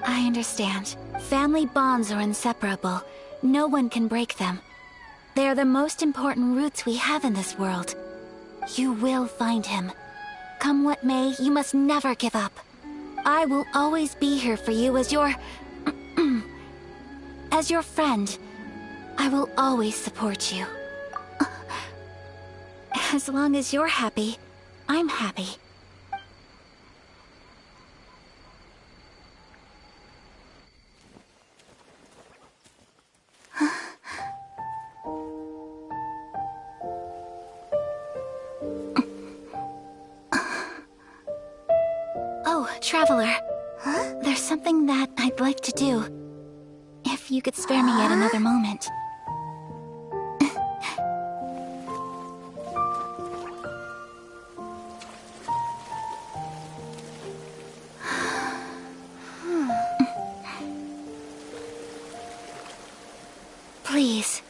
[SPEAKER 4] I understand. Family bonds are inseparable. No one can break them. They are the most important roots we have in this world. You will find him. Come what may, you must never give up. I will always be here for you as your... as your friend. I will always support you. As long as you're happy, I'm happy. Oh, Traveler. Huh? There's something that I'd like to do. If you could spare me yet another moment. Please,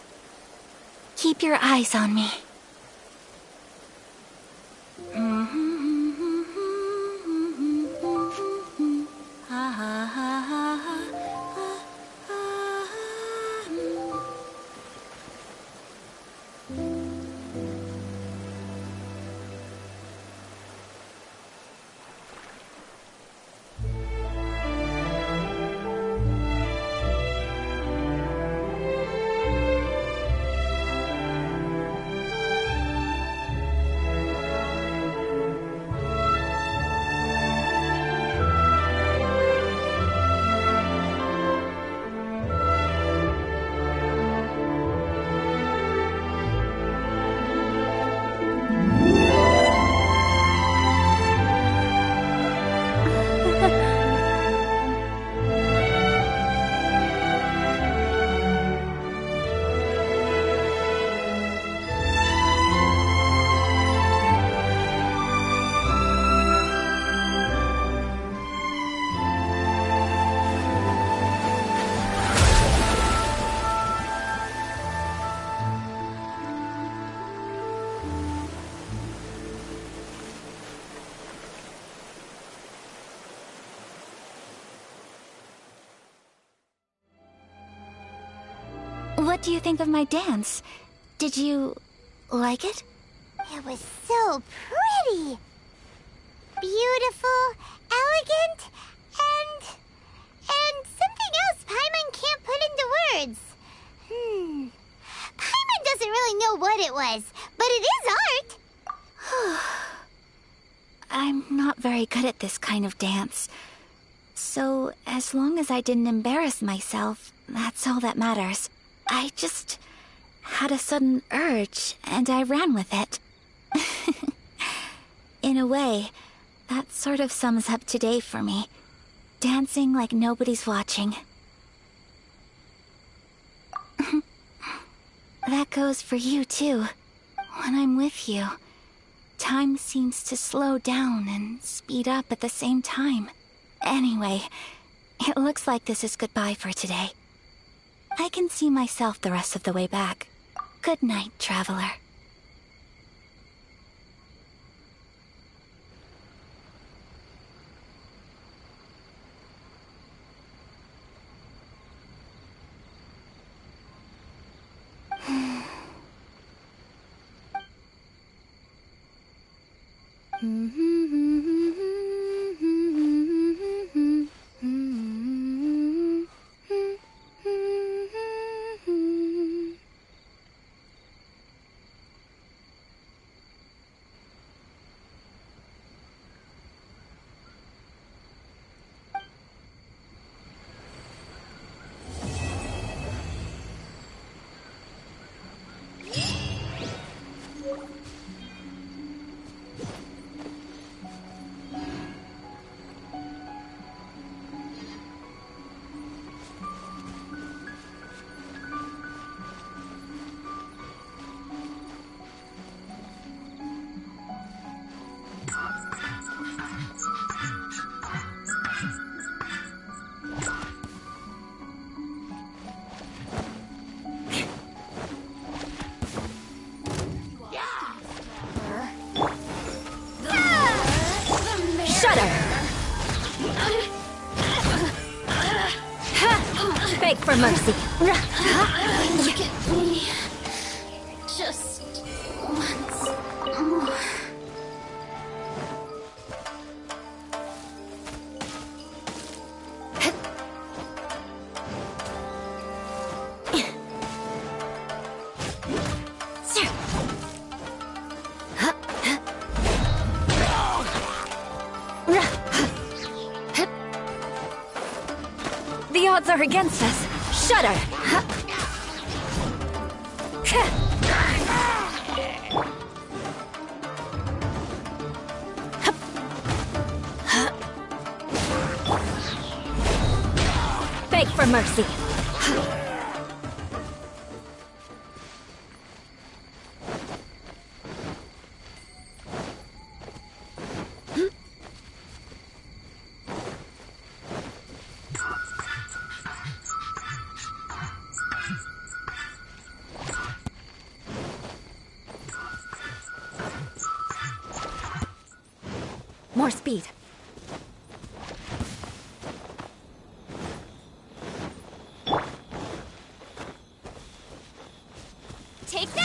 [SPEAKER 4] keep your eyes on me. What do you think of my dance? Did you like it?
[SPEAKER 3] It was so pretty. Beautiful, elegant, and something else Paimon can't put into words. Paimon doesn't really know what it was, but it is art.
[SPEAKER 4] I'm not very good at this kind of dance. So, as long as I didn't embarrass myself, that's all that matters. I just had a sudden urge, and I ran with it. In a way, that sort of sums up today for me. Dancing like nobody's watching. That goes for you, too. When I'm with you, time seems to slow down and speed up at the same time. Anyway, it looks like this is goodbye for today. I can see myself the rest of the way back. Good night, Traveler.
[SPEAKER 7] for mercy.
[SPEAKER 13] Look at me. Just once more.
[SPEAKER 11] The odds are against us. Shudder!
[SPEAKER 7] Beg for mercy.
[SPEAKER 11] More speed.
[SPEAKER 7] Take that!